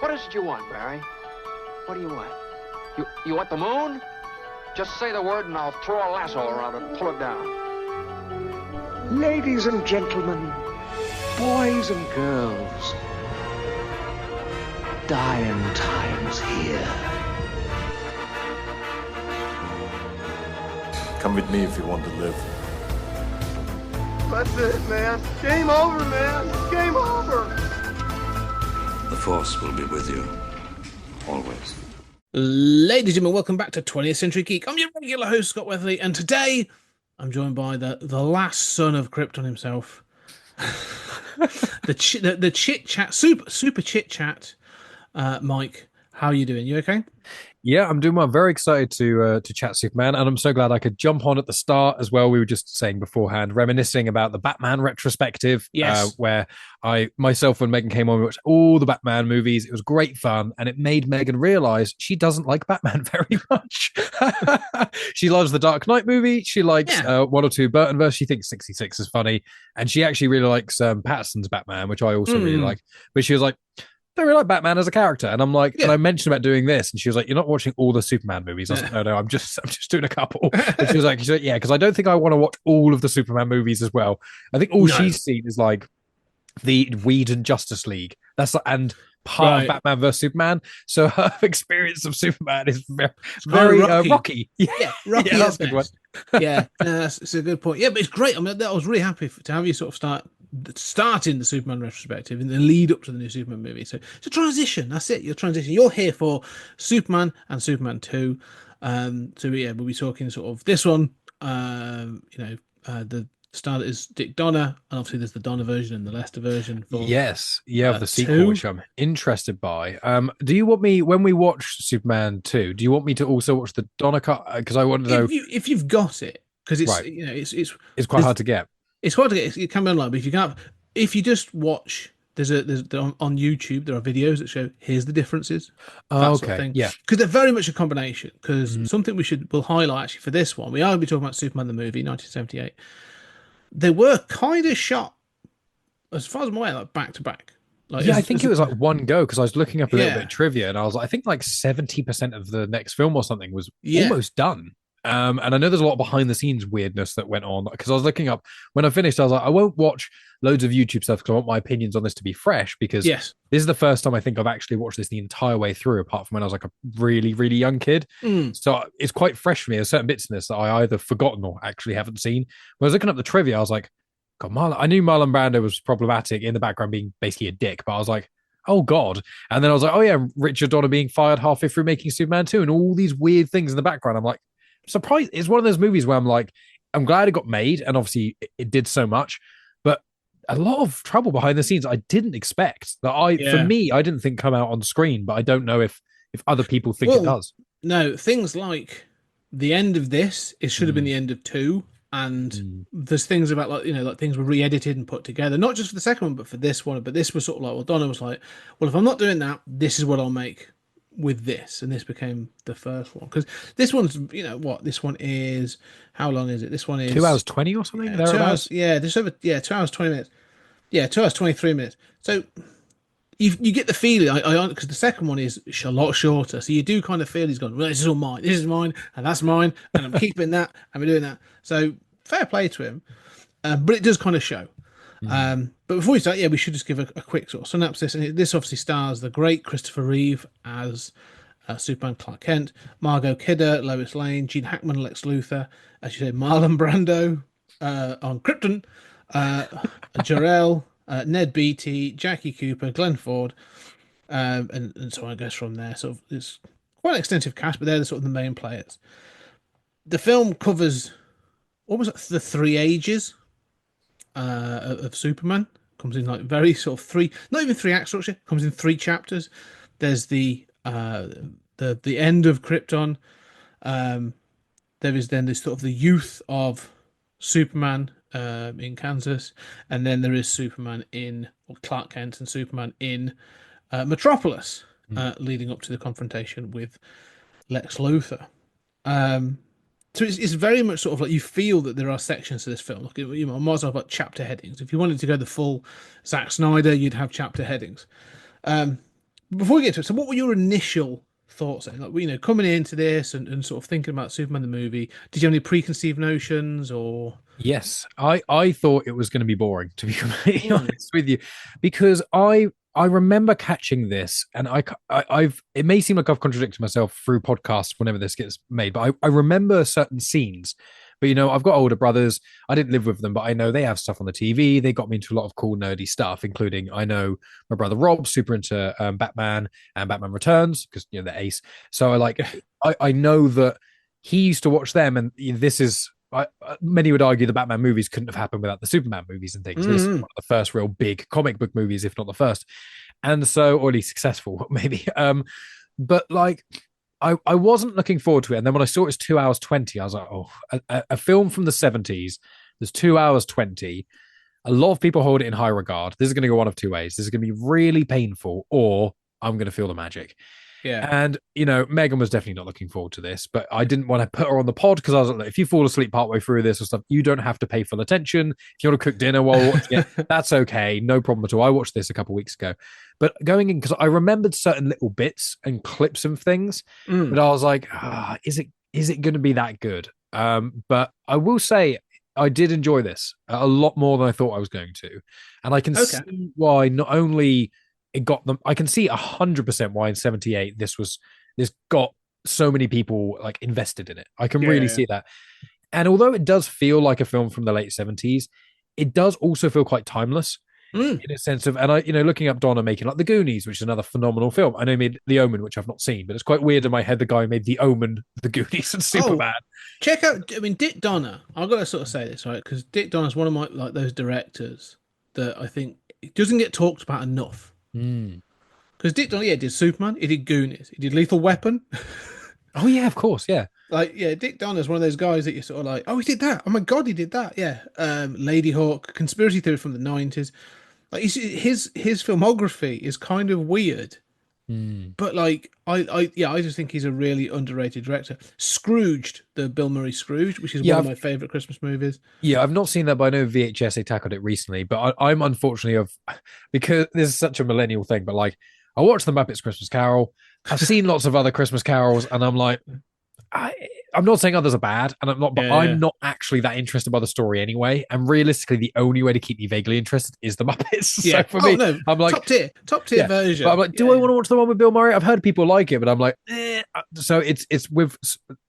What is it you want, Barry? What do you want? You want the moon? Just say the word and I'll throw a lasso around it and pull it down. Ladies and gentlemen, boys and girls, dying times here. Come with me if you want to live. That's it, man. Game over, man. Game over. The Force will be with you, always. Ladies and gentlemen, welcome back to 20th Century Geek. I'm your regular host, Scott Weatherly, and today I'm joined by the last son of Krypton himself, the chit chat, super chit chat. Mike, how are you doing? You okay? Yeah, I'm doing well. I'm very excited to chat Superman, and I'm so glad I could jump on at the start as well. We were just saying beforehand, reminiscing about the Batman retrospective, yes, where myself and Megan came on, we watched all the Batman movies. It was great fun, and it made Megan realize she doesn't like Batman very much. She loves the Dark Knight movie. She likes one or two Burton versions. She thinks 66 is funny, and she actually really likes Patterson's Batman, which I also really like. But she was like, I don't really like Batman as a character. And I'm like, and I mentioned about doing this, and she was like, you're not watching all the Superman movies. I was like, no, I'm just doing a couple. And she was like, yeah, because I don't think I want to watch all of the Superman movies as well. I think all she's seen is like the Whedon Justice League. And part of Batman versus Superman. So her experience of Superman is very rocky. Yeah, rocky. Yeah, that's a good one. Yeah, it's a good point. Yeah, but it's great. I mean, I was really happy to have you sort of starting the Superman retrospective in the lead up to the new Superman movie. So it's a transition. That's it. Your transition. You're here for Superman and Superman 2. So yeah, we'll be talking sort of this one. The star is Dick Donner, and obviously there's the Donner version and the Lester version. For, of the sequel, 2. which I'm interested by. Do you want me, when we watch Superman 2, do you want me to also watch the Donner cut? Because I want to know if you've got it, because it's it's quite hard to get. It's hard to get. It can be online, but if you just watch, there's on YouTube there are videos that show here's the differences. Okay, sort of thing. yeah, because they're very much a combination. Because something we'll highlight actually for this one, we are going to be talking about Superman the movie, 1978. They were kind of shot, as far as I'm aware, like back to back. I think it was like one go, because I was looking up a little bit of trivia, and I was like, I think like 70% of the next film or something was almost done. And I know there's a lot of behind the scenes weirdness that went on, because I was looking up when I finished. I was like, I won't watch loads of YouTube stuff because I want my opinions on this to be fresh, because this is the first time I think I've actually watched this the entire way through, apart from when I was like a really, really young kid. So it's quite fresh for me. There's certain bits in this that I either forgotten or actually haven't seen. When I was looking up the trivia, I was like, God, I knew Marlon Brando was problematic in the background, being basically a dick, but I was like, oh God. And then I was like, oh yeah, Richard Donner being fired halfway through making Superman 2, and all these weird things in the background. I'm like, surprised. It's one of those movies where I'm like, I'm glad it got made, and obviously it did so much, but a lot of trouble behind the scenes I didn't expect. For me, I didn't think come out on screen, but I don't know if other people think it does. No, things like the end of this, it should have been the end of 2, and there's things about like things were re-edited and put together, not just for the second one, but for this one. But this was sort of like, well, Donna was like, well, if I'm not doing that, this is what I'll make with this, and this became the first one, because this one's this one is, how long is it? This one is 2 hours 20 or something. 2 hours, just over 2 hours 20 minutes, 2 hours 23 minutes. So you get the feeling, I because the second one is a lot shorter, so you do kind of feel he's gone, well, this is all mine, this is mine, and that's mine, and I'm keeping that, and we're doing that. So fair play to him, but it does kind of show. But before we start, we should just give a quick sort of synopsis. And this obviously stars the great Christopher Reeve as Superman Clark Kent, Margot Kidder, Lois Lane, Gene Hackman, Lex Luthor, as you said, Marlon Brando on Krypton, Jor-El, Ned Beatty, Jackie Cooper, Glenn Ford, and so on. It goes from there. So it's quite an extensive cast, but they're the sort of the main players. The film covers almost like the 3 ages of Superman. Comes in like very sort of not even 3 act structure, comes in 3 chapters. There's the end of Krypton. There is then this sort of the youth of Superman in Kansas, and then there is Superman or Clark Kent and Superman in Metropolis, leading up to the confrontation with Lex Luthor. So it's very much sort of like, you feel that there are sections to this film. Like, I might as well have like chapter headings. If you wanted to go the full Zack Snyder, you'd have chapter headings. before we get to it, so what were your initial thoughts then? Like, coming into this and sort of thinking about Superman the movie, did you have any preconceived notions or? Yes, I thought it was going to be boring, to be completely honest with you, because I remember catching this, and I've it may seem like I've contradicted myself through podcasts whenever this gets made, but I remember certain scenes. But I've got older brothers. I didn't live with them, but I know they have stuff on the TV. They got me into a lot of cool nerdy stuff, including I know my brother Rob's super into Batman and Batman Returns because they're ace. So I know that he used to watch them, and this is many would argue the Batman movies couldn't have happened without the Superman movies and things. This is one of the first real big comic book movies, if not the first, and so, or at least successful, maybe. But I wasn't looking forward to it, and then when I saw it was 2 hours 20, I was like, oh, a film from the 70s. There's 2 hours 20. A lot of people hold it in high regard. This is going to go one of two ways. This is going to be really painful, or I'm going to feel the magic. Yeah. And, Megan was definitely not looking forward to this, but I didn't want to put her on the pod because I was like, if you fall asleep partway through this or stuff, you don't have to pay full attention. If you want to cook dinner while watching it, that's okay. No problem at all. I watched this a couple of weeks ago, but going in, because I remembered certain little bits and clips of things, but I was like, is it going to be that good? But I will say I did enjoy this a lot more than I thought I was going to. And I can see why not only it got them. I can see 100% why in 78 this got so many people like invested in it. I can really see that. And although it does feel like a film from the late 70s, it does also feel quite timeless in a sense of, and I, looking up Donna making like The Goonies, which is another phenomenal film. I know he made The Omen, which I've not seen, but it's quite weird in my head. The guy who made The Omen, The Goonies, and Superman. Check out. I mean, Dick Donner. I've got to sort of say this, right? Because Dick Donner's one of my those directors that I think doesn't get talked about enough. Because Dick Donner, did Superman, he did Goonies, he did Lethal Weapon. Oh yeah, of course, yeah. Dick Donner's one of those guys that you're sort of like, oh, he did that. Oh my god, he did that. Yeah. Lady Hawk, conspiracy theory from the 90s. Like his filmography is kind of weird. But I just think he's a really underrated director. Scrooged, the Bill Murray Scrooge, which is one of my favorite Christmas movies. Yeah, I've not seen that, but I know VHS they tackled it recently. But I'm unfortunately because this is such a millennial thing. But I watched the Muppets Christmas Carol. I've seen lots of other Christmas carols, and I'm like, I'm not saying others are bad, and I'm not actually that interested by the story anyway. And realistically, the only way to keep me vaguely interested is the Muppets. Yeah. So for me, no, I'm like top tier version. But I'm like, do I want to watch the one with Bill Murray? I've heard people like it, but I'm like, So it's with.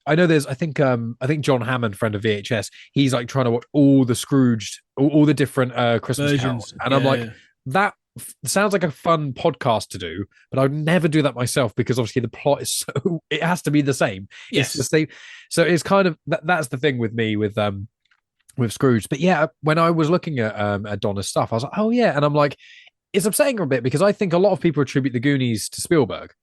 I know there's. I think John Hammond, friend of VHS, he's like trying to watch all the Scrooged, all the different Christmas carols, and I'm like, that sounds like a fun podcast to do, but I'd never do that myself because obviously the plot is so it has to be the same. Yes, it's the same. So it's kind of that's the thing with me with Scrooge. But yeah, when I was looking at Donna's stuff, I was like, oh yeah, and I'm like, it's upsetting a bit because I think a lot of people attribute the Goonies to Spielberg,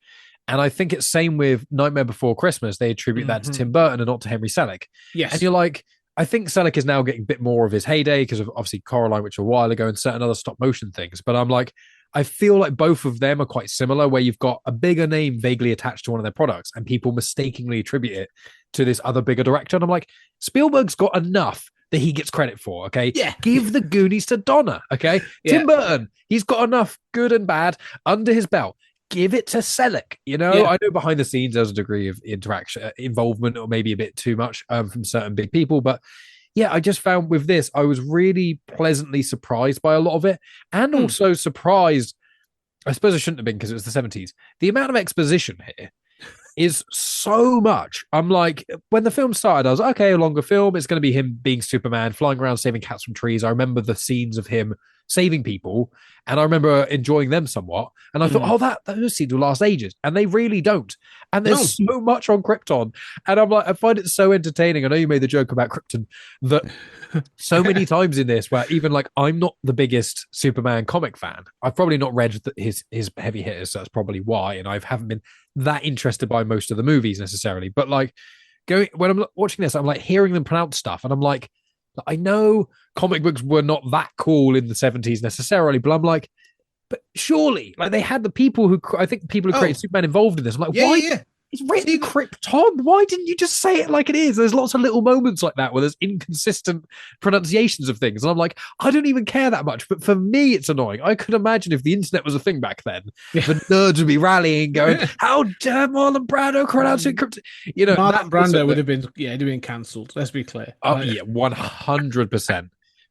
and I think it's same with Nightmare Before Christmas. They attribute that to Tim Burton and not to Henry Selick. Yes, and you're like, I think Selick is now getting a bit more of his heyday because of obviously Coraline, which was a while ago, and certain other stop motion things. But I'm like, I feel like both of them are quite similar, where you've got a bigger name vaguely attached to one of their products, and people mistakenly attribute it to this other bigger director. And I'm like, Spielberg's got enough that he gets credit for. Okay, give the Goonies to Donner. Okay, Tim Burton, he's got enough good and bad under his belt. Give it to Selick. I know behind the scenes there's a degree of interaction, involvement, or maybe a bit too much from certain big people. But yeah, I just found with this, I was really pleasantly surprised by a lot of it, and also surprised. I suppose I shouldn't have been because it was the 70s. The amount of exposition here is so much. I'm like, when the film started, I was like, okay, a longer film. It's going to be him being Superman, flying around, saving cats from trees. I remember the scenes of him saving people, and I remember enjoying them somewhat. And I thought, those scenes will last ages, and they really don't. And there's so much on Krypton, and I'm like, I find it so entertaining. I know you made the joke about Krypton that so many times in this, where even like I'm not the biggest Superman comic fan. I've probably not read his heavy hitters, so that's probably why. And I haven't been that interested by most of the movies necessarily. But like when I'm watching this, I'm like hearing them pronounce stuff, and I'm like, I know comic books were not that cool in the 70s necessarily, but I'm like, but surely, like they had the people who I think people who created Superman involved in this. I'm like, why? It's written Krypton. Why didn't you just say it like it is? There's lots of little moments like that where there's inconsistent pronunciations of things. And I'm like, I don't even care that much. But for me, it's annoying. I could imagine if the internet was a thing back then, the nerds would be rallying, going, how dare Marlon Brando pronounce it Krypton? You know, Marlon Brando would have been, it'd have been cancelled. Let's be clear. Oh, yeah, 100%.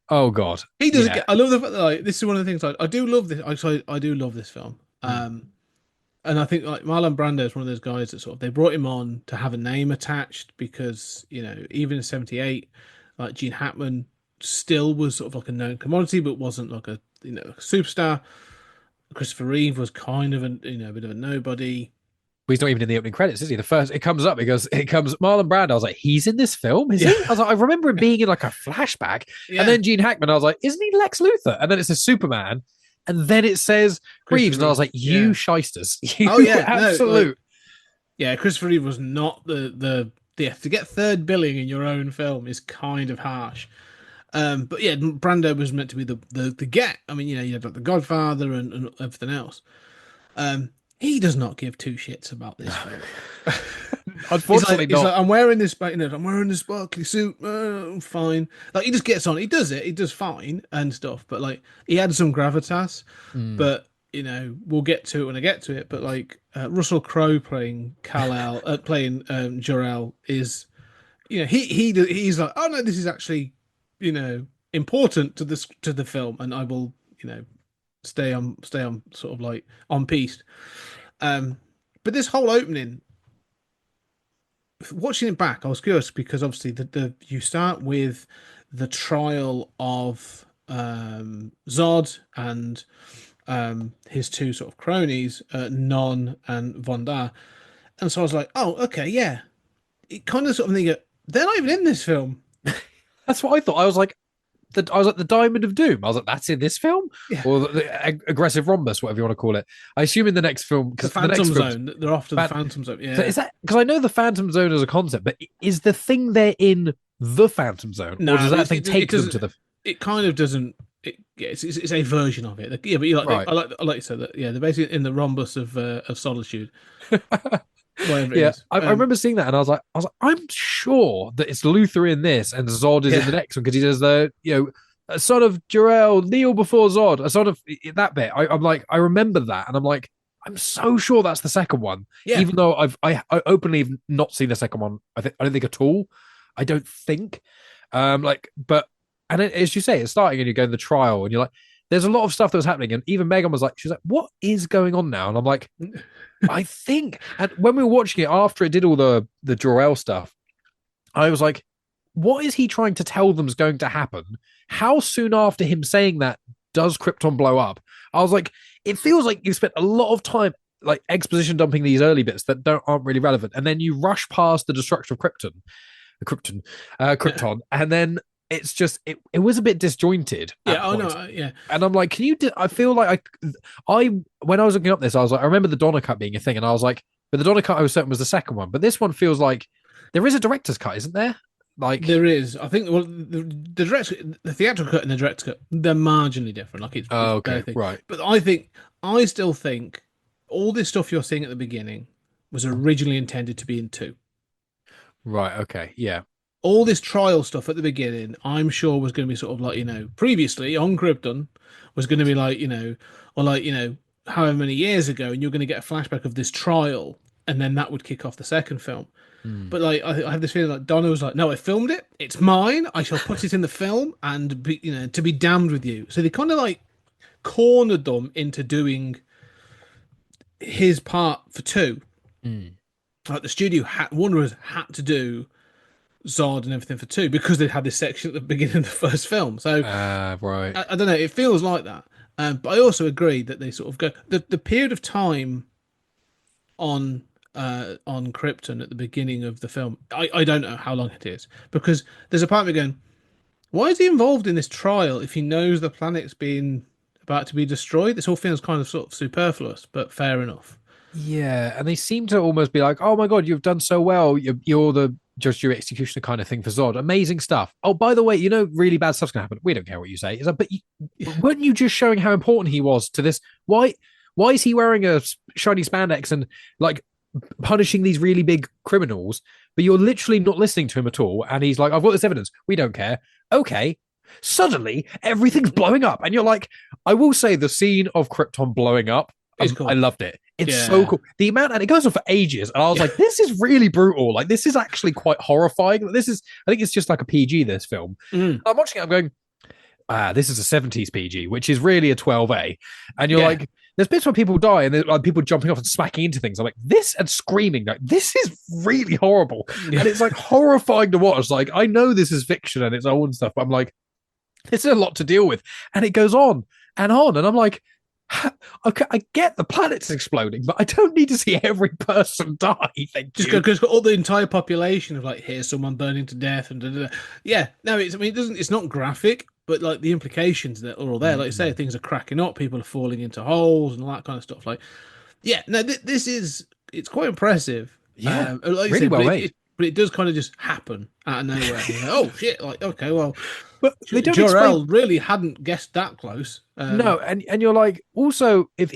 Oh, God. He doesn't get, I love the fact that, like, this is one of the things I do love this. I do love this film. And I think like Marlon Brando is one of those guys that sort of, they brought him on to have a name attached because, you know, even in '78, like Gene Hackman still was sort of like a known commodity, but wasn't like a, you know, a superstar. Christopher Reeve was kind of a, you know, a bit of a nobody. But he's not even in the opening credits, is he? The first, it comes up because it comes Marlon Brando. I was like, he's in this film, is he? I was like, I remember him being in like a flashback. And then Gene Hackman, I was like, isn't he Lex Luthor? And then it says Superman. And then it says Reeves, and I was like, "You shysters! You absolute." Christopher Reeve was not the to get third billing in your own film is kind of harsh. But yeah, Brando was meant to be the get. I mean, you know, you had like The Godfather and everything else. He does not give two shits about this film. Unfortunately, he's like, I'm wearing this, you know, I'm wearing this sparkly suit. I'm fine. Like he just gets on. He does it. He does fine and stuff. But like he had some gravitas. But you know, we'll get to it when I get to it. But like Russell Crowe playing Kal-El, playing Jor-El is, you know, he's like, oh no, this is actually, you know, important to the film, and I will, you know, stay on sort of like on piece. But this whole opening, watching it back, I was curious because obviously the you start with the trial of Zod and his two sort of cronies, Non and Vonda, and so I was like, oh, okay, yeah. It kind of sort of thinking they're not even in this film. That's what I thought. I was like, the Diamond of Doom. I was like, that's in this film, or the aggressive rhombus, whatever you want to call it. I assume in the next film, because the Phantom Zone, they're after the Phantom Zone. Yeah, so is that because I know the Phantom Zone as a concept, but is the thing they're in the Phantom Zone, or does that thing take them to the? It kind of doesn't. It's a version of it. Yeah, but you like, right. I like you said that. Yeah, they're basically in the rhombus of solitude. I remember seeing that, and I was like, I'm sure that it's Luthor in this, and Zod is in the next one because he does the, you know, a son of Jor-El, kneel before Zod, a son of that bit. I'm like, I remember that, and I'm like, I'm so sure that's the second one, even though I openly have not seen the second one. I don't think at all. I don't think, but as you say, it's starting, and you go in the trial, and you're like, there's a lot of stuff that was happening, and even Megan was like, she's like, what is going on now? And I'm like, I think, and when we were watching it after it did all the Jor-El stuff, I was like, what is he trying to tell them is going to happen? How soon after him saying that does Krypton blow up? I was like, it feels like you spent a lot of time like exposition dumping these early bits that aren't really relevant, and then you rush past the destruction of Krypton, and then it's just it was a bit disjointed. Yeah, oh no, yeah. And I'm like, can you? I feel like I when I was looking up this, I was like, I remember the Donner cut being a thing, and I was like, but the Donner cut I was certain was the second one, but this one feels like there is a director's cut, isn't there? Like there is. I think the theatrical cut and the director's cut, they're marginally different. Like it's okay, right. But I still think all this stuff you're seeing at the beginning was originally intended to be in 2. Right. Okay. Yeah. All this trial stuff at the beginning, I'm sure was going to be sort of like, you know, previously on Krypton was going to be like, you know, or like, you know, however many years ago, and you're going to get a flashback of this trial, and then that would kick off the second film. But like, I have this feeling like Donna was like, no, I filmed it. It's mine. I shall put it in the film and be, you know, to be damned with you. So they kind of like cornered them into doing his part for 2. Like the studio Warner had to do Zod and everything for 2 because they had this section at the beginning of the first film. So right, I don't know. It feels like that. But I also agree that they sort of go the period of time on Krypton at the beginning of the film. I don't know how long it is because there's a part of me going, why is he involved in this trial if he knows the planet's being about to be destroyed? This all feels kind of sort of superfluous, but fair enough. Yeah, and they seem to almost be like, oh my god, you've done so well. You're the just your executioner kind of thing for Zod. Amazing stuff. Oh, by the way, you know, really bad stuff's gonna happen. We don't care what you say. It's like, but weren't you just showing how important he was to this? Why is he wearing a shiny spandex and like punishing these really big criminals, but you're literally not listening to him at all. And he's like, I've got this evidence. We don't care. Okay. Suddenly, everything's blowing up. And you're like, I will say the scene of Krypton blowing up, Cool. I loved it. It's so cool. The amount, and it goes on for ages. And I was like, this is really brutal. Like, this is actually quite horrifying. I think it's just like a PG, this film. I'm watching it, I'm going, this is a 70s PG, which is really a 12A. And you're like, there's bits where people die and there's like people jumping off and smacking into things. I'm like, this and screaming, like, this is really horrible. And it's like horrifying to watch. Like, I know this is fiction and it's old and stuff, but I'm like, this is a lot to deal with. And it goes on and on. And I'm like, okay, I get the planet's exploding, but I don't need to see every person die. Because all the entire population of like, here's someone burning to death and it's not graphic, but like the implications that are all there. Like you say, things are cracking up, people are falling into holes and all that kind of stuff. Like, it's quite impressive. Yeah, like really well made. But it does kind of just happen out of nowhere. Like, oh shit! Like, okay, well, but they don't Jor-El really hadn't guessed that close. No, and you're like, also, if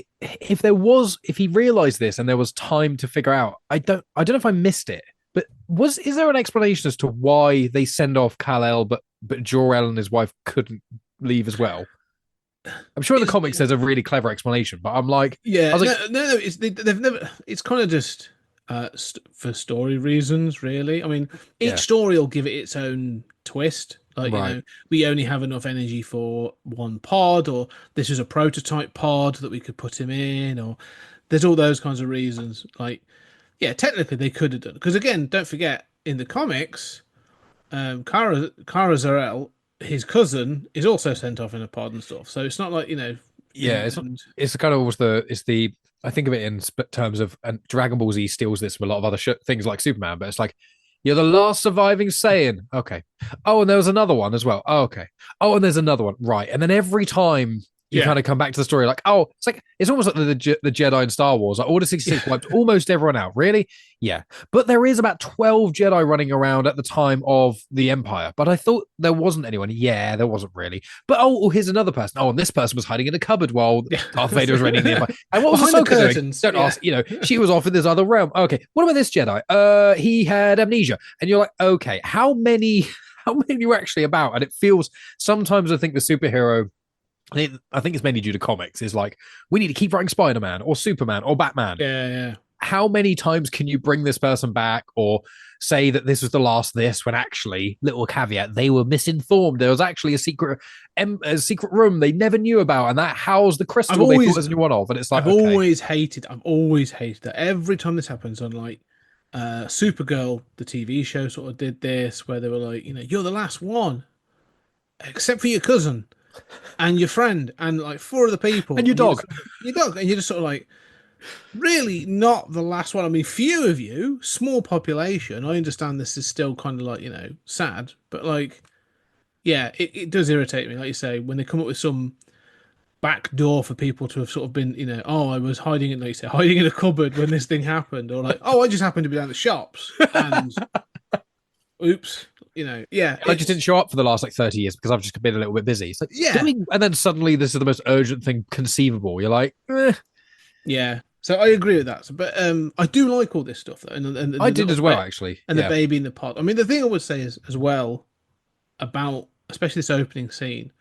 he realized this and there was time to figure out, I don't know if I missed it, but is there an explanation as to why they send off Kal-El, but Jor-El and his wife couldn't leave as well? I'm sure in the comics there's a really clever explanation, but I'm like, yeah, I was like, no, they've never. It's kind of just. For story reasons, really. I mean, each story will give it its own twist. Like, you know, we only have enough energy for one pod, or this is a prototype pod that we could put him in, or there's all those kinds of reasons. Like, yeah, technically they could have done. Because again, don't forget, in the comics, Kara Zor-El, his cousin, is also sent off in a pod and stuff. So it's not like, you know. Yeah, it's kind of almost the. I think of it in terms of, and Dragon Ball Z steals this from a lot of other things like Superman, but it's like, you're the last surviving Saiyan. Okay. Oh, and there was another one as well. Oh, okay. Oh, and there's another one. Right. And then every time you kind of come back to the story, like, oh, it's almost like the Jedi in Star Wars. Like, Order 66 wiped almost everyone out. Really? Yeah. But there is about 12 Jedi running around at the time of the Empire. But I thought there wasn't anyone. Yeah, there wasn't really. But here's another person. Oh, and this person was hiding in a cupboard while Darth Vader was raiding the Empire. And what was Ahsoka doing? Don't ask. You know, she was off in this other realm. Okay. What about this Jedi? He had amnesia. And you're like, okay, how many were actually about? And it feels, sometimes I think the superhero, I think it's mainly due to comics, is like, we need to keep writing Spider-Man or Superman or Batman. Yeah. How many times can you bring this person back or say that this was the last this, when actually, little caveat, they were misinformed. There was actually a secret room they never knew about, and that housed the crystal they thought was a new one of. And it's like, I've always hated that every time this happens on like Supergirl, the TV show, sort of did this, where they were like, you know, you're the last one, except for your cousin and your friend and like 4 other people and your dog, and you're just sort of like, really not the last one. I mean, few of you, small population. I understand this is still kind of like, you know, sad, but like, yeah, it does irritate me, like you say, when they come up with some back door for people to have sort of been, you know, oh, I was hiding in, like you say, hiding in a cupboard when this thing happened, or like, oh, I just happened to be down the shops and oops. You know, yeah. I just didn't show up for the last like 30 years because I've just been a little bit busy. It's like, and then suddenly this is the most urgent thing conceivable. You're like, yeah. So I agree with that. But I do like all this stuff though, and I did as well, actually. And the baby in the pod. I mean, the thing I would say is as well about, especially this opening scene,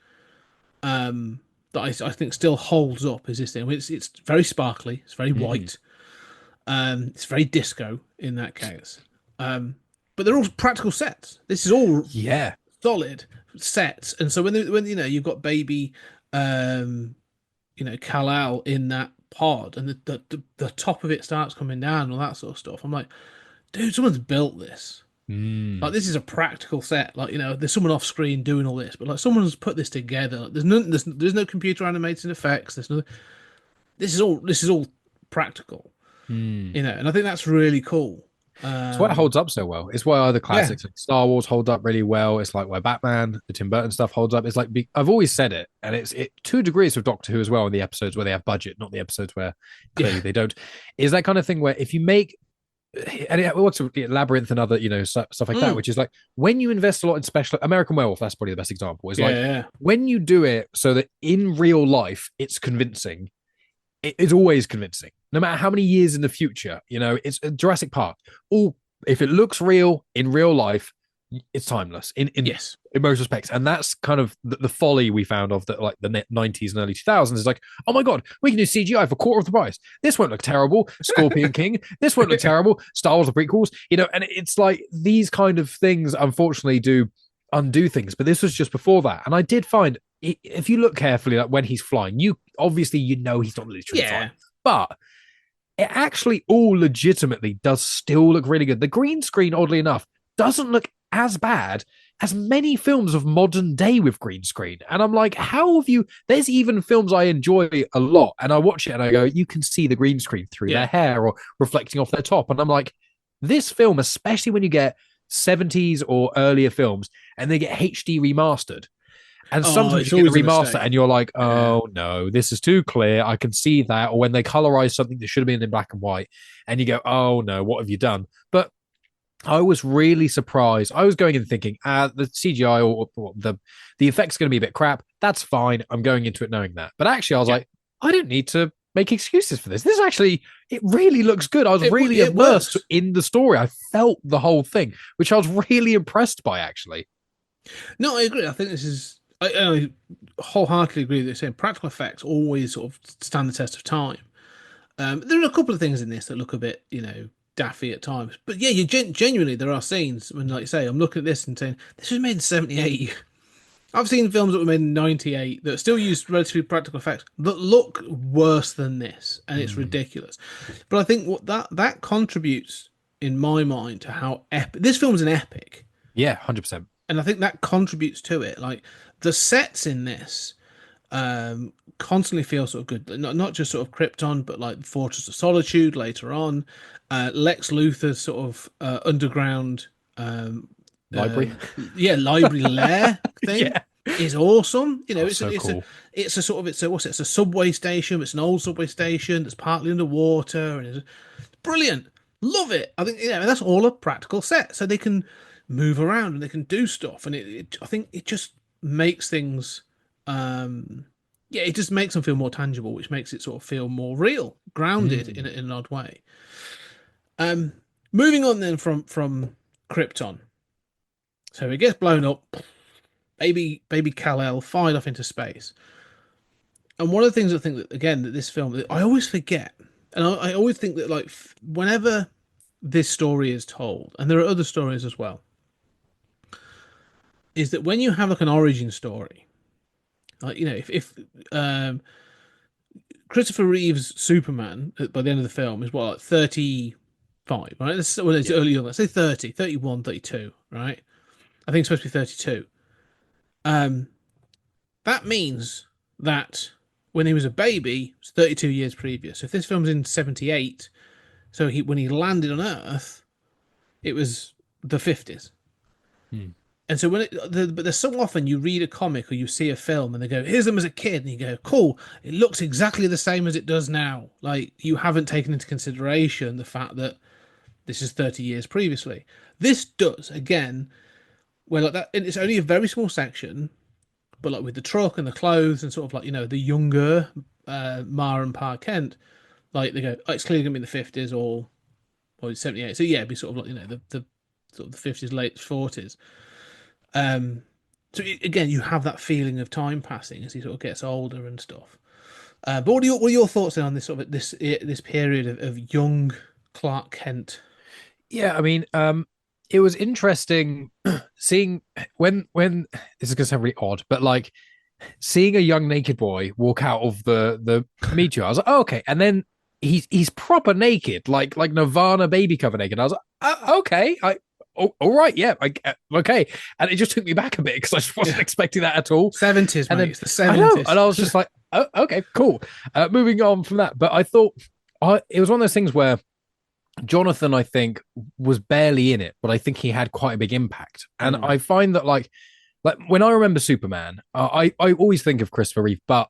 that I think still holds up is this thing. I mean, it's very sparkly. It's very white. It's very disco in that case. But they're all practical sets. This is all solid sets. And so when you know, you've got baby you know, Kal-El in that pod and the top of it starts coming down and all that sort of stuff, I'm like, dude, someone's built this. Like, this is a practical set. Like, you know, there's someone off screen doing all this, but like someone's put this together. Like, there's no computer animated effects. This is all practical. You know, and I think that's really cool. It's why it holds up so well. It's why other classics like Star Wars hold up really well. It's like why Batman, the Tim Burton stuff holds up. It's like, I've always said it, and it's to degrees with Doctor Who as well, in the episodes where they have budget, not the episodes where clearly they don't. Is that kind of thing where if you make, and what's Labyrinth and other, you know, stuff like that, which is like when you invest a lot in special, American Werewolf, that's probably the best example. Is when you do it so that in real life it's convincing. it's always convincing, no matter how many years in the future. It's Jurassic Park. If it looks real in real life, it's timeless yes, in most respects. And that's kind of the folly we found of the 90s and early 2000s is like, oh my god, we can do CGI for a quarter of the price. This won't look terrible. Scorpion King, this won't look terrible. Star Wars the prequels, and it's like these kind of things unfortunately do undo things. But this was just before that, and I did find, if you look carefully, like when he's flying, he's not literally flying, but it actually all legitimately does still look really good. The green screen, oddly enough, doesn't look as bad as many films of modern day with green screen. And I'm like, how have you? There's even films I enjoy a lot, and I watch it and I go, you can see the green screen through their hair or reflecting off their top. And I'm like, this film, especially when you get 70s or earlier films and they get HD remastered. And sometimes you get the remaster and you're like, oh no, this is too clear. I can see that. Or when they colorize something that should have been in black and white and you go, oh no, what have you done? But I was really surprised. I was going in thinking, the CGI or the effects are going to be a bit crap. That's fine. I'm going into it knowing that. But actually, I was like, I don't need to make excuses for this. This actually, it really looks good. I was really immersed in the story. I felt the whole thing, which I was really impressed by, actually. No, I agree. I think this is... I wholeheartedly agree with you saying practical effects always sort of stand the test of time. There are a couple of things in this that look a bit, daffy at times. But yeah, genuinely, there are scenes when, like you say, I'm looking at this and saying, this was made in 78. I've seen films that were made in 98 that still use relatively practical effects that look worse than this, and it's ridiculous. But I think what that contributes, in my mind, to how epic... This film is an epic. Yeah, 100%. And I think that contributes to it. Like, the sets in this constantly feel sort of good. Not just sort of Krypton, but like Fortress of Solitude later on. Lex Luthor's sort of underground library. Library lair thing is awesome. It's cool. It's a subway station. It's an old subway station that's partly underwater, and it's brilliant. Love it. I think that's all a practical set, so they can move around and they can do stuff, and I think it just makes things it just makes them feel more tangible, which makes it sort of feel more real, grounded in an odd way. Moving on then from Krypton, so it gets blown up, baby Kal-El fired off into space. And one of the things I think that this film, I always forget, and I always think that, like, whenever this story is told, and there are other stories as well, is that when you have like an origin story, like, if Christopher Reeve's Superman by the end of the film is like 35, right? It's early on, let's say 30, 31, 32, right? I think it's supposed to be 32. That means that when he was a baby, it's 32 years previous. So if this film's in 78, so when he landed on Earth, it was the 50s. And so but there's so often you read a comic or you see a film and they go, here's them as a kid, and you go, cool, it looks exactly the same as it does now. Like, you haven't taken into consideration the fact that this is 30 years previously. This does, again, where like that, and it's only a very small section, but like with the truck and the clothes and sort of like, the younger Ma and Pa Kent, like they go, it's clearly gonna be the 50s or it's 78. So yeah, it'd be sort of like, the sort of the 50s, late 40s. So again, you have that feeling of time passing as he sort of gets older and stuff. But what are your thoughts then on this sort of this period of young Clark Kent? Yeah, I mean, it was interesting seeing when this is gonna sound really odd, but like seeing a young naked boy walk out of the meteor. I was like, oh, okay, and then he's proper naked, like Nirvana baby cover naked. I was like, okay, all right, yeah, okay. And it just took me back a bit because I just wasn't expecting that at all. 70s, and mate. then, It's the 70s. I know, and I was just like, oh, okay, cool. Moving on from that. But I thought it was one of those things where Jonathan, I think, was barely in it, but I think he had quite a big impact. And I find that like when I remember Superman, I always think of Christopher Reeve, but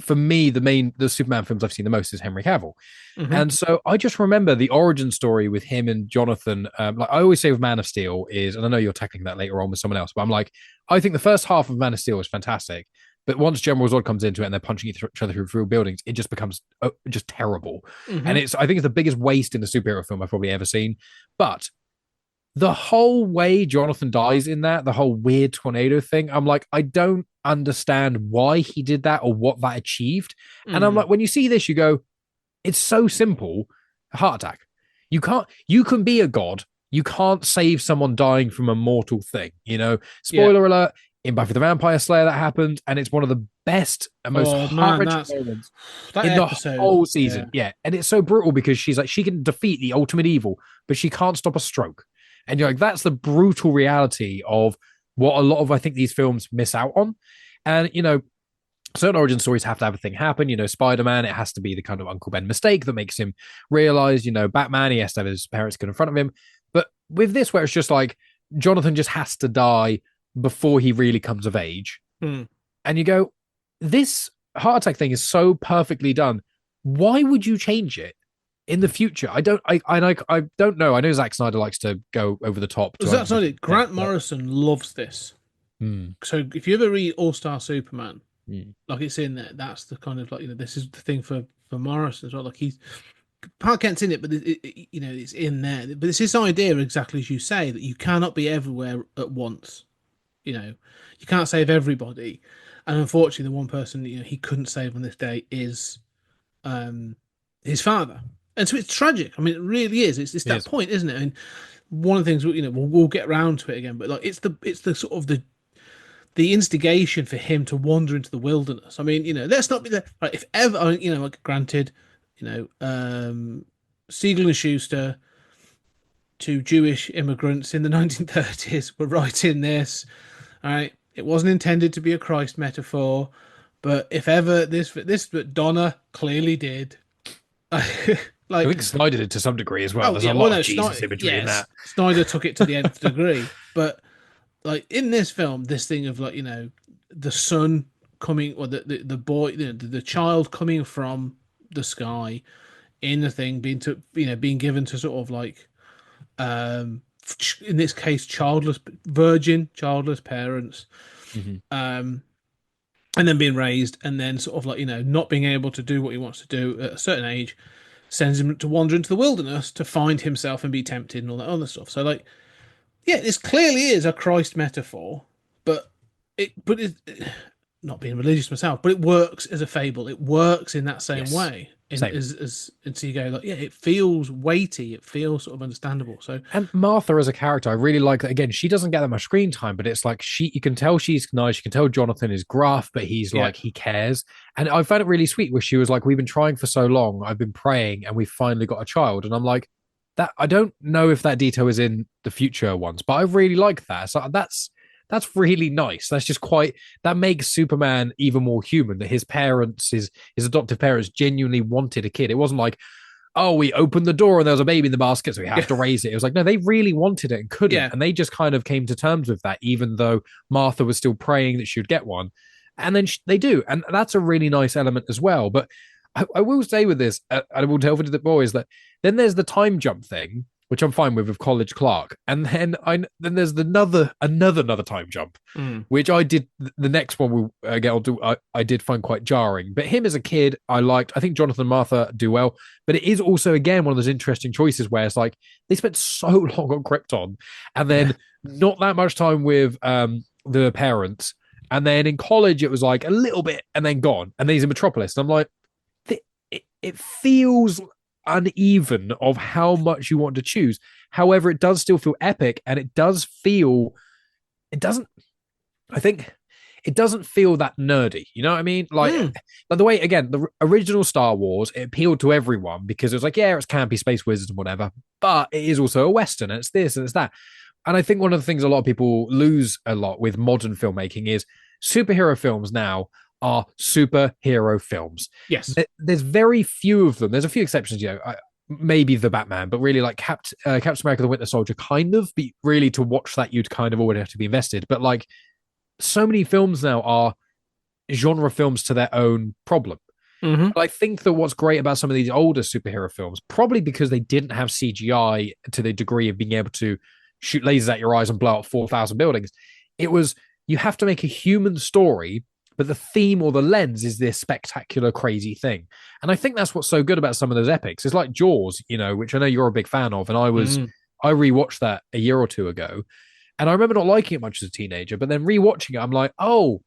for me, the Superman films I've seen the most is Henry Cavill. And so I just remember the origin story with him and Jonathan. Like I always say with Man of Steel is, and I know you're tackling that later on with someone else, but I'm like, I think the first half of Man of Steel is fantastic. But once General Zod comes into it and they're punching each other through buildings, it just becomes just terrible. And I think it's the biggest waste in a superhero film I've probably ever seen. But the whole way Jonathan dies in that, the whole weird tornado thing, I'm like, I don't understand why he did that or what that achieved. And I'm like, when you see this, you go, it's so simple. A heart attack. You can be a god. You can't save someone dying from a mortal thing. Spoiler alert, in Buffy the Vampire Slayer that happened. And it's one of the best and most heart-wrenching moments in the whole season. Yeah. And it's so brutal because she's like, she can defeat the ultimate evil, but she can't stop a stroke. And you're like, that's the brutal reality of what a lot of, I think, these films miss out on. And, certain origin stories have to have a thing happen. Spider-Man, it has to be the kind of Uncle Ben mistake that makes him realize, Batman, he has to have his parents get in front of him. But with this, where it's just like, Jonathan just has to die before he really comes of age. And you go, this heart attack thing is so perfectly done. Why would you change it in the future? I don't know. I know Zack Snyder likes to go over the top. Zack Snyder, Grant Morrison loves this. So if you ever read All-Star Superman, like it's in there, that's the kind of like, this is the thing for Morrison as well. Like Park Kent's in it, but it's in there. But it's this idea, exactly as you say, that you cannot be everywhere at once. You can't save everybody. And unfortunately, the one person he couldn't save on this day is his father. And so it's tragic. I mean, it really is. It's that point, isn't it? I mean, one of the things we'll get around to it again, but like it's the sort of the instigation for him to wander into the wilderness. I mean, let's not be there. Right, if ever, like granted, Siegel and Schuster, two Jewish immigrants in the 1930s, were writing this. All right, it wasn't intended to be a Christ metaphor, but if ever this Donna clearly did. Like, I think Snyder did to some degree as well. There's a lot of Jesus imagery in that. Snyder took it to the nth degree. But like in this film, this thing of like, the son coming, or the boy, the child coming from the sky in the thing, being given to sort of like, in this case, childless parents, and then being raised, and then sort of like, not being able to do what he wants to do at a certain age, sends him to wander into the wilderness to find himself and be tempted and all that other stuff. So like, yeah, this clearly is a Christ metaphor, but it not being religious myself, but it works as a fable. It works in that same way. And so you go like, yeah, it feels weighty. It feels sort of understandable. So, and Martha as a character, I really like that. Again, she doesn't get that much screen time, but it's like you can tell she's nice. You can tell Jonathan is gruff, but he's like, he cares. And I found it really sweet where she was like, we've been trying for so long. I've been praying and we finally got a child. And I'm like, that I don't know if that detail is in the future ones, but I really like that. So that's really nice. That's just that makes Superman even more human, that his parents, his adoptive parents genuinely wanted a kid. It wasn't like, oh, we opened the door and there was a baby in the basket, so we have to raise it. It was like, no, they really wanted it and couldn't. Yeah. And they just kind of came to terms with that, even though Martha was still praying that she would get one. And then they do. And that's a really nice element as well. But I will say with this, I will tell the boys that then there's the time jump thing, which I'm fine with College Clark, and then there's another time jump, which I did. The next one we'll get onto, I did find quite jarring. But him as a kid, I liked. I think Jonathan and Martha do well, but it is also again one of those interesting choices where it's like they spent so long on Krypton, and then not that much time with the parents, and then in college it was like a little bit, and then gone, and then he's in Metropolis, and I'm like, it feels uneven of how much you want to choose. However, it does still feel epic, and it doesn't feel that nerdy. You know what I mean? Like, by the way, again, the original Star Wars, it appealed to everyone because it was like, yeah, it's campy space wizards and whatever, but it is also a Western, and it's this and it's that. And I think one of the things a lot of people lose a lot with modern filmmaking is superhero films now are superhero films. Yes. There's very few of them. There's a few exceptions, maybe the Batman, but really like Captain America, the Winter Soldier, kind of, but really to watch that, you'd kind of already have to be invested. But like so many films now are genre films to their own problem. But I think that what's great about some of these older superhero films, probably because they didn't have CGI to the degree of being able to shoot lasers at your eyes and blow up 4,000 buildings, it was, you have to make a human story but the theme or the lens is this spectacular, crazy thing. And I think that's what's so good about some of those epics. It's like Jaws, which I know you're a big fan of, and I rewatched that a year or two ago, and I remember not liking it much as a teenager, but then rewatching it, I'm like, oh,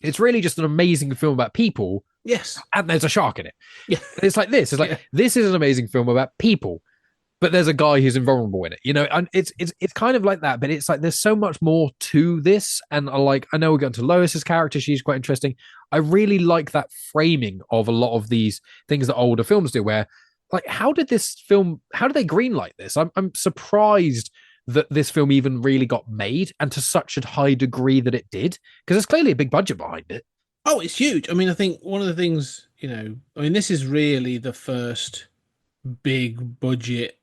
it's really just an amazing film about people. Yes. And there's a shark in it. Yeah. It's like this. It's like, this is an amazing film about people, but there's a guy who's invulnerable in it, and it's kind of like that, but it's like, there's so much more to this. And I know we'll get into Lois's character. She's quite interesting. I really like that framing of a lot of these things that older films do, where like, how did they greenlight this? I'm surprised that this film even really got made, and to such a high degree that it did, because there's clearly a big budget behind it. Oh, it's huge. I mean, I think one of the things, this is really the first big budget,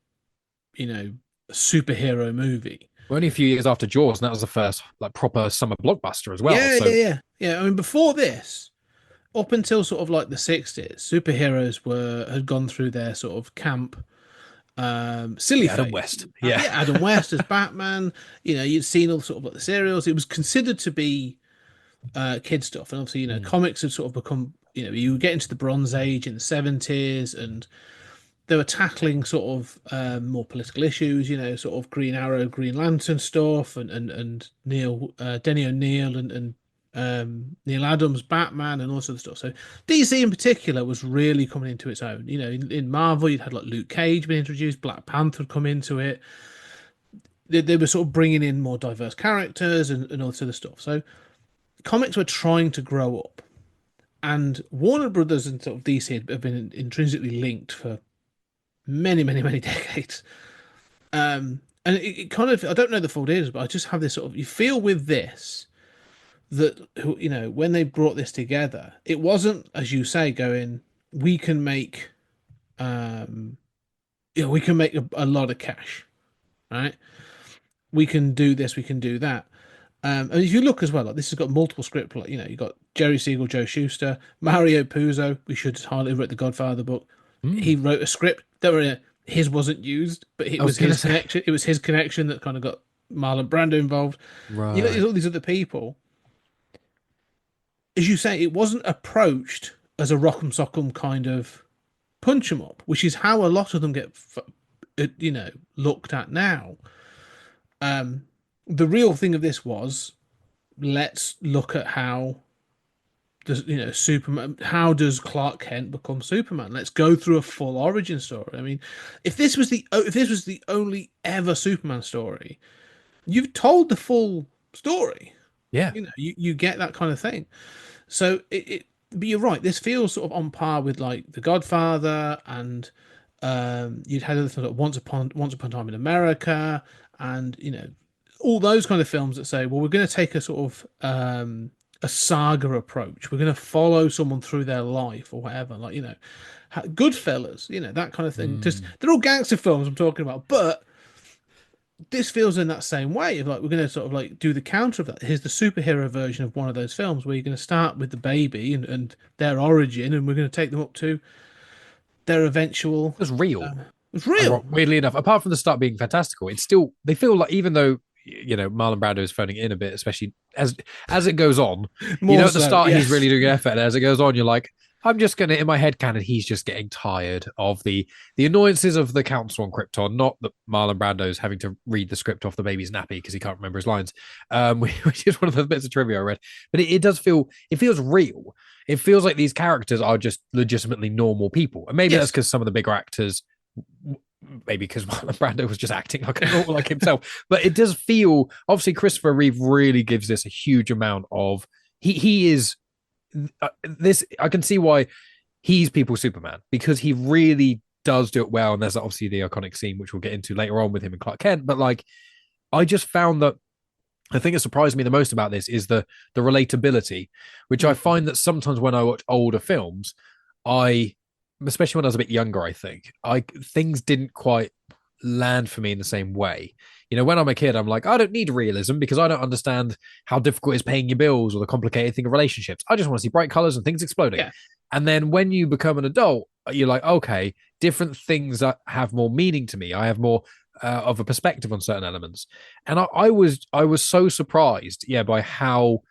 superhero movie. We're only a few years after Jaws, and that was the first like proper summer blockbuster as well. Yeah. I mean, before this, up until sort of like the 60s, superheroes had gone through their sort of camp, silly Adam phase. West. Adam West as Batman. You'd seen all sort of like the serials. It was considered to be kid stuff, and obviously comics had sort of become, you get into the Bronze Age in the 70s, and they were tackling sort of more political issues, sort of Green Arrow, Green Lantern stuff, and Denny O'Neil and Neil Adams Batman and all sorts of stuff. So DC in particular was really coming into its own. In Marvel, you'd had like Luke Cage being introduced, Black Panther had come into it. They were sort of bringing in more diverse characters and all sort of stuff. So comics were trying to grow up, and Warner Brothers and sort of DC have been intrinsically linked for many, many, many decades. And it kind of, I don't know the full details, but I just have this sort of, you feel with this that, when they brought this together, it wasn't, as you say, going, we can make, we can make a lot of cash, right? We can do this, we can do that. And if you look as well, like this has got multiple script, like, you got Jerry Siegel, Joe Shuster, Mario Puzo. We should hardly wrote the Godfather book. He wrote a script. His wasn't used, but it was his connection. It was his connection that kind of got Marlon Brando involved. Right. There's all these other people. As you say, it wasn't approached as a rock'em sock'em kind of punch 'em up, which is how a lot of them get, looked at now. The real thing of this was, let's look at how does Superman, how does Clark Kent become Superman? Let's go through a full origin story. I mean, if this was the only ever Superman story, you've told the full story. Yeah, you get that kind of thing. So but you're right. This feels sort of on par with like The Godfather, and you'd had other things like Once Upon a Time in America, and all those kind of films that say, well, we're going to take a sort of a saga approach. We're going to follow someone through their life or whatever. Like, Goodfellas, that kind of thing. Just, they're all gangster films I'm talking about, but this feels in that same way of like, we're going to sort of like do the counter of that. Here's the superhero version of one of those films where you're going to start with the baby and their origin, and we're going to take them up to their eventual. It's real. It's real. Weirdly enough, apart from the start being fantastical, it's still, they feel like, even though Marlon Brando is phoning in a bit, especially as it goes on. At the start, he's really doing an effort, and as it goes on, you're like, I'm just gonna, in my head canon, he's just getting tired of the annoyances of the council on Krypton. Not that Marlon Brando's having to read the script off the baby's nappy because he can't remember his lines, which is one of the bits of trivia I read. But it does feel, it feels real. It feels like these characters are just legitimately normal people, and maybe that's because some of the bigger actors. Maybe because Marlon Brando was just acting like a normal like himself, but it does feel, obviously Christopher Reeve really gives this a huge amount of, he is this, I can see why he's people's Superman, because he really does do it well. And there's obviously the iconic scene, which we'll get into later on with him and Clark Kent. But like, I just found that the thing that surprised me the most about this is the relatability, which I find that sometimes when I watch older films, especially when I was a bit younger, I think things didn't quite land for me in the same way. When I'm a kid, I'm like, I don't need realism because I don't understand how difficult it is paying your bills or the complicated thing of relationships. I just want to see bright colors and things exploding. Yeah. And then when you become an adult, you're like, okay, different things that have more meaning to me. I have more of a perspective on certain elements. And I was so surprised, by how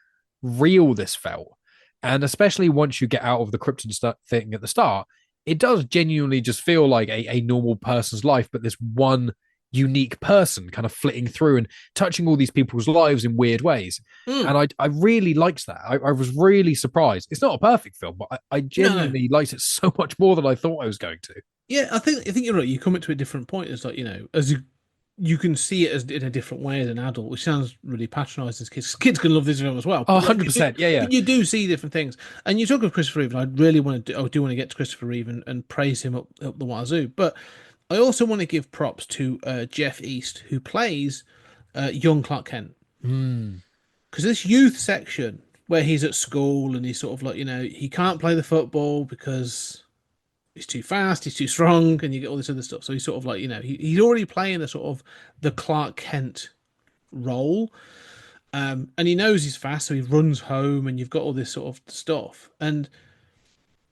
real this felt. And especially once you get out of the Krypton thing at the start, it does genuinely just feel like a normal person's life, but this one unique person kind of flitting through and touching all these people's lives in weird ways. And I really liked that. I was really surprised. It's not a perfect film, but I genuinely liked it so much more than I thought I was going to. Yeah, I think you're right. You come to a different point. It's like, as you can see it as in a different way as an adult, which sounds really patronising as kids. Kids can love this film as well. Oh, 100%. Yeah. But you do see different things. And you talk of Christopher Reeve, and I really want to do want to get to Christopher Reeve and praise him up the wazoo. But I also want to give props to Jeff East, who plays young Clark Kent. Because this youth section where he's at school and he's sort of like, he can't play the football because he's too fast, he's too strong, and you get all this other stuff. So he's sort of like, he's already playing the sort of the Clark Kent role. And he knows he's fast, so he runs home, and you've got all this sort of stuff. And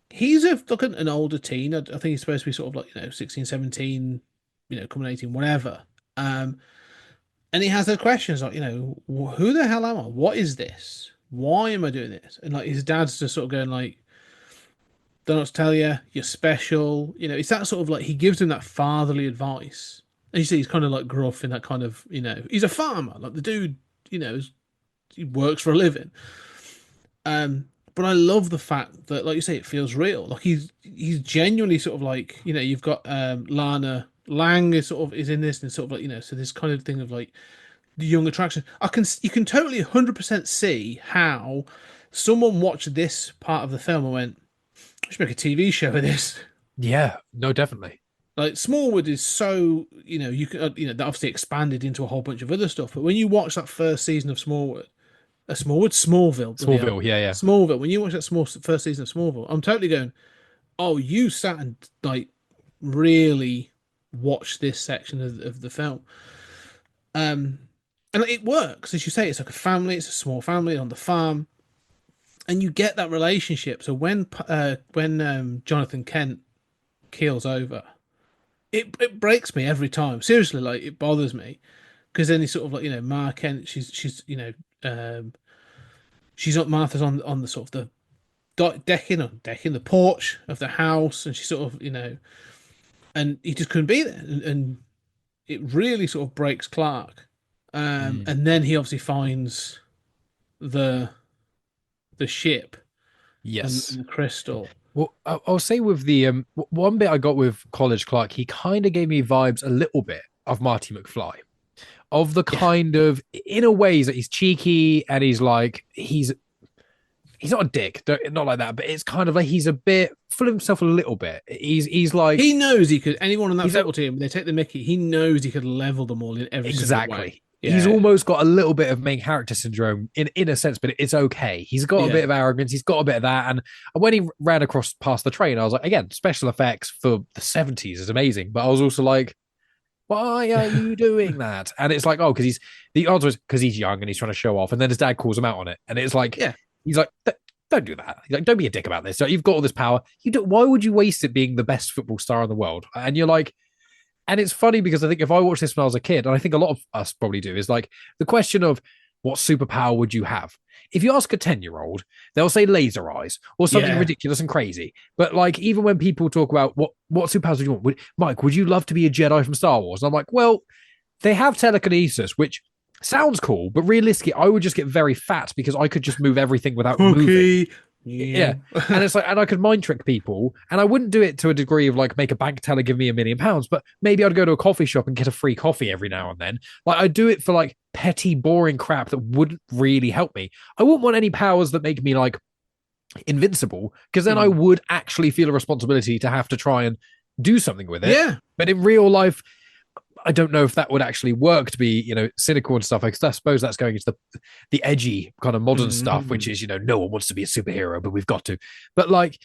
he's an older teen. I think he's supposed to be sort of like, 16, 17, coming 18, whatever. And he has those questions like, who the hell am I? What is this? Why am I doing this? And like his dad's just sort of going like, don't know what to tell you, you're special. It's that sort of like, he gives him that fatherly advice. And you see he's kind of like gruff in that kind of, he's a farmer. Like the dude, he works for a living. But I love the fact that, like you say, it feels real. Like he's genuinely sort of like, you've got Lana Lang is in this, and sort of like, so this kind of thing of like the young attraction. You can totally 100% see how someone watched this part of the film and went, I should make a TV show of this. Yeah, no, definitely. Like Smallwood is so, you can, that obviously expanded into a whole bunch of other stuff. But when you watch that first season of Smallville. Yeah. Smallville. When you watch that first season of Smallville, I'm totally going, oh, you sat and like really watched this section of the film. And it works, as you say. It's like a family. It's a small family on the farm, and you get that relationship. So when Jonathan Kent keels over, it breaks me every time. Seriously, like it bothers me, because then he's sort of like, Ma Kent. She's Martha's on the sort of the decking, the porch of the house, and she sort of and he just couldn't be there, and it really sort of breaks Clark. And then he obviously finds the ship, yes, and the crystal. Well, I'll say with the one bit I got with College Clark, he kind of gave me vibes a little bit of Marty McFly, of the kind of, in a way, that he's cheeky and he's like, he's not a dick, not like that, but it's kind of like he's a bit full of himself a little bit. He's like, he knows he could, anyone on that football team, they take the mickey, he knows he could level them all in every single way. Yeah. He's almost got a little bit of main character syndrome in a sense, but it's okay. He's got a bit of arrogance. He's got a bit of that. And when he ran past the train, I was like, again, special effects for the 70s is amazing. But I was also like, why are you doing that? And it's like, oh, because the answer is because he's young and he's trying to show off. And then his dad calls him out on it. And it's like, he's like, don't do that. He's like, don't be a dick about this. So you've got all this power. Why would you waste it being the best football star in the world? And you're like, and it's funny because I think if I watched this when I was a kid, and I think a lot of us probably do, is like the question of what superpower would you have? If you ask a 10-year-old, they'll say laser eyes or something ridiculous and crazy. But like, even when people talk about what superpowers would you want? Mike, would you love to be a Jedi from Star Wars? And I'm like, well, they have telekinesis, which sounds cool, but realistically, I would just get very fat because I could just move everything without moving. Yeah. And it's like, and I could mind trick people, and I wouldn't do it to a degree of like make a bank teller give me £1 million, but maybe I'd go to a coffee shop and get a free coffee every now and then. Like, I'd do it for like petty, boring crap that wouldn't really help me. I wouldn't want any powers that make me like invincible, because then I would actually feel a responsibility to have to try and do something with it. Yeah. But in real life, I don't know if that would actually work, to be, cynical and stuff. I suppose that's going into the edgy kind of modern stuff, which is, no one wants to be a superhero, but we've got to. But like,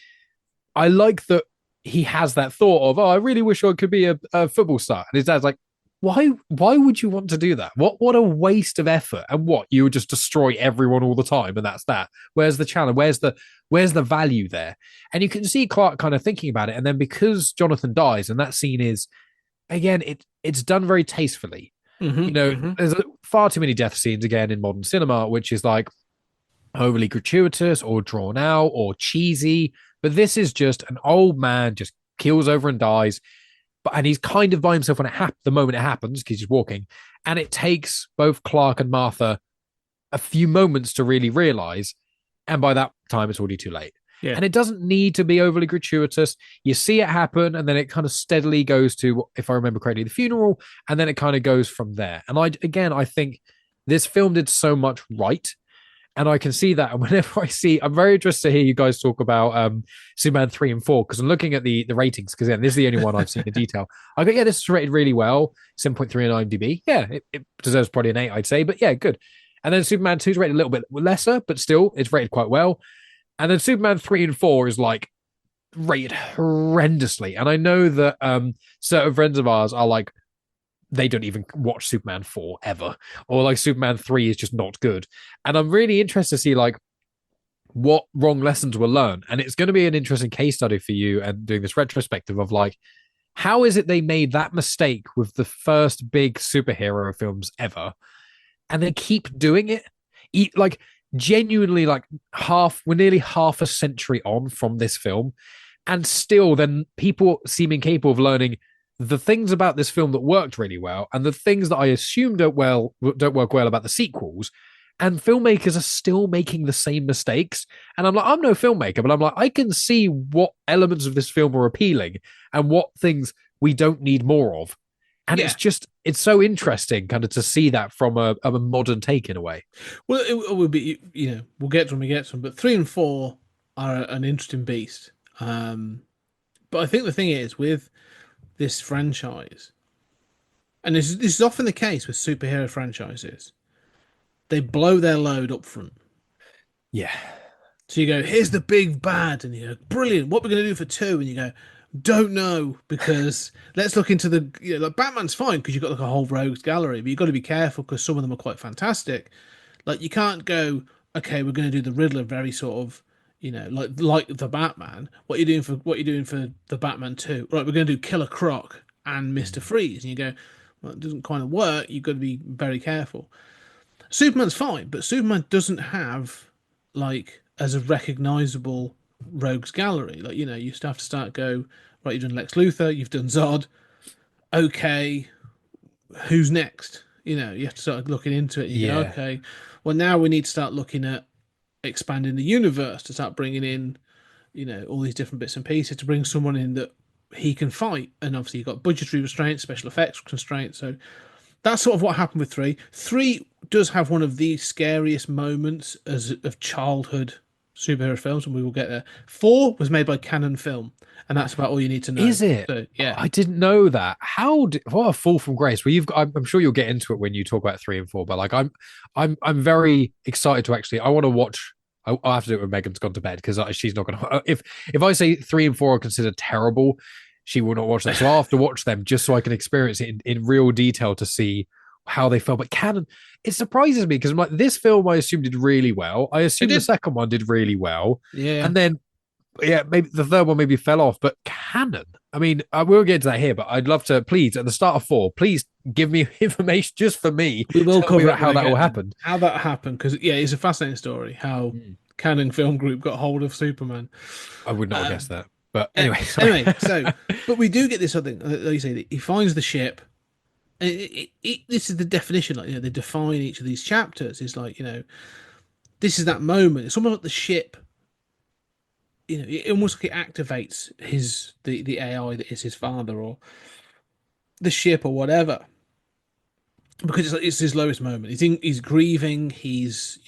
I like that he has that thought of, oh, I really wish I could be a football star. And his dad's like, why would you want to do that? What a waste of effort. And you would just destroy everyone all the time, and that's that. Where's the challenge? Where's the value there? And you can see Clark kind of thinking about it. And then because Jonathan dies, and that scene is, again, it's done very tastefully. There's far too many death scenes again in modern cinema, which is like, overly gratuitous or drawn out or cheesy, but this is just an old man just keels over and dies. And he's kind of by himself when the moment it happens because he's walking, and it takes both Clark and Martha a few moments to really realize, and by that time it's already too late. Yeah. And it doesn't need to be overly gratuitous. You see it happen, and then it kind of steadily goes to, if I remember correctly, the funeral, and then it kind of goes from there. And I think this film did so much right. And I can see that. And whenever I'm very interested to hear you guys talk about Superman 3 and 4, because I'm looking at the ratings, because this is the only one I've seen in detail. I go, yeah, this is rated really well. 7.3 on IMDb. Yeah, it deserves probably an 8, I'd say. But yeah, good. And then Superman 2 is rated a little bit lesser, but still, it's rated quite well. And then Superman 3 and 4 is like rated horrendously. And I know that certain friends of ours are like, they don't even watch Superman 4 ever, or like Superman 3 is just not good. And I'm really interested to see like what wrong lessons were learned. And it's going to be an interesting case study for you and doing this retrospective of like, how is it they made that mistake with the first big superhero films ever? And they keep doing it. Like genuinely like we're nearly half a century on from this film. And still then people seem incapable of learning the things about this film that worked really well and the things that I assume don't work well about the sequels. And filmmakers are still making the same mistakes. And I'm like, I'm no filmmaker, but I'm like, I can see what elements of this film are appealing and what things we don't need more of. And it's so interesting kind of to see that from a modern take in a way. Well, it will be, we'll get to when we get to them, but 3 and 4 are an interesting beast. But I think the thing is with this franchise, and this is often the case with superhero franchises, they blow their load up front. Yeah. So you go, here's the big bad, and you go, brilliant, what we're going to do for 2? And you go, don't know, because let's look into like Batman's fine because you've got like a whole rogues gallery, but you've got to be careful because some of them are quite fantastic. Like you can't go, okay, we're going to do the Riddler very sort of, like the Batman. What are you doing for the Batman 2? Right, we're going to do Killer Croc and Mr. Freeze. And you go, well, it doesn't kind of work. You've got to be very careful. Superman's fine, but Superman doesn't have like as a recognizable rogues gallery. Like, you still have to start right, you've done Lex Luthor, you've done Zod. Okay, who's next? You have to start looking into it. You go, okay, well, now we need to start looking at expanding the universe to start bringing in, all these different bits and pieces to bring someone in that he can fight. And obviously you've got budgetary restraints, special effects constraints. So that's sort of what happened with 3. 3 does have one of the scariest moments of childhood superhero films, and we will get there. 4 was made by Canon Film, and that's about all you need to know. Is it? So, yeah, I didn't know that. What a fall from grace. Well, I'm sure you'll get into it when you talk about 3 and 4, but like I'm very excited to actually. I want to watch. I'll have to do it when Megan's gone to bed because she's not going to. If I say 3 and 4 are considered terrible, she will not watch that. So I'll have to watch them just so I can experience it in real detail to see how they felt. But Canon, it surprises me because I'm like, this film I assume did really well. I assume the second one did really well. Yeah. And then, maybe the third one maybe fell off. But Canon, I mean, I will get to that here, but I'd love to, please, at the start of 4, please give me information just for me. We will cover how that all happened. How that happened, because, it's a fascinating story how Canon Film Group got hold of Superman. I would not have guessed that. But anyway. But we do get this other thing. Like you say, he finds the ship. And this is the definition, like, they define each of these chapters. It's like, this is that moment. It's almost like the ship, it almost like it activates the AI that is his father or the ship or whatever. Because it's his lowest moment. He's grieving. He's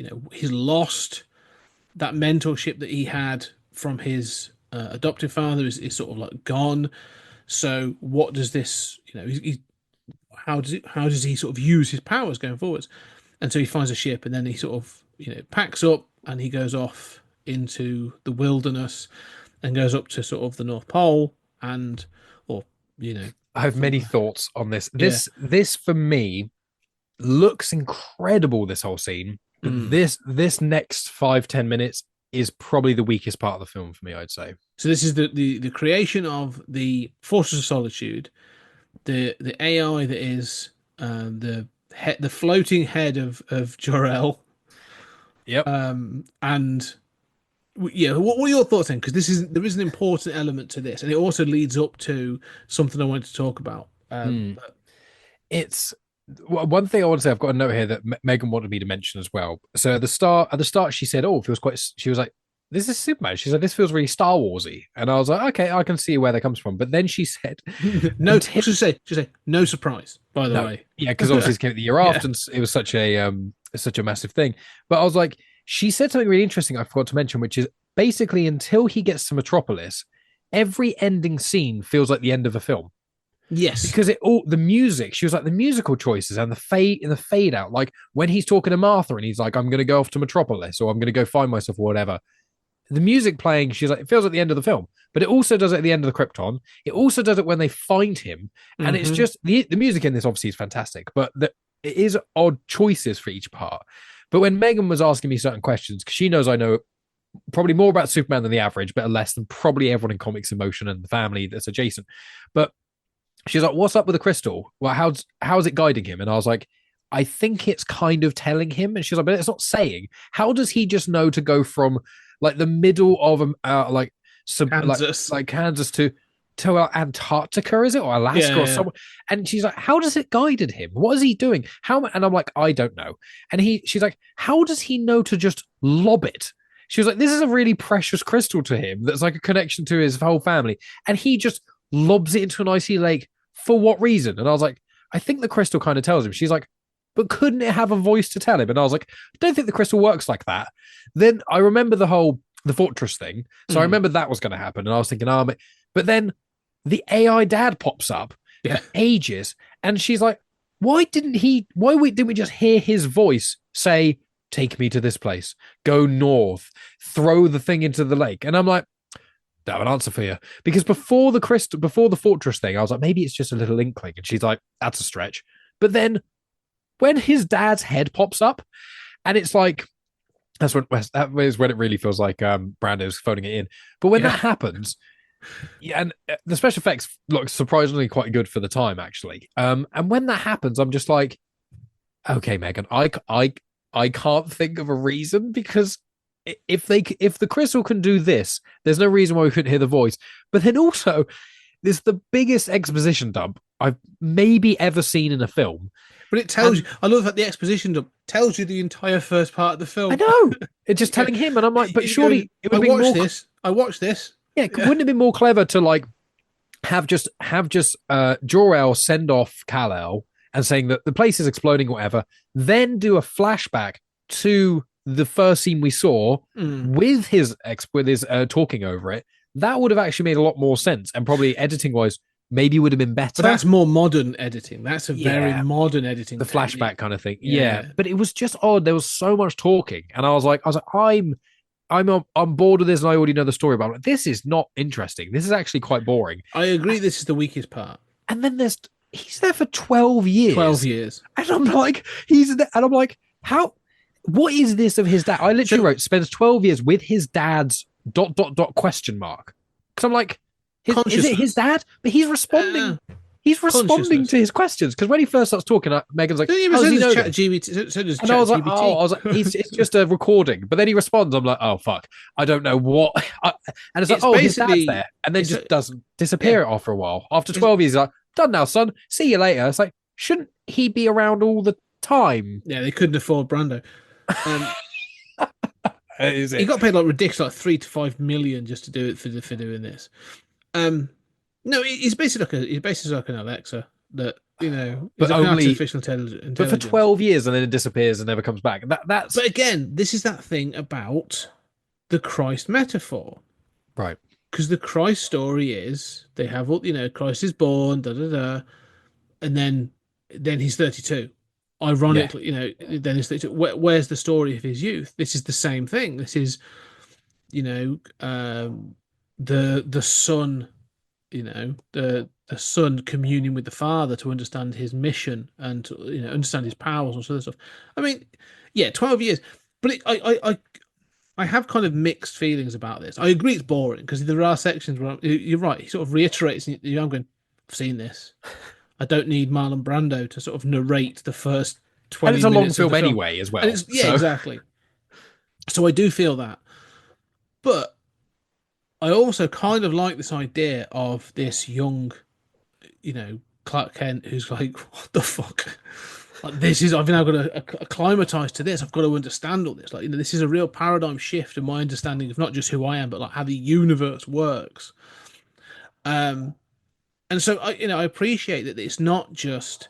lost that mentorship that he had from his adoptive father is sort of like gone. So what does this, how does he sort of use his powers going forwards? And so he finds a ship, and then he sort of packs up and he goes off into the wilderness and goes up to sort of the North Pole I have many thoughts on this. This for me looks incredible, this whole scene. This next 5-10 minutes is probably the weakest part of the film for me, I'd say. So this is the creation of the Fortress of Solitude, the AI that is the floating head of Jor-El, Yep. And yeah, what are your thoughts then? Because there is an important element to this, and it also leads up to something I wanted to talk about. It's one thing I want to say. I've got a note here that Megan wanted me to mention as well. So at the start, she said, "Oh, it feels quite." She was like, "This is Superman." She's like, "This feels really Star Warsy," and I was like, "Okay, I can see where that comes from." But then she said, "No." She said, "No surprise." By the way, yeah, because obviously it came out the year after, and it was such a massive thing. But I was like, she said something really interesting. I forgot to mention, which is basically until he gets to Metropolis, every ending scene feels like the end of a film. Yes, because the music, she was like the musical choices and the fade out, like when he's talking to Martha and he's like, "I'm going to go off to Metropolis," or "I'm going to go find myself," or whatever. The music playing, she's like, it feels like the end of the film, but it also does it at the end of the Krypton. It also does it when they find him, and it's just the music in this obviously is fantastic, but it is odd choices for each part. But when Megan was asking me certain questions, because she knows I know probably more about Superman than the average, but less than probably everyone in Comics in Motion and the family that's adjacent, but she's like, "What's up with the crystal? Well, how's it guiding him?" And I was like, "I think it's kind of telling him." And she's like, "But it's not saying. How does he just know to go from like the middle of Kansas, like Kansas to Antarctica, is it, or Alaska or somewhere?" And she's like, "How does it guided him? What is he doing? How?" And I'm like, "I don't know." And she's like, "How does he know to just lob it?" She was like, "This is a really precious crystal to him that's like a connection to his whole family, and he just lobs it into an icy lake. For what reason?" And I was like, "I think the crystal kind of tells him." She's like, "But couldn't it have a voice to tell him?" And I was like, "I don't think the crystal works like that." Then I remember the fortress thing. So I remember that was going to happen. And I was thinking, but then the AI dad pops up for ages. And she's like, why didn't we just hear his voice say, "Take me to this place, go north, throw the thing into the lake"? And I'm like, I have an answer for you. Because before the fortress thing, I was like, maybe it's just a little inkling. And she's like, "That's a stretch." But then when his dad's head pops up, and it's like, that is when it really feels like Brando's phoning it in. But when that happens, and the special effects look surprisingly quite good for the time, actually. And when that happens, I'm just like, okay, Megan, I can't think of a reason, because if the crystal can do this, there's no reason why we couldn't hear the voice. But then also, this is the biggest exposition dump I've maybe ever seen in a film. But it tells you, I love that the exposition dump tells you the entire first part of the film. I know. It's just telling him, and I'm like, but surely it would be more. I watched this. Yeah, wouldn't it be more clever to like have just Jor-El send off Kal-El and saying that the place is exploding, whatever, then do a flashback to the first scene we saw with his talking over it? That would have actually made a lot more sense, and probably editing wise, maybe would have been better. But that's more modern editing. That's a very modern editing. The flashback kind of thing. Yeah. But it was just odd. There was so much talking, and I was like, I'm bored with this, and I already know the story. But I'm like, this is not interesting. This is actually quite boring. I agree. This is the weakest part. And then he's there for 12 years. 12 years. And I'm like, he's there, and I'm like, how? What is this of his dad? I literally wrote, spends 12 years with his dad's ... question mark. Because I'm like, is it his dad? But he's responding. He's responding to his questions. Because when he first starts talking, Megan's like, "How does he know that?" And I was like, it's just a recording. But then he responds. I'm like, oh fuck, I don't know what. And it's like, his dad's there, and then just doesn't disappear after a while. After 12 years, he's like, "Done now, son. See you later." It's like, shouldn't he be around all the time? Yeah, they couldn't afford Brando. He got paid like ridiculous, like 3 to 5 million just to do it for doing this. No, he's basically like an Alexa that, but only artificial intelligence. But for 12 years, and then it disappears and never comes back. That's. But again, this is that thing about the Christ metaphor, right? Because the Christ story is they have all, Christ is born, and then he's 32. Ironically, then he's 32. Where's the story of his youth? This is the same thing. This is, the son. The son communing with the father to understand his mission and to, understand his powers and sort of stuff. I mean, 12 years, but I have kind of mixed feelings about this. I agree it's boring because there are sections where you're right. He sort of reiterates, I'm going, "I've seen this. I don't need Marlon Brando to sort of narrate the first 20 minutes. And it's a long of film the anyway as well. Exactly. So I do feel that, but I also kind of like this idea of this young, Clark Kent who's like, what the fuck? Like this is I've now got to acclimatize to this. I've got to understand all this. Like this is a real paradigm shift in my understanding of not just who I am, but like how the universe works. Um, and so I appreciate that it's not just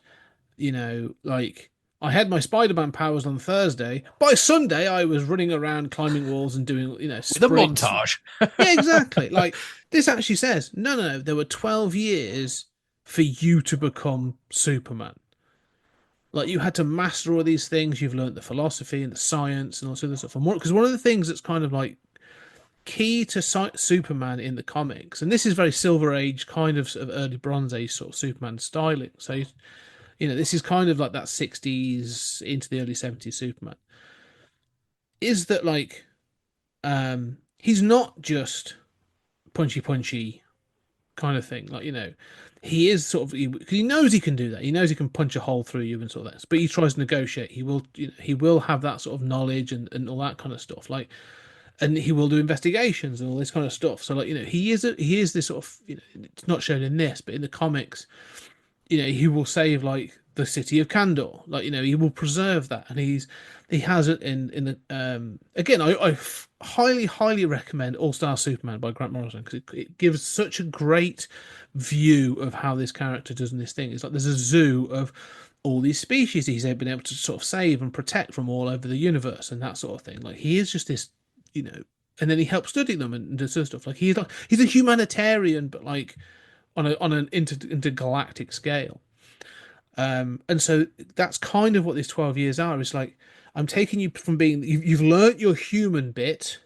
like I had my Spider-Man powers on Thursday. By Sunday, I was running around climbing walls and doing With a sprints. montage. Yeah, exactly. Like this actually says no. There were 12 years for you to become Superman. Like you had to master all these things. You've learned the philosophy and the science and all sorts of stuff. And because one of the things that's kind of like key to Superman in the comics, and this is very Silver Age, sort of early Bronze Age sort of Superman styling. So, this is kind of like that 60s into the early 70s Superman. Is that like, he's not just punchy kind of thing. Like, he is sort of, because he knows he can do that. He knows he can punch a hole through you and sort of that. But he tries to negotiate. He will, he will have that sort of knowledge and all that kind of stuff. Like, and he will do investigations and all this kind of stuff. So like, he is this sort of, it's not shown in this, but in the comics, he will save like the city of Kandor. Like, he will preserve that, and he has it in the again. I highly recommend All Star Superman by Grant Morrison because it gives such a great view of how this character does in this thing. It's like there's a zoo of all these species he's been able to sort of save and protect from all over the universe and that sort of thing. Like he is just this, and then he helps study them and does stuff. Like he's a humanitarian, but like on an intergalactic scale. And so that's kind of what these 12 years are. It's like I'm taking you from being you've learnt your human bit,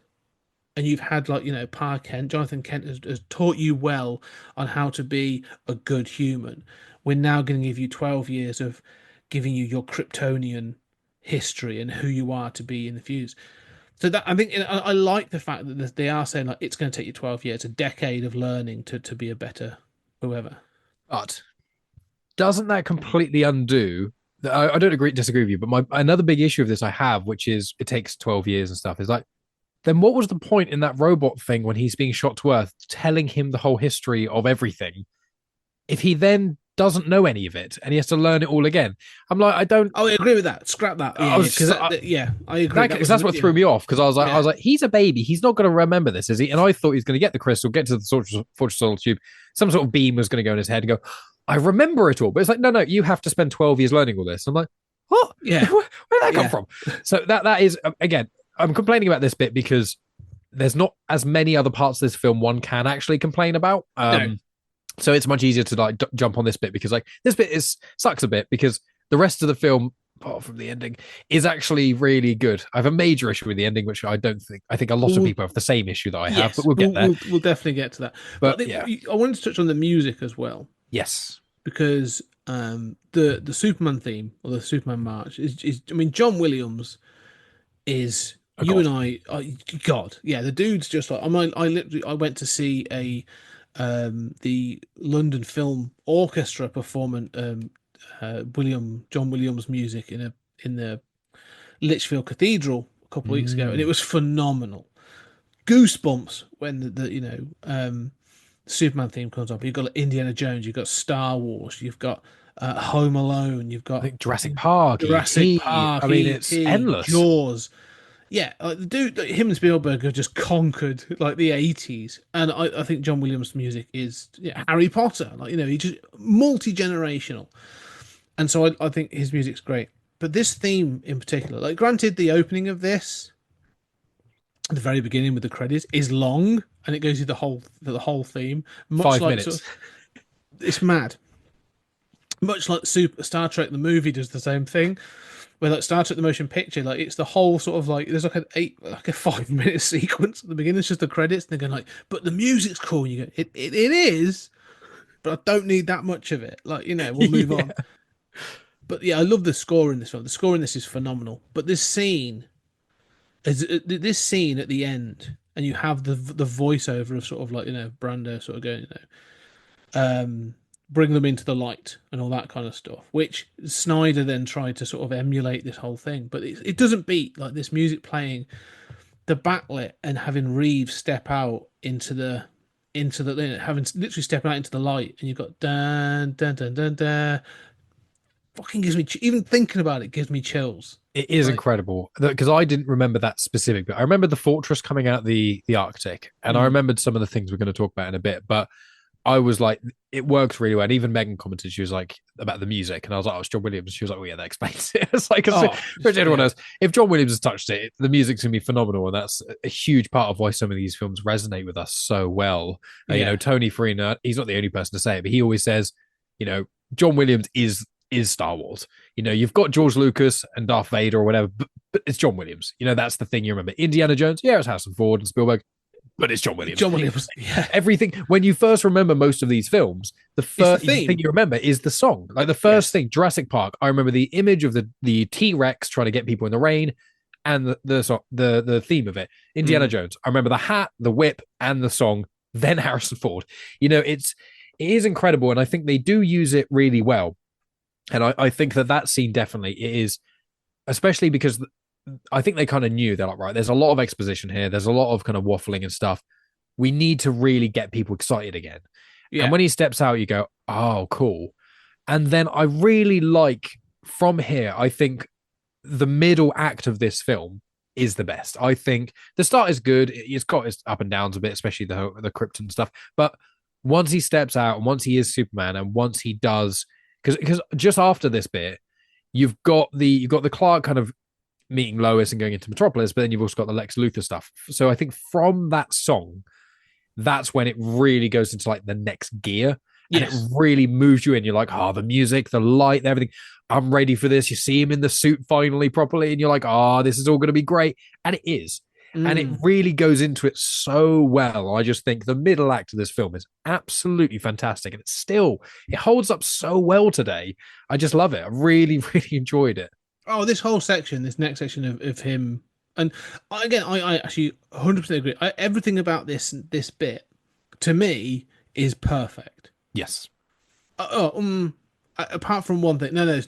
and you've had like Jonathan Kent has taught you well on how to be a good human. We're now going to give you 12 years of giving you your Kryptonian history and who you are to be in the fuse. So that I think I like the fact that they are saying like it's going to take you 12 years, a decade of learning to be a better whoever. But doesn't that completely undo? I don't disagree with you, but another big issue of this I have, which is it takes 12 years and stuff, is like, then what was the point in that robot thing when he's being shot to Earth, telling him the whole history of everything, if he then doesn't know any of it and he has to learn it all again? I'm like, I don't. Oh, I agree with that. Scrap that. Yeah, I agree. That's what threw me off, because I was like, he's a baby. He's not going to remember this, is he? And I thought he was going to get the crystal, get to the Fortress Tube, some sort of beam was going to go in his head and go, I remember it all. But it's like, no, you have to spend 12 years learning all this. I'm like, what? Yeah. Where'd that come from? So that is, again, I'm complaining about this bit because there's not as many other parts of this film one can actually complain about. No. So it's much easier to like jump on this bit, because like this bit sucks a bit, because the rest of the film, apart from the ending, is actually really good. I have a major issue with the ending, which I think a lot of people have the same issue that I have, but we'll get there. We'll definitely get to that. But I wanted to touch on the music as well. Yes. Because the Superman theme, or the Superman march, is I mean, John Williams is God. Yeah, the dude's just like, I went to see the London Film Orchestra perform John Williams music in the Lichfield Cathedral a couple of weeks ago, and it was phenomenal. Goosebumps when the Superman theme comes up. You've got Indiana Jones, you've got Star Wars, you've got Home Alone, you've got Jurassic Park. I mean, it's endless. Jaws. Yeah, the dude, him and Spielberg have just conquered like the 80s, and I think John Williams' music is Harry Potter. Like he's just multi-generational, and so I think his music's great. But this theme in particular, like granted, the opening of this, at the very beginning with the credits, is long, and it goes through the whole theme. Much 5 minutes. Sort of, it's mad. Much like Star Trek the movie does the same thing. Where like Star Trek the motion picture, like it's the whole sort of like there's like a 5 minute sequence at the beginning. It's just the credits, and they're going like, but the music's cool. And you go, it is, but I don't need that much of it. Like we'll move on. But yeah, I love the score in this film. The score in this is phenomenal. But this scene at the end, and you have the voiceover of sort of like Brando sort of going bring them into the light and all that kind of stuff, which Snyder then tried to sort of emulate this whole thing, but it doesn't beat like this music playing the backlit and having Reeves step out into the having literally stepping out into the light, and you've got dun dun dun dun dun. Fucking gives me even thinking about it gives me chills. It is incredible because I didn't remember that specific, but I remember the fortress coming out the Arctic, and I remembered some of the things we're going to talk about in a bit. But I was like, it works really well. And even Megan commented, she was like about the music, and I was like, oh, it's John Williams. She was like, oh yeah, that explains it. It's like, everyone knows if John Williams has touched it, the music's gonna be phenomenal, and that's a huge part of why some of these films resonate with us so well. You know, Tony Farina, he's not the only person to say it, but he always says, you know, John Williams is Star Wars. You know, you've got George Lucas and Darth Vader or whatever, but it's John Williams. You know, that's the thing you remember. Indiana Jones, yeah, it's Harrison Ford and Spielberg, but it's John Williams. John Williams, yeah. Everything. When you first remember most of these films, the first thing you remember is the song. Like the first thing, Jurassic Park. I remember the image of the T-Rex trying to get people in the rain, and the theme of it. Indiana Jones. I remember the hat, the whip, and the song. Then Harrison Ford. You know, it is incredible, and I think they do use it really well. And I think that scene definitely is, especially because I think they kind of knew, they're like, right, there's a lot of exposition here. There's a lot of kind of waffling and stuff. We need to really get people excited again. Yeah. And when he steps out, you go, oh, cool. And then I really like from here, I think the middle act of this film is the best. I think the start is good. It's got its up and downs a bit, especially the Krypton stuff. But once he steps out and once he is Superman and once he does, because just after this bit, you've got the Clark kind of meeting Lois and going into Metropolis, but then you've also got the Lex Luthor stuff. So I think from that song, that's when it really goes into like the next gear. And it really moves you in. You're like, oh, the music, the light, everything. I'm ready for this. You see him in the suit finally properly, and you're like, oh, this is all going to be great. And it is. And it really goes into it so well. I just think the middle act of this film is absolutely fantastic. And it holds up so well today. I just love it. I really, really enjoyed it. Oh, this whole section, this next section of him. And again, I actually 100% agree. Everything about this bit, to me, is perfect. Yes. Apart from one thing. No,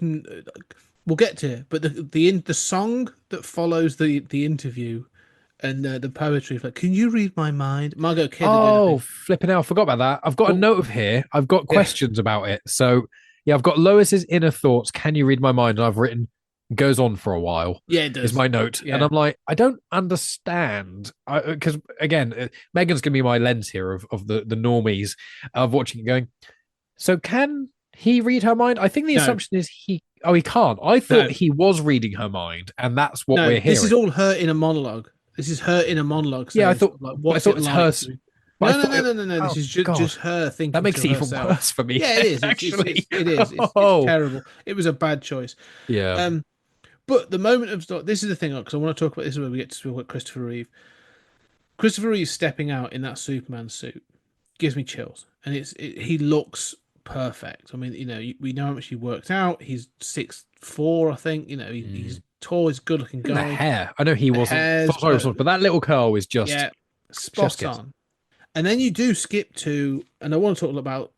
we'll get to it. But the song that follows the interview and the poetry, like, can you read my mind? Margot Kidder. Oh, flipping out. I forgot about that. I've got a note of here. I've got questions about it. So, yeah, I've got Lois's inner thoughts. Can you read my mind? And I've written, goes on for a while. Yeah, it does. Is my note. Yeah. And I'm like, I don't understand. Because, again, Megan's going to be my lens here of the normies of watching it going, so can he read her mind? I think the assumption is he can't. I thought he was reading her mind, and that's what we're hearing. This is all her in a monologue. This is her in a monologue. Yeah, I thought it was her. No. This is just her thinking. That makes it even worse for me. Yeah, it is. Actually, it is. It's terrible. It was a bad choice. Yeah. But the moment of this is the thing, because I want to talk about this is where we get to talk about Christopher Reeve. Christopher Reeve stepping out in that Superman suit gives me chills, and he looks perfect. I mean, you know, we know how much he worked out. He's 6'4", I think. You know, he's tall, he's good looking guy. The hair, I know he wasn't, but that little curl is just spot on. And then you do skip to, and I want to talk about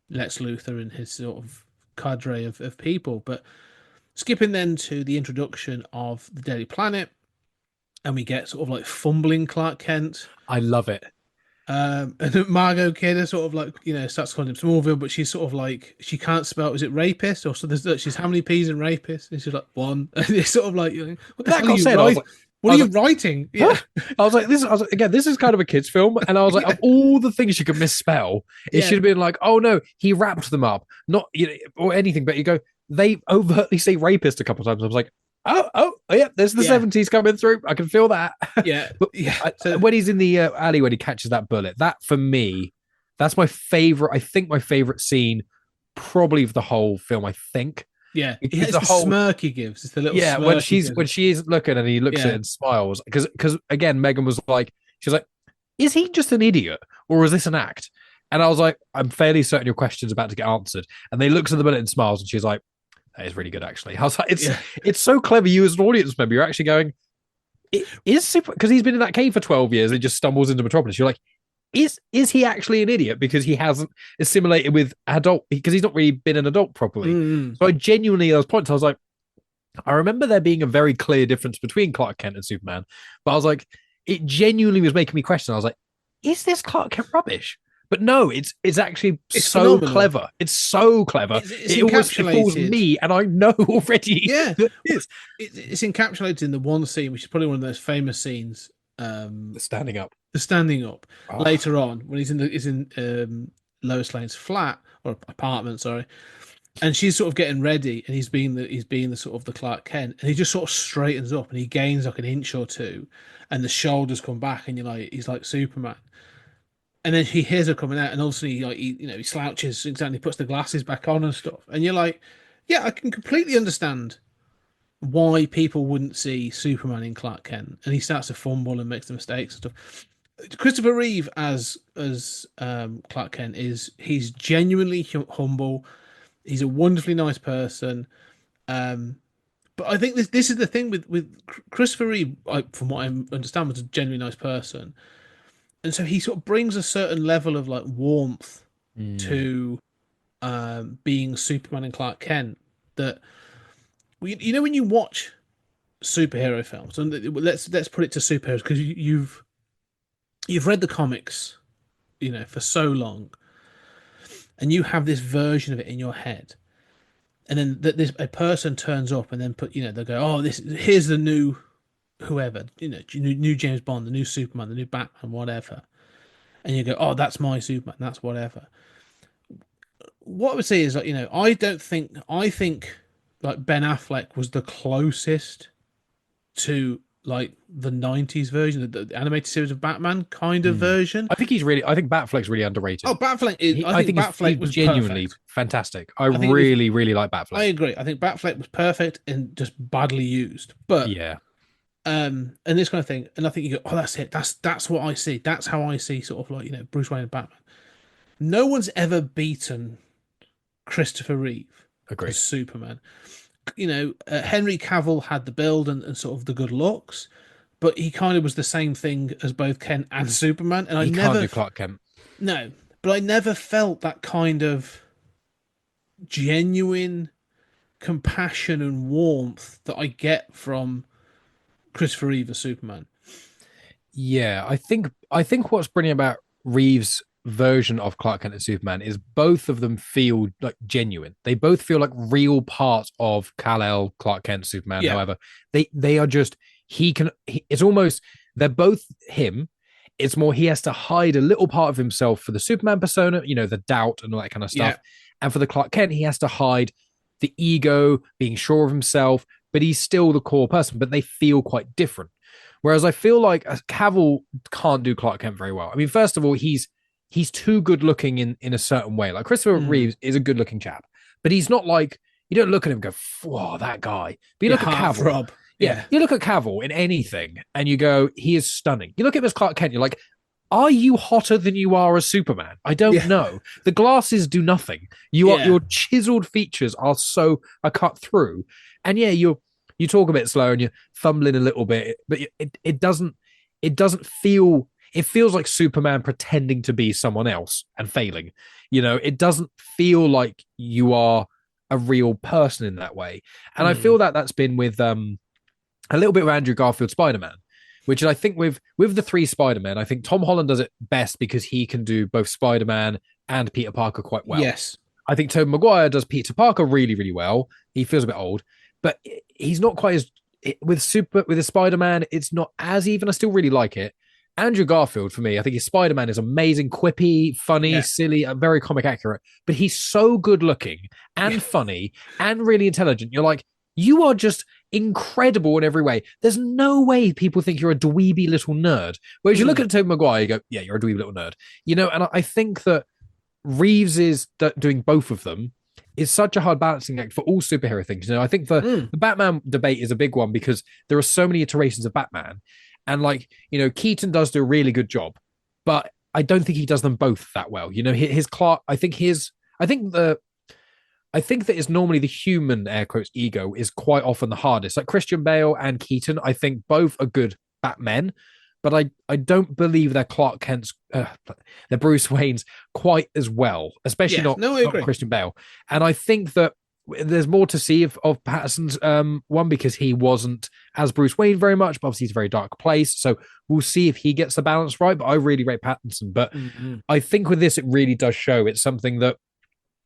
Lex Luthor and his sort of cadre of people, but skipping then to the introduction of the Daily Planet, and we get sort of like fumbling Clark Kent. I love it. And Margot Kidder sort of like, you know, starts calling him Smallville, but she's sort of like, she can't spell, is it rapist? Or so she's how many P's in rapist? And she's like, 1. And it's sort of like, what the hell are you writing? What are you writing? Yeah. I was like, this is kind of a kid's film. And I was like, of all the things you could misspell, it should have been like, oh no, he wrapped them up. Not, you know, or anything, but you go, they overtly say rapist a couple of times. I was like, oh, yeah, there's the 70s coming through. I can feel that. Yeah. So when he's in the alley, when he catches that bullet, that for me, that's my favorite. I think my favorite scene, probably of the whole film. I think. Yeah, it's the whole smirk he gives. It's the little when she is looking and he looks at it and smiles because again, Megan was like, she's like, is he just an idiot or is this an act? And I was like, I'm fairly certain your question's about to get answered. And they looks at the bullet and smiles, and she's like, that is really good, actually. I was like, it's so clever. You as an audience member, you're actually going, it is super, because he's been in that cave for 12 years and he just stumbles into Metropolis. You're like, is he actually an idiot because he hasn't assimilated with adult, because he's not really been an adult properly. So I genuinely, at those points, I was like, I remember there being a very clear difference between Clark Kent and Superman, but I was like, it genuinely was making me question. I was like, is this Clark Kent rubbish? But no, it's actually It's so phenomenal. clever. It's so clever. It's It almost encapsulated. fools me, and I know already. Yeah, that it is. It's encapsulated in the one scene, which is probably one of those famous scenes. The standing up. The standing up Oh. later on when he's in Lois Lane's flat or apartment, sorry, and she's sort of getting ready, and he's being the sort of the Clark Kent, and he just sort of straightens up, and he gains like an inch or two, and the shoulders come back, and he's like Superman. And then he hears her coming out, and all of a sudden he slouches and he puts the glasses back on and stuff. And you're like, yeah, I can completely understand why people wouldn't see Superman in Clark Kent. And he starts to fumble and makes the mistakes and stuff. Christopher Reeve as Clark Kent he's genuinely humble. He's a wonderfully nice person. But I think this is the thing with Christopher Reeve, from what I understand, was a genuinely nice person. And so he sort of brings a certain level of like warmth to being Superman and Clark Kent that when you watch superhero films, and let's put it to superheroes, because you've read the comics, for so long, and you have this version of it in your head, and then a person turns up and then they'll go, oh, here's the new whoever, new James Bond, the new Superman, the new Batman, whatever. And you go, oh, that's my Superman, that's whatever. What I would say is, like, I think like Ben Affleck was the closest to like the 90s version, the animated series of Batman kind of version. I think Batfleck's really underrated. Oh, Batfleck is, I think Batfleck was genuinely perfect. fantastic. I really like Batfleck. I agree. I think Batfleck was perfect and just badly used. But yeah. And this kind of thing, and I think you go, oh, that's it. That's what I see. That's how I see sort of like Bruce Wayne and Batman. No one's ever beaten Christopher Reeve as Superman. Henry Cavill had the build and sort of the good looks, but he kind of was the same thing as both Kent and Superman. And he can't do Clark Kent. No, but I never felt that kind of genuine compassion and warmth that I get from Christopher Reeve as Superman. Yeah, I think what's brilliant about Reeves' version of Clark Kent and Superman is both of them feel like genuine. They both feel like real parts of Kal-El, Clark Kent, Superman. Yeah. However, they are just it's almost they're both him. It's more he has to hide a little part of himself for the Superman persona, the doubt and all that kind of stuff. Yeah. And for the Clark Kent, he has to hide the ego, being sure of himself, but he's still the core person, but they feel quite different. Whereas I feel like Cavill can't do Clark Kent very well. I mean, first of all, he's too good looking in a certain way. Like Christopher Reeves is a good looking chap, but he's not like, you don't look at him and go, whoa, that guy. But you look at Cavill. Rob. Yeah. You look at Cavill in anything and you go, he is stunning. You look at him as Clark Kent, you're like, are you hotter than you are as Superman? I don't know. The glasses do nothing. Your chiseled features are cut through. And yeah, you talk a bit slower and you're fumbling a little bit, but it doesn't feel. It feels like Superman pretending to be someone else and failing. It doesn't feel like you are a real person in that way. And I feel that that's been with a little bit of Andrew Garfield Spider-Man, which I think with the three Spider-Men, I think Tom Holland does it best because he can do both Spider-Man and Peter Parker quite well. Yes. I think Tobey Maguire does Peter Parker really, really well. He feels a bit old, but he's not quite as with the Spider-Man. It's not as even. I still really like it. Andrew Garfield, for me, I think his Spider-Man is amazing, quippy, funny, silly, and very comic accurate. But he's so good looking and funny and really intelligent. You're like, you are just incredible in every way. There's no way people think you're a dweeby little nerd. Whereas you look at Tobey Maguire, you go, yeah, you're a dweeby little nerd. And I think that Reeves is doing both of them is such a hard balancing act for all superhero things. I think the Batman debate is a big one because there are so many iterations of Batman. And Keaton does do a really good job, but I don't think he does them both that well. His Clark, I think that is normally the human air quotes ego is quite often the hardest. Like Christian Bale and Keaton, I think both are good Batmen, but I don't believe they're Clark Kent's, they're Bruce Wayne's quite as well, especially not Christian Bale. And I think that there's more to see of Patterson's one, because he wasn't as Bruce Wayne very much, but obviously he's a very dark place. So we'll see if he gets the balance right. But I really rate Pattinson. But I think with this, it really does show it's something that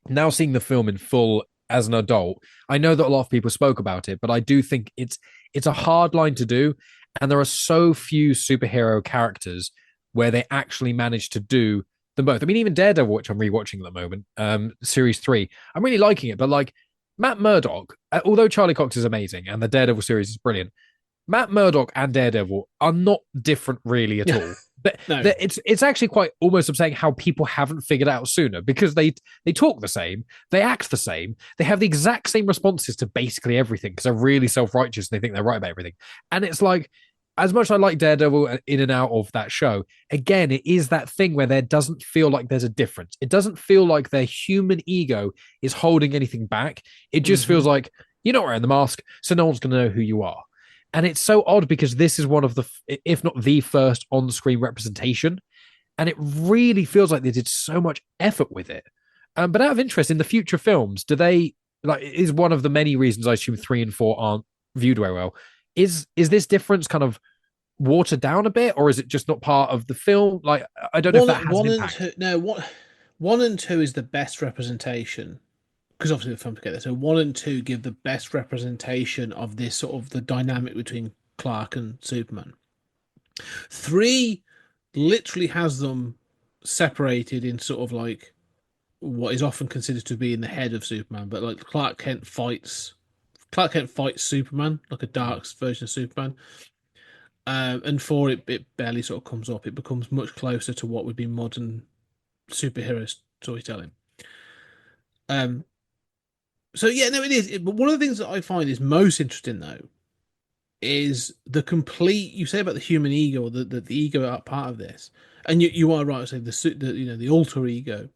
now seeing the film in full as an adult, I know that a lot of people spoke about it, but I do think it's a hard line to do. And there are so few superhero characters where they actually manage to do them both. I mean, even Daredevil, which I'm rewatching at the moment, series 3, I'm really liking it. But like Matt Murdock, although Charlie Cox is amazing and the Daredevil series is brilliant, Matt Murdock and Daredevil are not different really at all. No. It's actually quite almost upsetting how people haven't figured out sooner, because they talk the same, they act the same, they have the exact same responses to basically everything because they're really self-righteous and they think they're right about everything. And it's like, as much as I like Daredevil in and out of that show, again, it is that thing where there doesn't feel like there's a difference. It doesn't feel like their human ego is holding anything back. It just feels like, you're not wearing the mask, so no one's going to know who you are. And it's so odd because this is one of the, if not the first on-screen representation. And it really feels like they did so much effort with it. But out of interest, in the future films, do they, like, is one of the many reasons I assume 3 and 4 aren't viewed very well, is this difference kind of watered down a bit, or is it just not part of the film? Like, I don't know if that has an impact. 1 and 2 is the best representation, because obviously the film together. So 1 and 2 give the best representation of this sort of the dynamic between Clark and Superman. 3 literally has them separated in sort of like what is often considered to be in the head of Superman, but like Clark Kent fights Superman, like a dark version of Superman. And 4, it barely sort of comes up. It becomes much closer to what would be modern superhero storytelling. So yeah, no, it is. But one of the things that I find is most interesting, though, is the complete. You say about the human ego, or the ego are part of this, and you are right. I say the alter ego.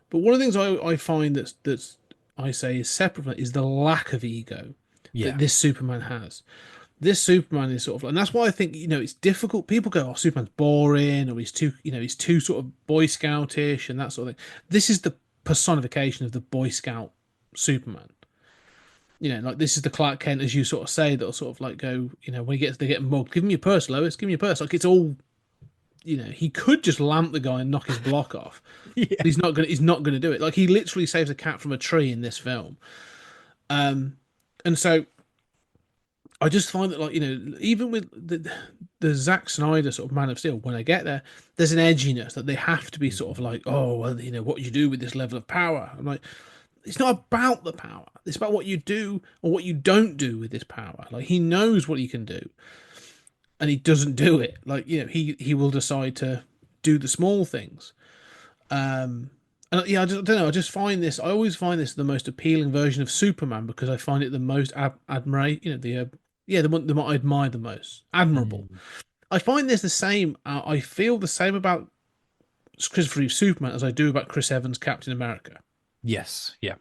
But one of the things I find that's I say is separate from it is the lack of ego that this Superman has. This Superman is sort of, and that's why I think it's difficult. People go, "Oh, Superman's boring," or he's too sort of Boy Scoutish and that sort of thing. This is the personification of the Boy Scout Superman. Like this is the Clark Kent, as you sort of say, that'll sort of like go, when they get mugged, give him your purse, Lois, give me your purse. Like it's all, he could just lamp the guy and knock his block off. But he's not gonna do it. Like he literally saves a cat from a tree in this film. And so I just find that, like, even with the Zack Snyder sort of Man of Steel, when I get there, there's an edginess that they have to be sort of like, oh, well, what you do with this level of power. I'm like, it's not about the power. It's about what you do or what you don't do with this power. Like, he knows what he can do, and he doesn't do it. Like, he will decide to do the small things. And yeah, I don't know. I just find this. I always find this the most appealing version of Superman because I find it the most admirable. The one I admire the most, admirable. I find this the same. I feel the same about Christopher Reeve's Superman as I do about Chris Evans' Captain America. Yes, yeah.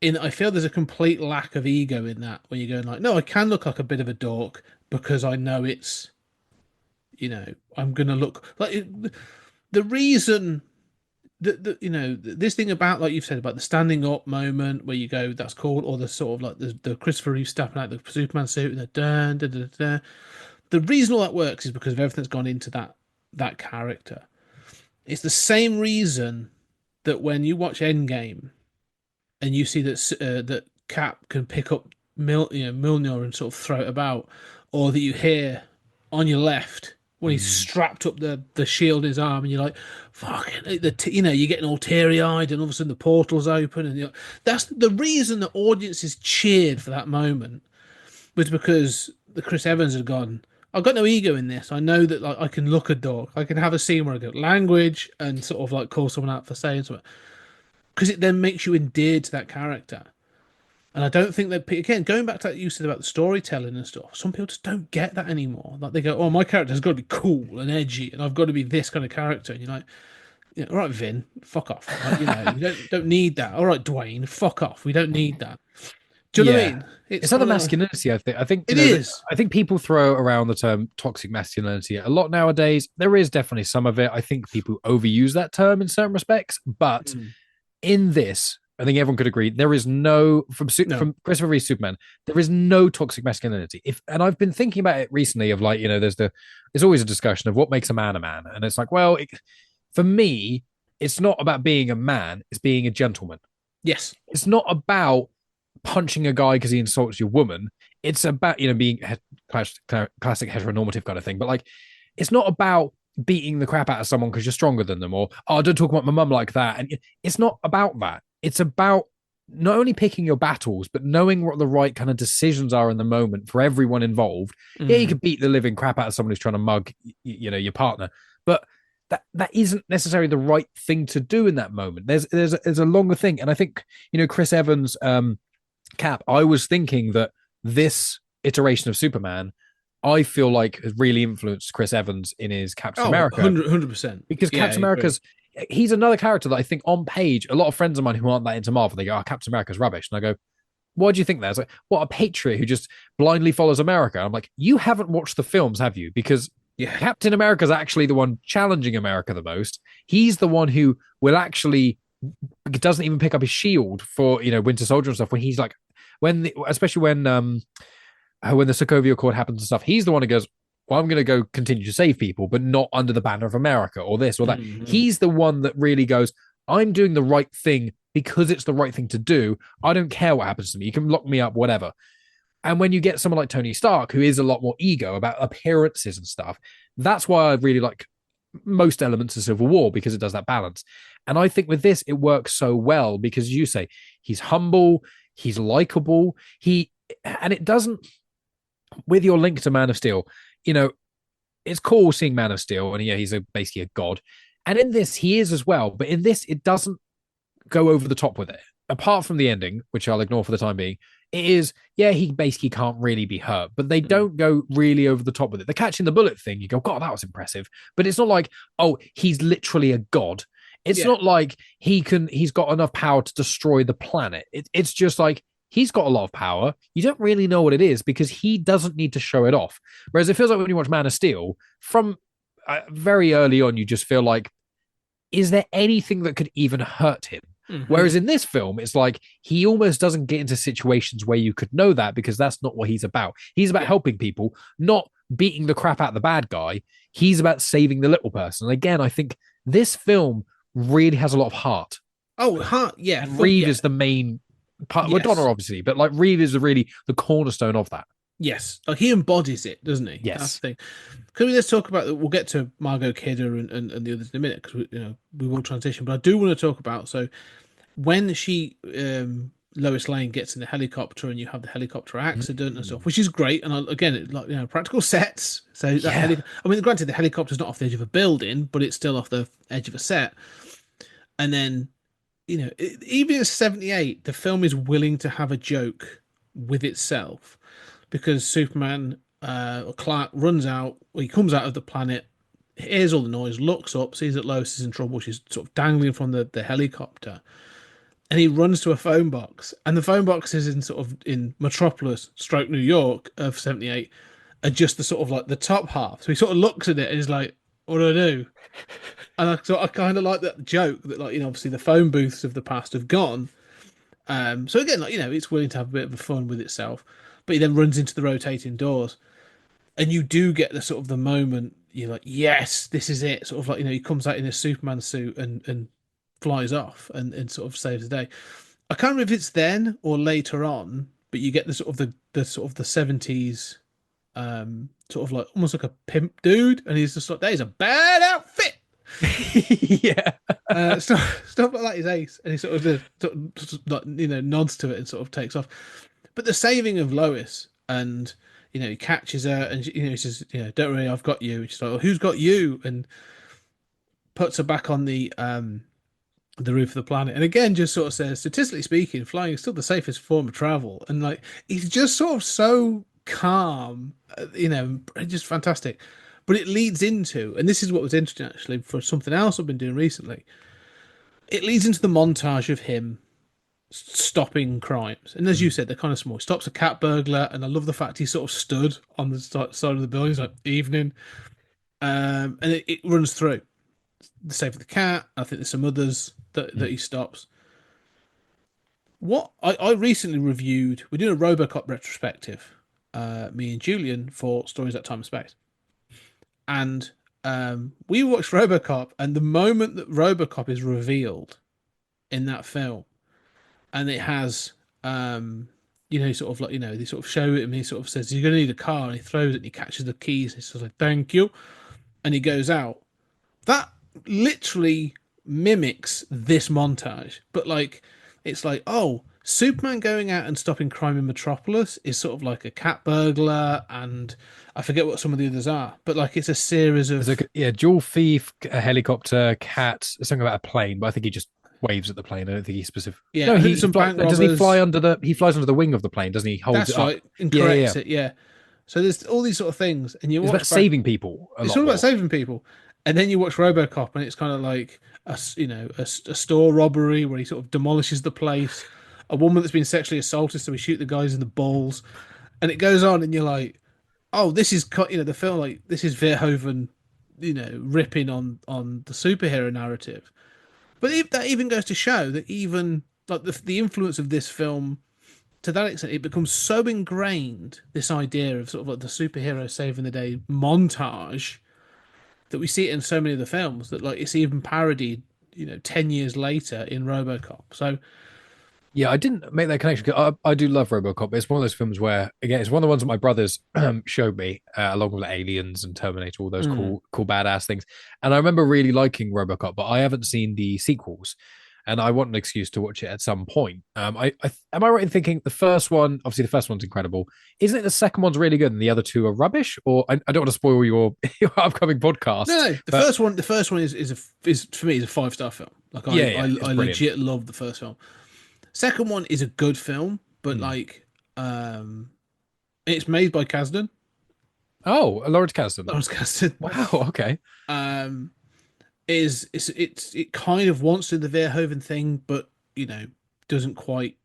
I feel there's a complete lack of ego in that, where you're going like, no, I can look like a bit of a dork because I know it's, I'm gonna look like the reason. This thing about, like you've said, about the standing up moment where you go, that's cool, or the sort of like the Christopher Reeve stepping out the Superman suit and the dun, dun, dun, dun. The reason all that works is because of everything that's gone into that character. It's the same reason that when you watch Endgame and you see that Cap can pick up Mjolnir and sort of throw it about, or that you hear on your left when he's strapped up the shield in his arm, and you're like, fucking, you're getting all teary-eyed, and all of a sudden the portal's open, and that's the reason the audiences cheered for that moment, was because the Chris Evans had gone, I've got no ego in this. I know that, like, I can look a dog. I can have a scene where I go language and sort of like call someone out for saying something, because it then makes you endeared to that character. And I don't think that, again, going back to what you said about the storytelling and stuff, some people just don't get that anymore. Like, they go, oh, my character's got to be cool and edgy, and I've got to be this kind of character. And you're like, all right, Vin, fuck off. Like, you don't need that. All right, Dwayne, fuck off. We don't need that. Do you know what I mean? It's not the masculinity, I think. I think it is. I think people throw around the term toxic masculinity a lot nowadays. There is definitely some of it. I think people overuse that term in certain respects. But in this, I think everyone could agree there is no No. from Christopher Reeve's Superman. There is no toxic masculinity. And I've been thinking about it recently of like, there's always a discussion of what makes a man, and it's like, well, for me, it's not about being a man; it's being a gentleman. Yes. It's not about punching a guy because he insults your woman. It's about being classic heteronormative kind of thing. But like, it's not about beating the crap out of someone because you're stronger than them, or don't talk about my mum like that. And it's not about that. It's about not only picking your battles, but knowing what the right kind of decisions are in the moment for everyone involved. Yeah, you could beat the living crap out of someone who's trying to mug, your partner, but that isn't necessarily the right thing to do in that moment. There's a longer thing, and I think Chris Evans, Cap. I was thinking that this iteration of Superman, I feel like has really influenced Chris Evans in his Captain America. 100%. Because Captain America's, he's another character that I think on page, a lot of friends of mine who aren't that into Marvel, they go, Captain America's rubbish. And I go, what do you think there? It's like, what, a patriot who just blindly follows America? I'm like, you haven't watched the films, have you? Because Captain America's actually the one challenging America the most. He's the one who will actually, doesn't even pick up his shield for, Winter Soldier and stuff, when he's like, especially when the Sokovia Accord happens and stuff, he's the one who goes, well, I'm going to go continue to save people, but not under the banner of America or this or that. Mm-hmm. He's the one that really goes, I'm doing the right thing because it's the right thing to do. I don't care what happens to me. You can lock me up, whatever. And when you get someone like Tony Stark, who is a lot more ego about appearances and stuff, that's why I really like most elements of Civil War, because it does that balance. And I think with this, it works so well because you say he's humble, he's likable, and it doesn't, with your link to Man of Steel, it's cool seeing Man of Steel, and he's basically a god. And in this, he is as well. But in this, it doesn't go over the top with it. Apart from the ending, which I'll ignore for the time being, it is, he basically can't really be hurt. But they don't go really over the top with it. The catching the bullet thing, you go, God, that was impressive. But it's not like, oh, he's literally a god. It's not like he's got enough power to destroy the planet. It's just like, he's got a lot of power. You don't really know what it is because he doesn't need to show it off. Whereas it feels like when you watch Man of Steel, from very early on, you just feel like, is there anything that could even hurt him? Mm-hmm. Whereas in this film, it's like he almost doesn't get into situations where you could know that, because that's not what he's about. He's about helping people, not beating the crap out of the bad guy. He's about saving the little person. And again, I think this film really has a lot of heart. Oh, heart, yeah. Reeve is the main part. Well, Madonna, obviously, but like Reeve is really the cornerstone of that. Yes, like he embodies it, doesn't he? Yes. That's the thing. Can we let's talk about? We'll get to Margot Kidder and the others in a minute, because we will transition. But I do want to talk about, so when she Lois Lane gets in the helicopter and you have the helicopter accident and stuff, which is great. And again, practical sets. So that I mean, granted, the helicopter's not off the edge of a building, but it's still off the edge of a set. And then, even at 78, the film is willing to have a joke with itself, because Superman, Clark, runs out. Well, he comes out of the planet, hears all the noise, looks up, sees that Lois is in trouble. She's sort of dangling from the helicopter, and he runs to a phone box. And the phone box is in Metropolis, / New York of 78, are just the sort of like the top half. So he sort of looks at it and is like, "What do I do?" And I kind of like that joke that, obviously the phone booths of the past have gone. So again, it's willing to have a bit of fun with itself, but he then runs into the rotating doors, and you do get the sort of the moment you're like, yes, this is it. Sort of like, he comes out in a Superman suit and flies off and sort of saves the day. I can't remember if it's then or later on, but you get the sort of the 70s, sort of like almost like a pimp dude, and he's just like, that is a bad outfit. Stuff like that is ace, and he sort of nods to it and sort of takes off. But the saving of Lois, and he catches her, and he says, don't worry, I've got you. And she's like, well, who's got you? And puts her back on the roof of the planet, and again just sort of says, statistically speaking, flying is still the safest form of travel. And like, he's just sort of so calm, just fantastic. But it leads into, and this is what was interesting actually for something else I've been doing recently, it leads into the montage of him stopping crimes. And as you said, they're kind of small. He stops a cat burglar, and I love the fact he sort of stood on the side of the building. He's like, evening. And it runs through. The save of the cat. I think there's some others that he stops. what I recently reviewed, we're doing a RoboCop retrospective, me and Julian, for Stories at Time and Space. And we watched RoboCop, and the moment that RoboCop is revealed in that film, and it has, sort of like, they sort of show it, and he sort of says, "You're going to need a car," and he throws it, and he catches the keys, and he's sort of like, "Thank you," and he goes out. That literally mimics this montage, but like, it's like, oh, Superman going out and stopping crime in Metropolis is sort of like a cat burglar, and I forget what some of the others are, but like it's a series of dual thief, a helicopter, cat, something about a plane, but I think he just waves at the plane. I don't think he's specific. Yeah, No, I think some bank robbers. Doesn't he fly under the? He flies under the wing of the plane, doesn't he? Holds That's it right, up. and corrects it. Yeah. So there's all these sort of things, and you It's watch about saving people. It's all about saving people, and then you watch RoboCop, and it's kind of like a store robbery where he sort of demolishes the place. A woman that's been sexually assaulted, so we shoot the guys in the balls, and it goes on, and you're like, oh, this is the film, like this is Verhoeven, ripping on the superhero narrative. But that even goes to show that even like the influence of this film, to that extent, it becomes so ingrained, this idea of sort of like the superhero saving the day montage, that we see it in so many of the films that like it's even parodied, 10 years later in RoboCop. So yeah, I didn't make that connection because I do love RoboCop. It's one of those films where, again, it's one of the ones that my brothers showed me, along with Aliens and Terminator, all those cool badass things. And I remember really liking RoboCop, but I haven't seen the sequels, and I want an excuse to watch it at some point. Am I right in thinking the first one? Obviously, the first one's incredible. Isn't it the second one's really good and the other two are rubbish? Or I don't want to spoil your upcoming podcast. No, the first one is for me is a 5-star film. Like I legit love the first film. Second one is a good film, but it's made by Kasdan. Oh, Lawrence Kasdan. Lawrence Kasdan. Wow. Okay. It kind of wants to do the Verhoeven thing, but doesn't quite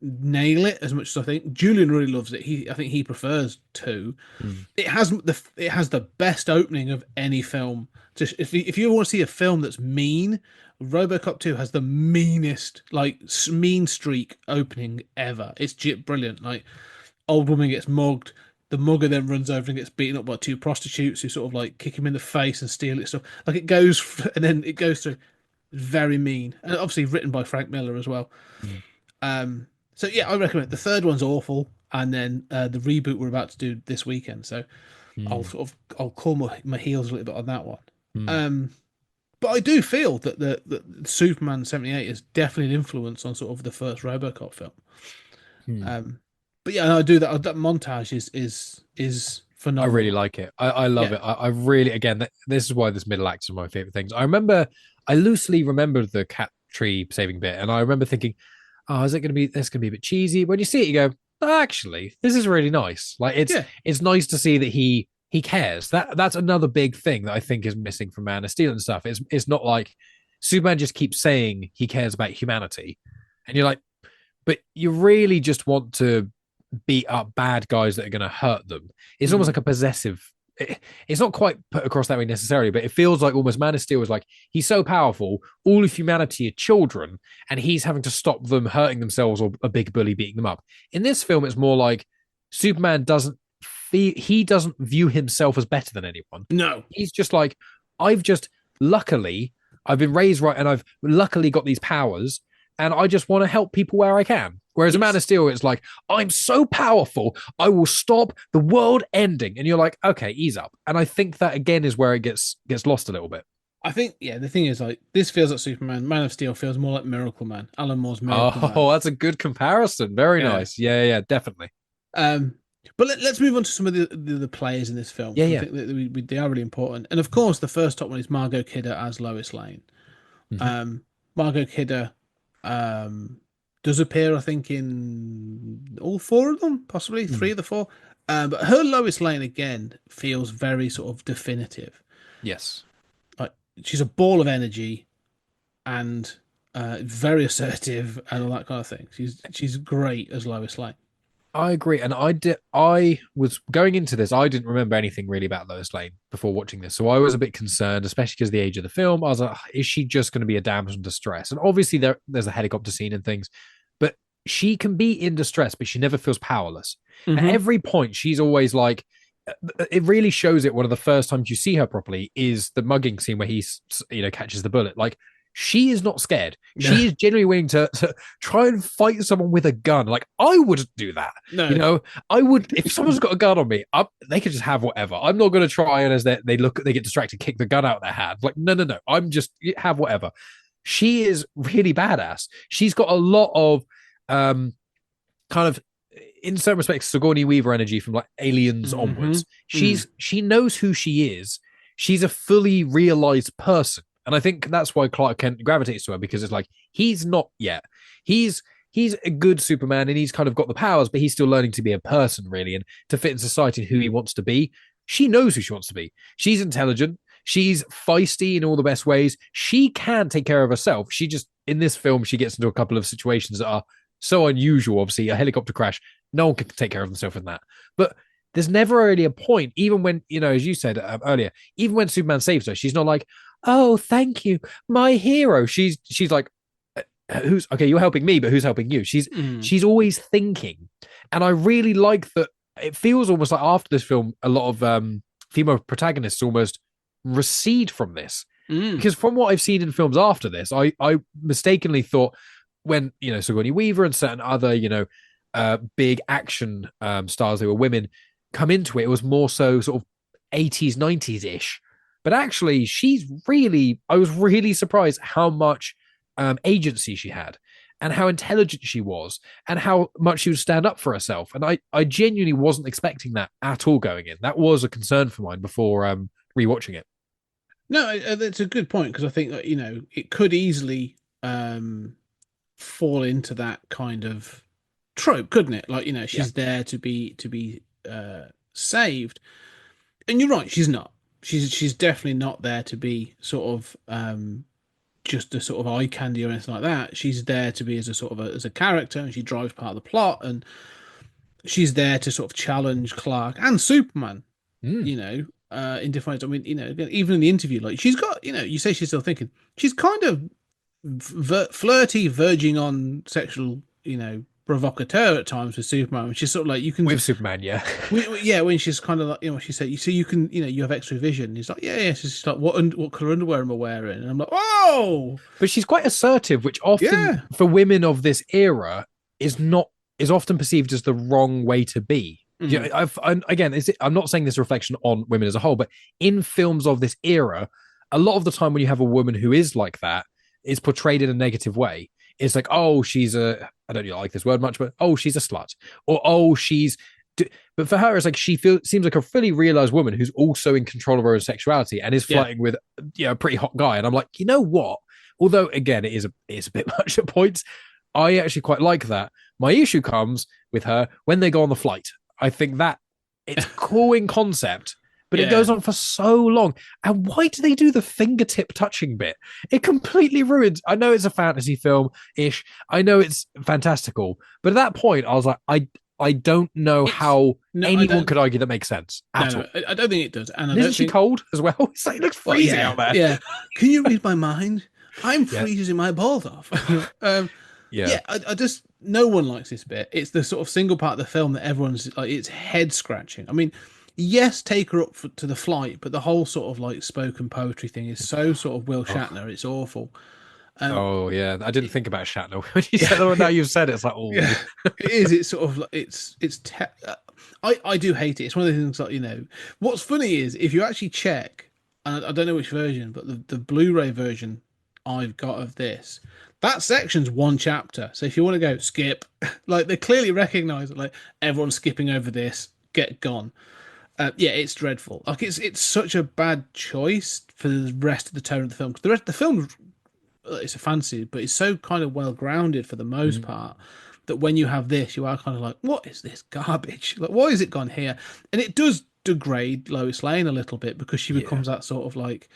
nail it as much as I think. Julian really loves it. I think he prefers 2. It has the best opening of any film. Just if you want to see a film that's mean, RoboCop 2 has the meanest, like, mean streak opening ever. It's brilliant. Like, old woman gets mugged. The mugger then runs over and gets beaten up by 2 prostitutes who sort of like kick him in the face and steal it stuff. Like it goes, and then it goes through. Very mean, and obviously written by Frank Miller as well. So yeah, I recommend it. The third one's awful, and then the reboot we're about to do this weekend. So I'll call my heels a little bit on that one. But I do feel that the Superman 78 is definitely an influence on sort of the first RoboCop film. But yeah, I do that. That montage is phenomenal. I really like it. I love it. I really, again, this is why this middle act is one of my favorite things. I loosely remember the cat tree saving bit, and I remember thinking, oh, is it going to be? This going to be a bit cheesy. When you see it, you go, oh, actually, this is really nice. Like it's nice to see that he cares. That's another big thing that I think is missing from Man of Steel and stuff. It's not like Superman just keeps saying he cares about humanity, and you're like, but you really just want to beat up bad guys that are going to hurt them. It's almost like a possessive. It's not quite put across that way necessarily, but it feels like almost Man of Steel is like he's so powerful, all of humanity are children, and he's having to stop them hurting themselves or a big bully beating them up. In this film, it's more like Superman doesn't view himself as better than anyone. No, he's just like, I've been raised right, and I've luckily got these powers, and I just want to help people where I can. Whereas a Man of Steel, it's like, I'm so powerful, I will stop the world ending. And you're like, okay, ease up. And I think that, again, is where it gets lost a little bit. I think, the thing is, like, this feels like Superman. Man of Steel feels more like Miracle Man. Alan Moore's Miracle Man. Oh, that's a good comparison. Very nice. Yeah, definitely. But let's move on to some of the players in this film. Yeah. I think that they are really important. And, of course, the first top one is Margot Kidder as Lois Lane. Margot Kidder does appear, I think, in all 4 of them, possibly 3 of the 4. But her Lois Lane, again, feels very sort of definitive. Yes. Like, she's a ball of energy and very assertive and all that kind of thing. She's great as Lois Lane. I agree. And I was going into this, I didn't remember anything really about Lois Lane before watching this. So I was a bit concerned, especially because of the age of the film. I was like, is she just going to be a damsel in distress? And obviously there's a helicopter scene and things. But she can be in distress, but she never feels powerless. At Mm-hmm. every point, she's always like, it really shows it. One of the first times you see her properly is the mugging scene where he, catches the bullet. Like, she is not scared. She is genuinely willing to try and fight someone with a gun. Like, I wouldn't do that. No. I would, if someone's got a gun on me, they could just have whatever. I'm not going to try and as they get distracted, kick the gun out of their hand. Like, no. I'm just have whatever. She is really badass. She's got a lot of kind of, in certain respects, Sigourney Weaver energy from like Aliens onwards. She knows who she is. She's a fully realized person. And I think that's why Clark Kent gravitates to her, because it's like, he's not yet. He's a good Superman and he's kind of got the powers, but he's still learning to be a person, really, and to fit in society and who he wants to be. She knows who she wants to be. She's intelligent. She's feisty in all the best ways. She can take care of herself. She just, in this film, she gets into a couple of situations that are so unusual. Obviously, a helicopter crash, no one can take care of themselves in that. But there's never really a point, even when, as you said earlier, even when Superman saves her, she's not like, oh, thank you, my hero. She's like, who's okay, you're helping me, but who's helping you? She's always thinking. And I really like that. It feels almost like after this film, a lot of female protagonists almost recede from this. Because from what I've seen in films after this, I mistakenly thought when, Sigourney Weaver and certain other, big action stars who were women come into it, it was more so sort of 80s, 90s-ish. But actually, I was really surprised how much agency she had and how intelligent she was and how much she would stand up for herself. And I genuinely wasn't expecting that at all going in. That was a concern for mine before rewatching it. No, that's a good point, because I think that, it could easily fall into that kind of trope, couldn't it? Like, she's there to be saved. And you're right, she's not. She's definitely not there to be sort of just a sort of eye candy or anything like that. She's there to be as a sort of as a character, and she drives part of the plot, and she's there to sort of challenge Clark and Superman. In different ways. I mean, even in the interview, like, she's got, you say she's still thinking. She's kind of flirty, verging on sexual, provocateur at times with Superman. She's sort of like, you can with Superman, yeah, when she's kind of like, she said, so you can, you have extra vision. He's like, yeah. So she's like, what color underwear am I wearing? And I'm like, oh, but she's quite assertive, which often for women of this era is often perceived as the wrong way to be. I'm not saying this reflection on women as a whole, but in films of this era, a lot of the time when you have a woman who is like that, it's portrayed in a negative way. It's like, oh, she's I don't like this word much, but oh, she's a slut, or oh, but for her, it's like seems like a fully realized woman who's also in control of her own sexuality and is flirting with a pretty hot guy. And I'm like, you know what? Although again, it is a bit much at points. I actually quite like that. My issue comes with her when they go on the flight. I think that it's cool in concept, but it goes on for so long. And why do they do the fingertip touching bit? It completely ruins. I know it's a fantasy film-ish. I know it's fantastical. But at that point, I was like, I don't know how anyone could argue that makes sense at all. I don't think it does. And isn't she cold as well? It's like, it looks freezing out there. Yeah. Can you read my mind? I'm freezing my balls off. I just, no one likes this bit. It's the sort of single part of the film that everyone's like, it's head scratching. I mean, yes, take her up to the flight, but the whole sort of like spoken poetry thing is so sort of Will Shatner. It's awful. I didn't think about Shatner when you said it. Now you've said it, it's like, it is. It's sort of I do hate it. It's one of the things like, what's funny is if you actually check, and I don't know which version, but the Blu-ray version I've got of this, that section's one chapter. So if you want to go skip, like, they clearly recognize it, like, everyone's skipping over this, get gone. It's dreadful. Like, it's such a bad choice for the rest of the tone of the film. The rest of the film, it's a fantasy, but it's so kind of well grounded for the most part that when you have this, you are kind of like, what is this garbage? Like, why has it gone here? And it does degrade Lois Lane a little bit, because she becomes that sort of like,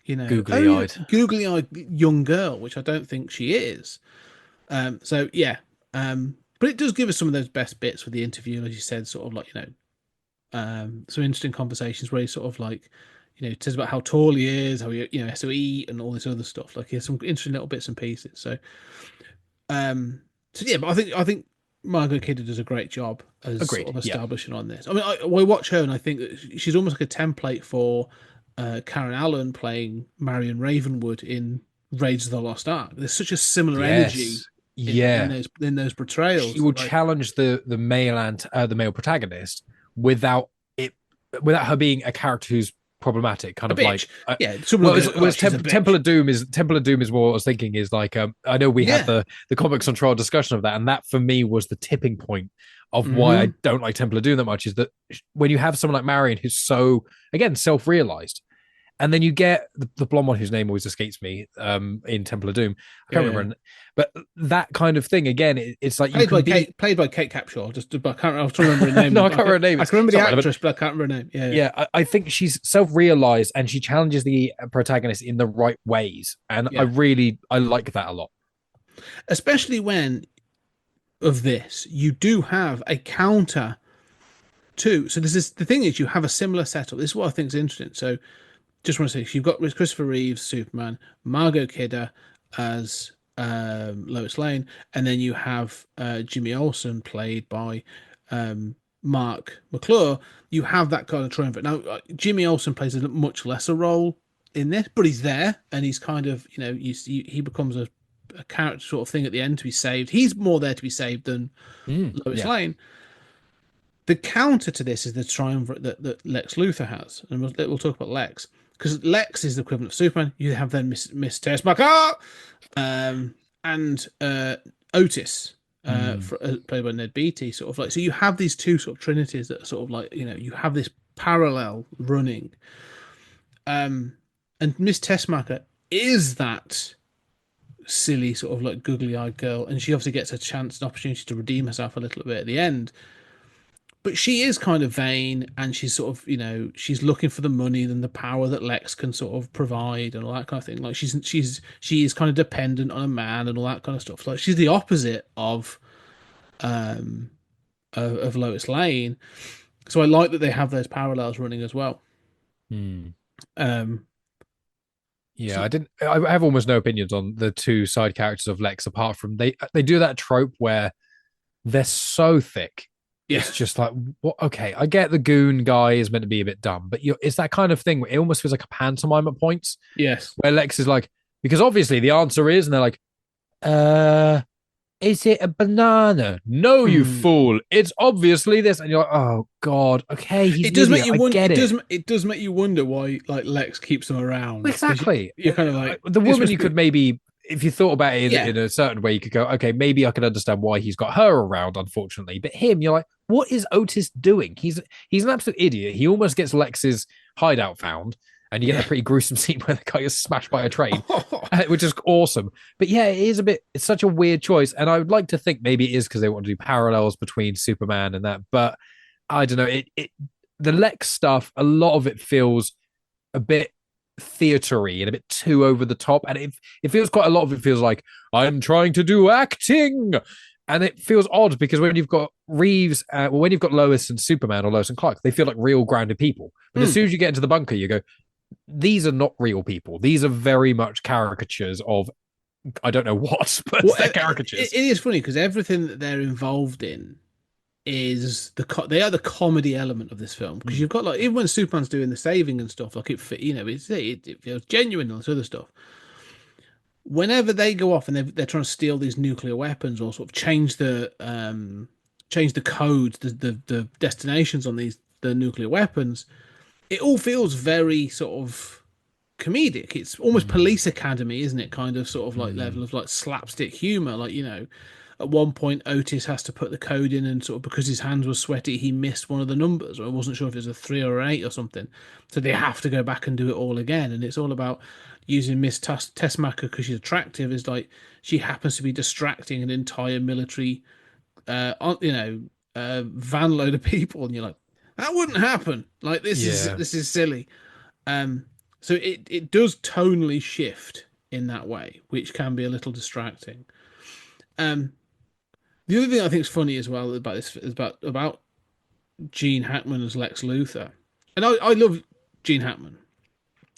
googly-eyed young girl, which I don't think she is. But it does give us some of those best bits with the interview, as you said, sort of like, some interesting conversations where he sort of like, tells about how tall he is, how he, has to eat and all this other stuff. Like, he has some interesting little bits and pieces. So So yeah, but I think Margot Kidder does a great job as sort Agreed. of Yeah. establishing on this. I mean, I watch her and I think that she's almost like a template for Karen Allen playing Marion Ravenwood in Raids of the Lost Ark. There's such a similar energy Yes. Yeah. in those She portrayals. will Like, challenge the male protagonist without it without her being a character who's problematic, kind a of like bitch. Yeah, someone well, will go, oh, she's a bitch. Temple of Doom is what I was thinking is like I know we had Yeah. the comics on trial discussion of that, and that for me was the tipping point of why I Mhm. don't like Temple of Doom that much, is that when you have someone like Marion who's so again self-realized, and then you get the blonde one whose name always escapes me in Temple of Doom. I can't remember. But that kind of thing, again, it's like you can be... Played by Kate Capshaw. I can't. I was trying to remember her name. No, I can't remember her name. I can remember the Sorry, actress, but I can't remember her name. Yeah, yeah, I think she's self-realized and she challenges the protagonist in the right ways, and yeah. I like that a lot. Especially when of this you do have a counter to. So this is the thing is you have a similar setup. This is what I think is interesting. So just want to say, you've got Christopher Reeves, Superman, Margot Kidder as Lois Lane, and then you have Jimmy Olsen played by Mark McClure. You have that kind of triumvirate. Now, Jimmy Olsen plays a much lesser role in this, but he's there, and he's kind of, he becomes a character sort of thing at the end to be saved. He's more there to be saved than Lois Lane. The counter to this is the triumvirate that Lex Luthor has, and we'll talk about Lex. Because Lex is the equivalent of Superman. You have then Miss Tessmacher, and Otis, played by Ned Beatty, sort of like. So you have these two sort of trinities that are sort of like, you have this parallel running. And Miss Tessmacher is that silly sort of like googly-eyed girl, and she obviously gets a chance, an opportunity to redeem herself a little bit at the end. But she is kind of vain, and she's sort of, she's looking for the money and the power that Lex can sort of provide and all that kind of thing. Like she is kind of dependent on a man and all that kind of stuff. Like she's the opposite of Lois Lane. So I like that they have those parallels running as well. Yeah, I have almost no opinions on the two side characters of Lex, apart from they do that trope where they're so thick. Yeah. It's just like, what? Okay, I get the goon guy is meant to be a bit dumb, but it's that kind of thing where it almost feels like a pantomime at points. Yes. Where Lex is like, because obviously the answer is, and they're like, is it a banana? No, you fool. It's obviously this. And you're like, oh, God. Okay, he's it does make you wonder. It does make you wonder why like Lex keeps them around. Exactly. You're kind of like... The woman you could maybe... If you thought about it in a certain way, you could go, okay, maybe I can understand why he's got her around, unfortunately. But him, you're like, what is Otis doing? He's an absolute idiot. He almost gets Lex's hideout found, and you get a pretty gruesome scene where the guy is smashed by a train, which is awesome. But yeah, it's such a weird choice. And I would like to think maybe it is because they want to do parallels between Superman and that. But I don't know. The Lex stuff, a lot of it feels a bit theatery and a bit too over the top, and it feels quite a lot of it feels like I'm trying to do acting, and it feels odd because when you've got Reeves, when you've got Lois and Superman or Lois and Clark, they feel like real grounded people. But as soon as you get into the bunker, you go, these are not real people. These are very much caricatures of I don't know what, but they're caricatures. It is funny because everything that they're involved in is they are the comedy element of this film, because you've got like, even when Superman's doing the saving and stuff, like it feels genuine and this other stuff. Whenever they go off and they're trying to steal these nuclear weapons or sort of change the codes, the destinations on the nuclear weapons, it all feels very sort of comedic. It's almost Police Academy, isn't it? Kind of sort of like level of like slapstick humor, like at one point, Otis has to put the code in, and sort of because his hands were sweaty, he missed one of the numbers, or I wasn't sure if it was a 3 or an 8 or something. So they have to go back and do it all again. And it's all about using Miss Tessmacher because she's attractive. Is like she happens to be distracting an entire military, van load of people, and you're like, that wouldn't happen. Like this is silly. So it does tonally shift in that way, which can be a little distracting. The other thing I think is funny as well about this is about Gene Hackman as Lex Luthor. And I love Gene Hackman.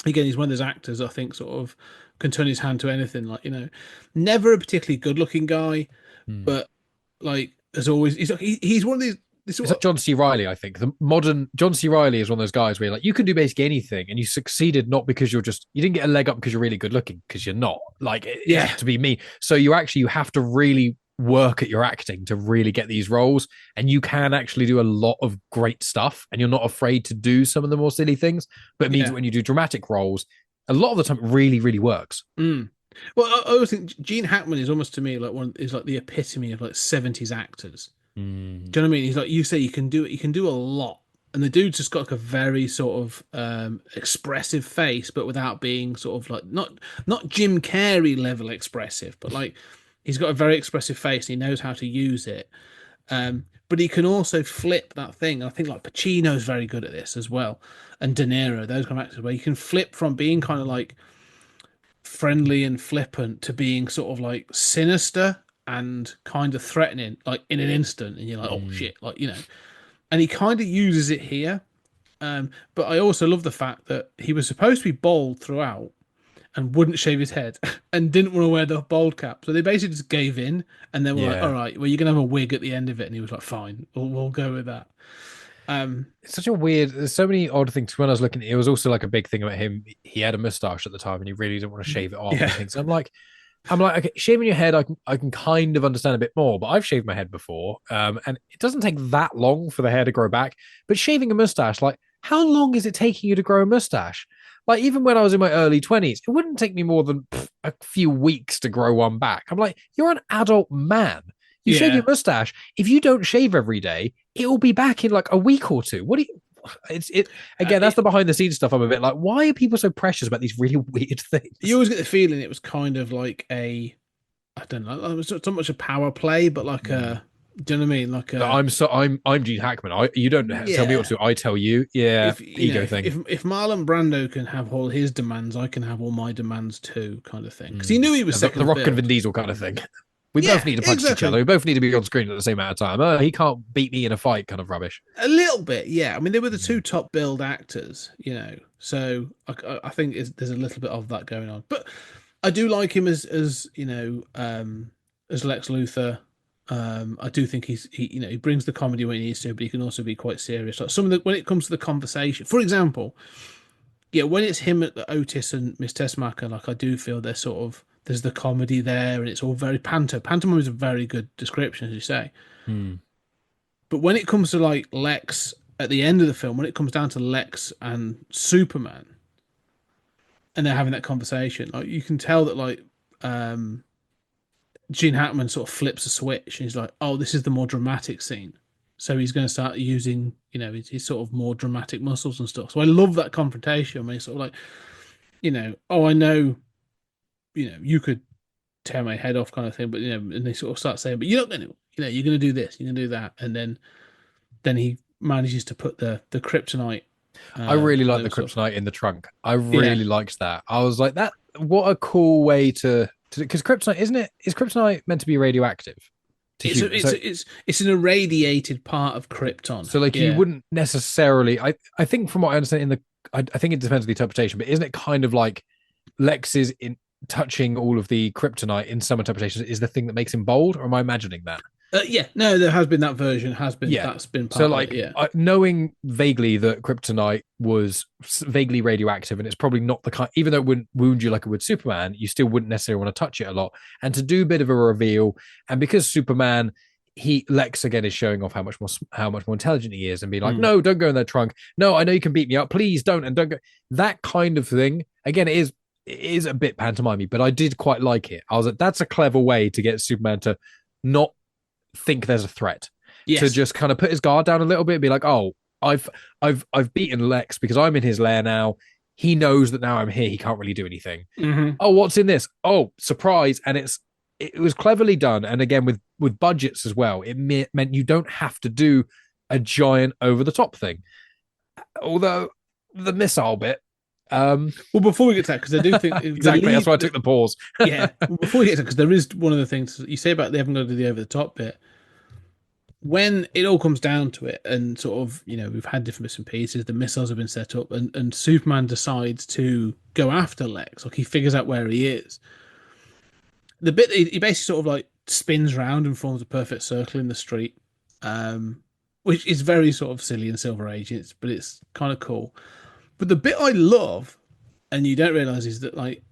Again, he's one of those actors I think sort of can turn his hand to anything. Like, never a particularly good-looking guy, but like as always, he's one of these. It's like John C. Riley, I think. The modern John C. Riley is one of those guys where like you can do basically anything, and you succeeded not because you didn't get a leg up because you're really good looking, because you're not. Like it has to be me. So you have to really work at your acting to really get these roles, and you can actually do a lot of great stuff, and you're not afraid to do some of the more silly things. But it means when you do dramatic roles, a lot of the time it really, really works. Well, I always think Gene Hackman is almost to me like the epitome of like 70s actors. Do you know what I mean? He's like, you say you can do it, you can do a lot. And the dude's just got like a very sort of expressive face, but without being sort of like not Jim Carrey level expressive, but like he's got a very expressive face and he knows how to use it. But he can also flip that thing. I think like Pacino's very good at this as well. And De Niro, those kind of actors where you can flip from being kind of like friendly and flippant to being sort of like sinister and kind of threatening, like in an instant, and you're like, oh shit, like, you know. And he kind of uses it here. But I also love the fact that he was supposed to be bald throughout and wouldn't shave his head and didn't want to wear the bald cap. So they basically just gave in and then were like, all right, well, you're going to have a wig at the end of it. And he was like, fine, we'll go with that. It's such a weird, there's so many odd things. When I was looking, it was also like a big thing about him. He had a mustache at the time and he really didn't want to shave it off. And things. I'm like, okay, shaving your head, I can kind of understand a bit more, but I've shaved my head before, and it doesn't take that long for the hair to grow back. But shaving a mustache, like, how long is it taking you to grow a mustache? Like, even when I was in my early 20s, it wouldn't take me more than a few weeks to grow one back. I'm like, you're an adult man. You shave your mustache. If you don't shave every day, it will be back in like a week or two. What do you? Again, that's the behind the scenes stuff. I'm a bit like, why are people so precious about these really weird things? You always get the feeling it was kind of like I don't know, it was not so much a power play, but like a, do you know what I mean? Like I'm Gene Hackman. You don't tell me what to do. I tell you. Yeah, ego thing. If Marlon Brando can have all his demands, I can have all my demands too, kind of thing. Because he knew he was the Rock and Vin Diesel kind of thing. We both need to punch each other. We both need to be on screen at the same amount of time. He can't beat me in a fight, kind of rubbish. A little bit, yeah. I mean, they were the two top billed actors, you know. So I think there's a little bit of that going on. But I do like him as you know, as Lex Luthor. I do think he brings the comedy when he needs to, but he can also be quite serious. Like when it comes to the conversation, for example, when it's him at the Otis and Miss Tessmacher, like I do feel there's the comedy there, and it's all very pantomime is a very good description, as you say. But when it comes to like Lex at the end of the film, when it comes down to Lex and Superman, and they're having that conversation, like you can tell that like Gene Hackman sort of flips a switch, and he's like, "Oh, this is the more dramatic scene." So he's going to start using, his sort of more dramatic muscles and stuff. So I love that confrontation when he's sort of like, oh, I know, you could tear my head off kind of thing, but, and they sort of start saying, but you're not going to, you're going to do this, you're going to do that. And then he manages to put the kryptonite. I really like the kryptonite in the trunk. I really liked that. I was like, what a cool way to because kryptonite, is kryptonite meant to be radioactive? It's an irradiated part of Krypton. So like you wouldn't necessarily, I think from what I understand I think it depends on the interpretation, but isn't it kind of like Lex is in touching all of the kryptonite in some interpretations is the thing that makes him bold, or am I imagining that? No, there has been that version. That's been part so like of it, knowing vaguely that kryptonite was vaguely radioactive, and it's probably not the kind, even though it wouldn't wound you like it would Superman, you still wouldn't necessarily want to touch it a lot. And to do a bit of a reveal, and because Superman, Lex again is showing off how much more intelligent he is, and be like, no, don't go in that trunk. No, I know you can beat me up. Please don't, and don't go. That kind of thing. Again, it is a bit pantomimey, but I did quite like it. I was like, that's a clever way to get Superman to not think there's a threat, to just kind of put his guard down a little bit and be like, oh, I've beaten Lex because I'm in his lair now. He knows that now I'm here. He can't really do anything. Oh, what's in this? Oh, surprise. And it was cleverly done. And again, with budgets as well, it meant you don't have to do a giant over the top thing. Although the missile bit, well, before we get to that, because I do think exactly that's why I took the pause. Before we get to that, because there is one of the things you say about they haven't got to do the over the top bit. When it all comes down to it, and sort of, we've had different bits and pieces, the missiles have been set up, and Superman decides to go after Lex. Like he figures out where he is. The bit he basically sort of like spins round and forms a perfect circle in the street, which is very sort of silly in Silver Age. But it's kind of cool. But the bit I love, and you don't realize, is that like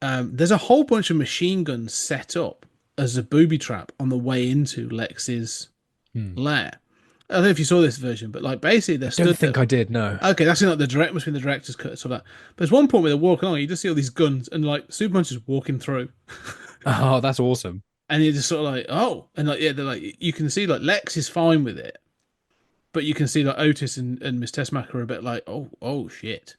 there's a whole bunch of machine guns set up as a booby trap on the way into Lex's lair. I don't know if you saw this version, but like basically they're stood. I don't think I did. No. Okay, that's like the direct must be the director's cut, so that. But there's one point where they're walking along, you just see all these guns, and like Superman's just walking through. Oh, that's awesome. And you're just sort of like, oh, and like yeah, they're like you can see like Lex is fine with it, but you can see like Otis and Miss Tessmacher are a bit like, oh shit.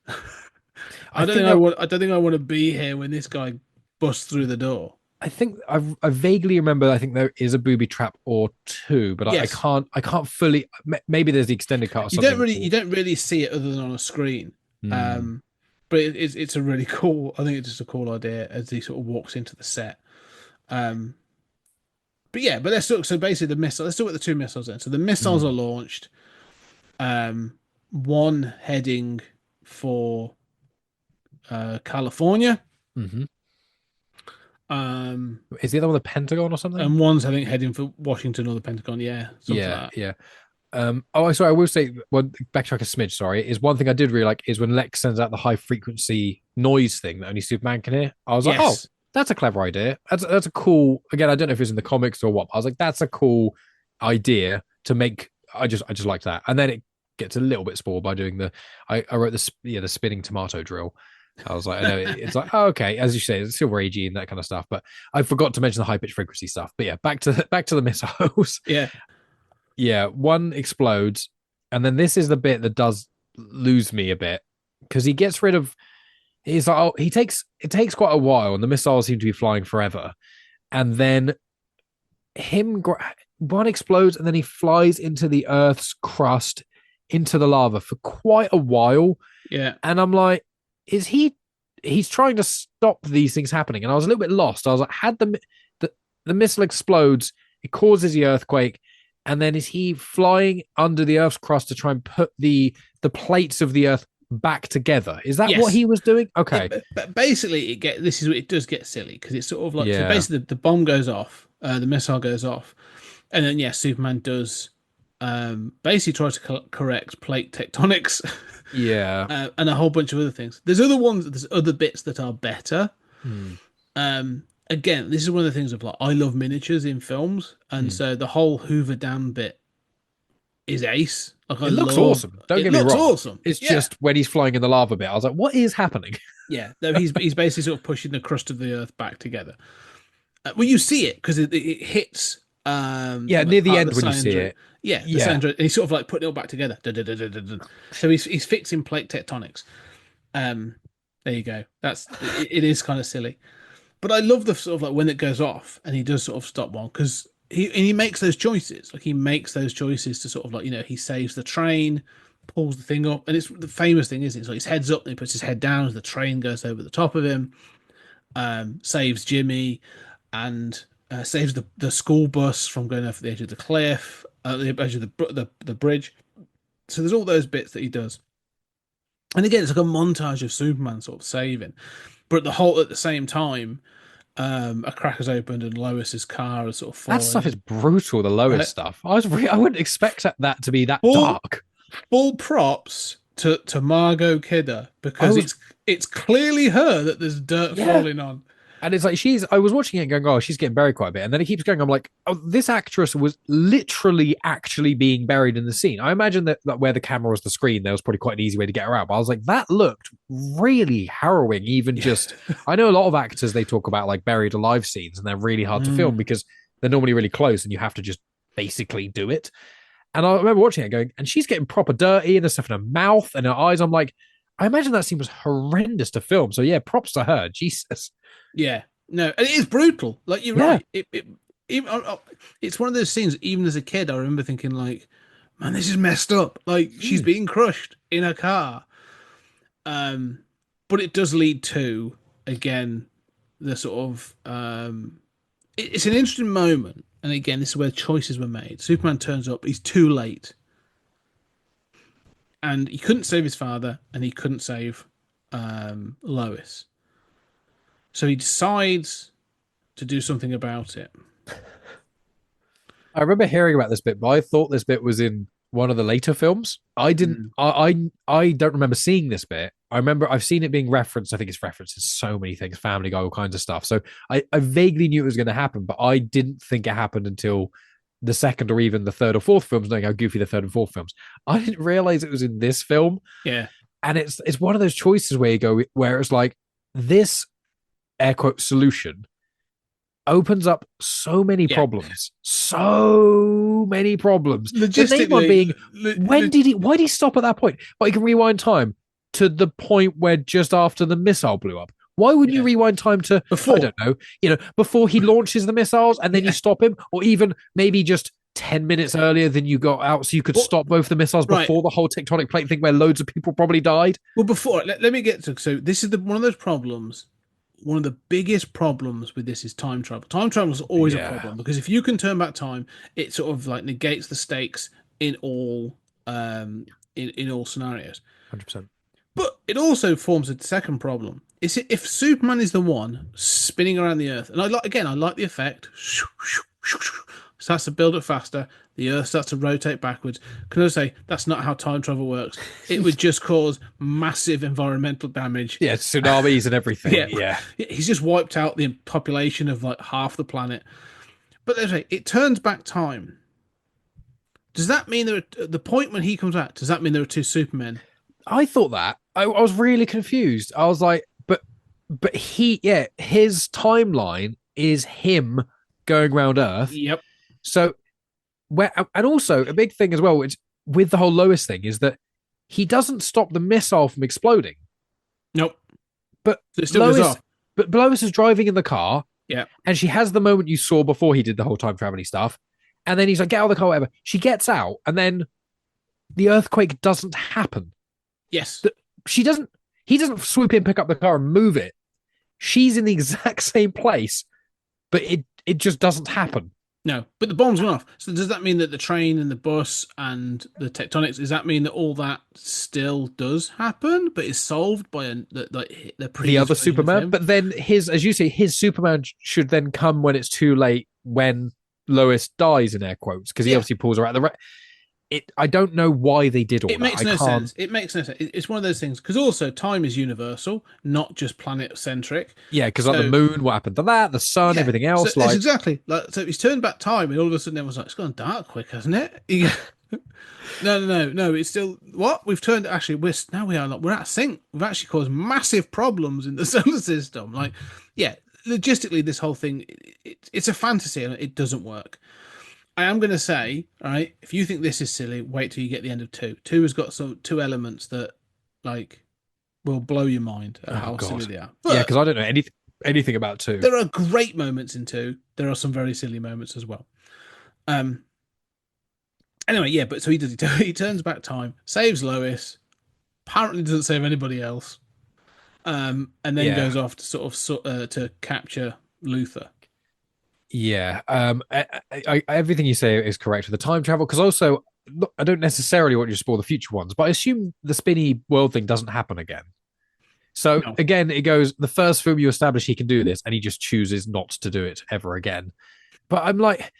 I don't think I want to be here when this guy busts through the door. I think I vaguely remember. I think there is a booby trap or two, but yes. I can't fully. Maybe there's the extended cut. Or something. You don't really see it other than on a screen. But it's a really cool. I think it's just a cool idea as he sort of walks into the set. But let's talk. So basically, the missile. Let's talk about the two missiles then. So the missiles are launched. One heading for California. Mm-hmm. Is the other one the Pentagon or something? And one's heading for Washington or the Pentagon. Yeah. Yeah. Sorry. I will say, backtrack a smidge. Sorry, is one thing I did really like is when Lex sends out the high frequency noise thing that only Superman can hear. I was like, oh, that's a clever idea. That's a cool. Again, I don't know if it's in the comics or what. But I was like, that's a cool idea to make. I just like that. And then it gets a little bit spoiled by doing I wrote the spinning tomato drill. I was like, I know it's like, oh, okay, as you say, it's Silver Agey and that kind of stuff. But I forgot to mention the high pitch frequency stuff. But yeah, back to the missiles. Yeah. One explodes, and then this is the bit that does lose me a bit because he gets rid of. He's like, it takes quite a while, and the missiles seem to be flying forever, and then one explodes, and then he flies into the Earth's crust, into the lava for quite a while. Yeah, and I'm like, he's trying to stop these things happening, and I was a little bit lost. I was like, had the missile explodes, it causes the earthquake, and then is he flying under the Earth's crust to try and put the plates of the Earth back together? Is that what he was doing? Okay, but basically it does get silly because it's sort of like so basically the bomb goes off, the missile goes off, and then Superman does basically try to correct plate tectonics. And a whole bunch of other things. There's other bits that are better. Again, this is one of the things of like I love miniatures in films, and so the whole Hoover Dam bit is ace. Like, it looks awesome. Don't get me wrong. Awesome. It's just when he's flying in the lava bit, I was like, what is happening? Yeah, he's basically sort of pushing the crust of the Earth back together. Well, you see it because it hits. Near the end when you see it. The Sandra, and he's sort of like putting it all back together. So he's fixing plate tectonics. There you go. It is kind of silly, but I love the sort of like when it goes off and he does sort of stop one because he makes those choices. Like he makes those choices to sort of like he saves the train, pulls the thing up, and it's the famous thing is it's like his head's up and he puts his head down as the train goes over the top of him. Saves Jimmy and saves the school bus from going over the edge of the cliff. The edge of the bridge. So there's all those bits that he does. And again, it's like a montage of Superman sort of saving. But at the same time, a cracker's opened and Lois's car is sort of falling. That stuff is brutal, the Lois stuff. I wouldn't expect that to be that dark. Full props to Margot Kidder because it's clearly her that there's dirt falling on. And it's like I was watching it going, oh, she's getting buried quite a bit. And then it keeps going, I'm like, oh, this actress was literally actually being buried in the scene. I imagine that where the camera was the screen, there was probably quite an easy way to get her out. But I was like, that looked really harrowing. Even just, I know a lot of actors, they talk about like buried alive scenes and they're really hard to film because they're normally really close and you have to just basically do it. And I remember watching it going, and she's getting proper dirty and there's stuff in her mouth and her eyes. I'm like, I imagine that scene was horrendous to film. So yeah, props to her. Jesus. Yeah, no, and it is brutal. Like you're right. It's one of those scenes. Even as a kid, I remember thinking, like, "Man, this is messed up." Like she's being crushed in a car. But it does lead to again the sort of it's an interesting moment, and again, this is where choices were made. Superman turns up. He's too late, and he couldn't save his father, and he couldn't save Lois. So he decides to do something about it. I remember hearing about this bit, but I thought this bit was in one of the later films. I didn't. I don't remember seeing this bit. I remember I've seen it being referenced. I think it's referenced in so many things, Family Guy, all kinds of stuff. So I vaguely knew it was going to happen, but I didn't think it happened until the second or even the third or fourth films, knowing how goofy the third and fourth films. I didn't realize it was in this film. Yeah. And it's one of those choices where you go, where it's like this air quote solution opens up so many problems, so many problems. The main one being, why did he stop at that point? But you can rewind time to the point where just after the missile blew up. Why wouldn't you rewind time to before? I don't know, before he launches the missiles and then you stop him, or even maybe just 10 minutes earlier than you got out so you could stop both the missiles before the whole tectonic plate thing where loads of people probably died. Well, before, let me get to, so this is one of those problems. One of the biggest problems with this is time travel. Time travel is always a problem because if you can turn back time, it sort of like negates the stakes in all in all scenarios. 100%. But it also forms a second problem. Is it if Superman is the one spinning around the Earth, and I like the effect. Starts to build up faster. The Earth starts to rotate backwards. Can I say that's not how time travel works? It would just cause massive environmental damage. Yeah, tsunamis and everything. Yeah. He's just wiped out the population of like half the planet. But it turns back time. Does that mean the point when he comes out? Does that mean there are two Supermen? I thought that. I was really confused. I was like, but his timeline is him going around Earth. Yep. So, and also a big thing as well, which with the whole Lois thing, is that he doesn't stop the missile from exploding. Nope. But it still goes off. But Lois is driving in the car. Yeah. And she has the moment you saw before he did the whole time traveling stuff. And then he's like, get out of the car, whatever. She gets out, and then the earthquake doesn't happen. Yes. He doesn't swoop in, pick up the car, and move it. She's in the exact same place, but it just doesn't happen. No, but the bomb's gone off. So does that mean that the train and the bus and the tectonics, does that mean that all that still does happen, but is solved by the other Superman? But then as you say, his Superman should then come when it's too late, when Lois dies, in air quotes, because he obviously pulls her out of the I don't know why they did all that. It makes no sense. It makes no sense. It's one of those things, because also time is universal, not just planet-centric. Yeah, because like the moon, what happened to that, the sun, everything else. So exactly. So he's turned back time, and all of a sudden everyone's like, it's gone dark quick, hasn't it? No. It's still what we've turned. Actually, we're out of sync. We've actually caused massive problems in the solar system. Like, logistically, this whole thing, it's a fantasy, and it doesn't work. I am going to say, all right, if you think this is silly, wait till you get the end of 2. 2 has got two elements that, like, will blow your mind at how silly they are. But because I don't know anything about 2. There are great moments in 2. There are some very silly moments as well. Anyway, but so he does. He turns back time, saves Lois, apparently doesn't save anybody else, and then goes off to to capture Luthor. Yeah, everything you say is correct with the time travel, because also I don't necessarily want you to spoil the future ones, but I assume the spinny world thing doesn't happen again. So again, it goes, the first film you establish he can do this, and he just chooses not to do it ever again. But I'm like,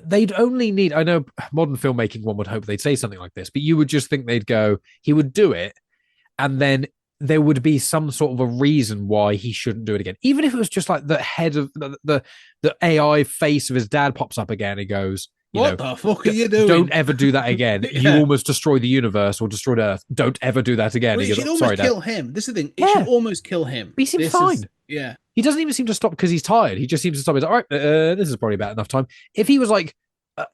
they'd only need, I know modern filmmaking, one would hope they'd say something like this, but you would just think they'd go, he would do it, and then there would be some sort of a reason why he shouldn't do it again. Even if it was just like the head of the AI face of his dad pops up again, he goes, what the fuck are you doing? Don't ever do that again. You almost destroyed the universe or destroyed Earth. Don't ever do that again. Well, it should almost kill him. This is the thing. It should almost kill him. But he seems fine. He doesn't even seem to stop because he's tired. He just seems to stop. He's like, all right, this is probably about enough time. If he was like,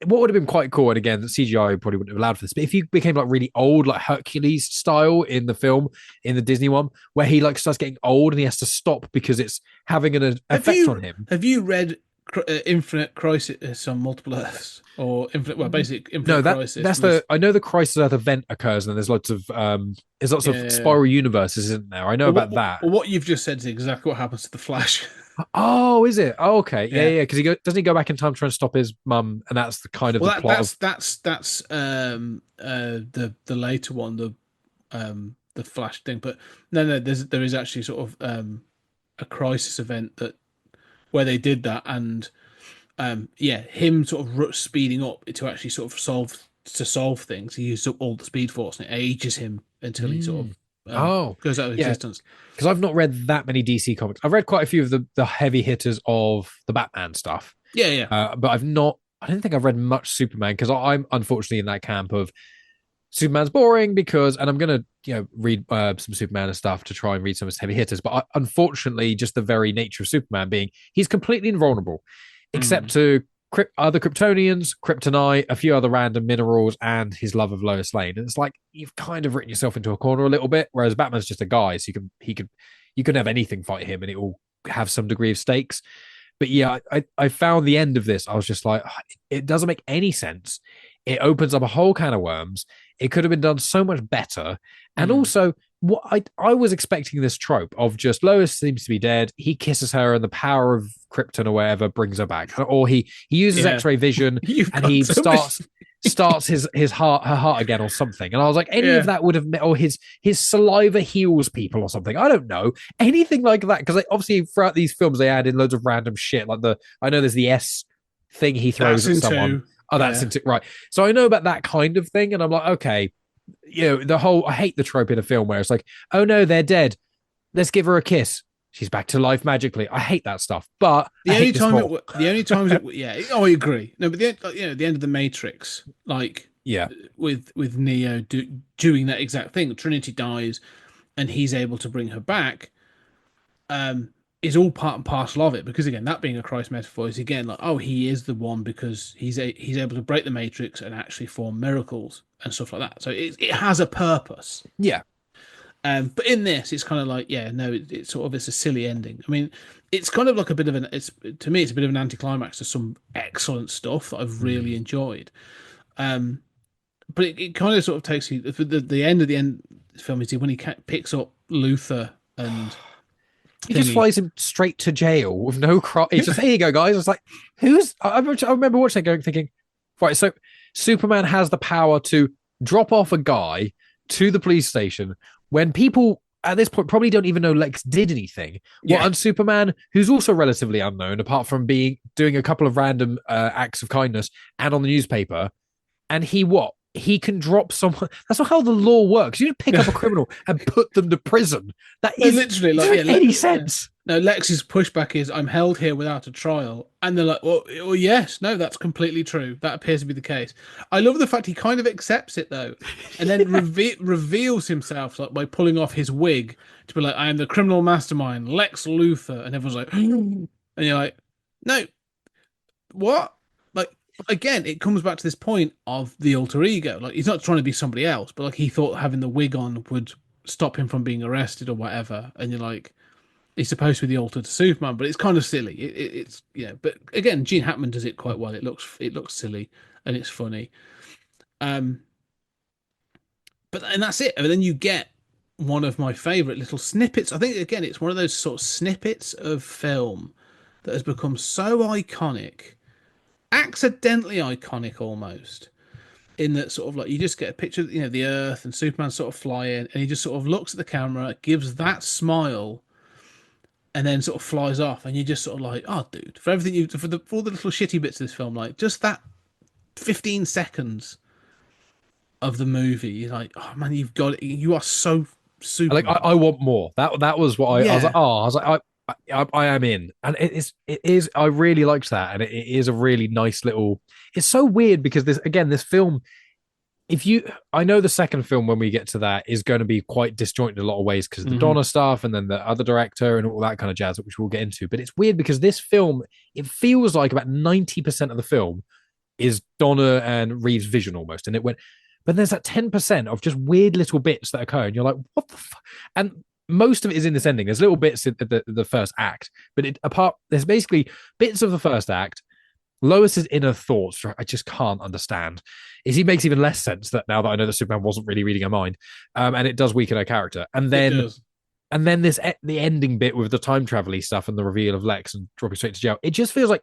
what would have been quite cool, and again, the CGI probably wouldn't have allowed for this, but if he became like really old, like Hercules style in the film, in the Disney one, where he like starts getting old and he has to stop because it's having an effect on him. Have you read Infinite Crisis on Multiple Earths, or Infinite Crisis? That's I know the Crisis Earth event occurs, and there's lots of spiral universes, isn't there? I know about that. Well, what you've just said is exactly what happens to the Flash. Oh, is it? Oh, okay, yeah. Because doesn't he go back in time to try and stop his mum, and that's the kind of the plot. That's the later one, the Flash thing. But no, there is actually sort of a crisis event where they did that, and Yeah, him sort of speeding up to actually sort of solve things. He uses up all the Speed Force, and it ages him until he sort of goes out of yeah. existence. Because I've not read that many DC comics. I've read quite a few of the heavy hitters of the Batman stuff. Yeah. But I've not. I don't think I've read much Superman because I'm unfortunately in that camp of Superman's boring and I'm gonna read some Superman and stuff to try and read some of his heavy hitters. But unfortunately, just the very nature of Superman being he's completely invulnerable, except to other Kryptonians, kryptonite, a few other random minerals, and his love of Lois Lane. And it's like you've kind of written yourself into a corner a little bit. Whereas Batman's just a guy, so you can have anything fight him, and it will have some degree of stakes. But yeah, I found the end of this. I was just like, it doesn't make any sense. It opens up a whole can of worms. It could have been done so much better. And also, what I was expecting this trope of just Lois seems to be dead. He kisses her, and the power of Krypton or whatever brings her back. Or he uses X-ray vision, and he starts her heart again or something. And I was like, any of that would have met, or his saliva heals people or something. I don't know anything like that, because obviously throughout these films they add in loads of random shit like I know there's the S thing he throws at someone. Oh, that's into right. So I know about that kind of thing, and I'm like, okay, I hate the trope in a film where it's like, oh no, they're dead. Let's give her a kiss. She's back to life magically. I hate that stuff. But the only times, I agree. No, but the end of the Matrix, with Neo doing that exact thing. Trinity dies, and he's able to bring her back. Is all part and parcel of it, because again, that being a Christ metaphor is again like, oh, he is the one because he's able to break the Matrix and actually form miracles and stuff like that. So it has a purpose. Yeah. But in this, it's kind of like, it's a silly ending. I mean, it's kind of like a bit of it's a bit of an anticlimax to some excellent stuff that I've really enjoyed. But it kind of sort of takes you the end of the film is when he picks up Luther and. He just flies him straight to jail with no crime. He's just, here you go, guys. It's like, I remember watching that thinking, right, so Superman has the power to drop off a guy to the police station when people at this point probably don't even know Lex did anything. Yeah. And Superman, who's also relatively unknown, apart from doing a couple of random acts of kindness and on the newspaper, and he can drop someone. That's not how the law works. You just pick up a criminal and put them to prison. That is literally like any sense. No, Lex's pushback is, I'm held here without a trial. And they're like, well, yes, no, that's completely true. That appears to be the case. I love the fact he kind of accepts it, though, and then reveals himself by pulling off his wig to be like, I am the criminal mastermind, Lex Luthor. And everyone's like, and you're like, no, what? Again, it comes back to this point of the alter ego. Like, he's not trying to be somebody else, but he thought having the wig on would stop him from being arrested or whatever. And you're like, he's supposed to be the alter to Superman, but it's kind of silly. It's But again, Gene Hackman does it quite well. It looks silly and it's funny. And that's it. And then you get one of my favorite little snippets. I think again, it's one of those sort of snippets of film that has become so iconic. Accidentally iconic almost, in that sort of like you just get a picture of the Earth and Superman sort of flying, and he just sort of looks at the camera, gives that smile, and then sort of flies off, and you're just sort of like, oh dude, for everything for all the little shitty bits of this film, like just that 15 seconds of the movie, you're like, oh man, you've got it. You are so super. I want more. That was what I was like, I am in, and it is. I really liked that, and it is a really nice little. It's so weird because this film. I know the second film when we get to that is going to be quite disjointed in a lot of ways because the Donna stuff and then the other director and all that kind of jazz, which we'll get into. But it's weird because this film, it feels like about 90% of the film is Donna and Reeves' vision almost, and it went. But there's that 10% of just weird little bits that occur, and you're like, what the fuck? And most of it is in this ending. There's little bits in the first act, but there's basically bits of the first act. Lois's inner thoughts, I just can't understand. He makes even less sense that now that I know that Superman wasn't really reading her mind, and it does weaken her character. And then the ending bit with the time travel stuff and the reveal of Lex and dropping straight to jail. It just feels like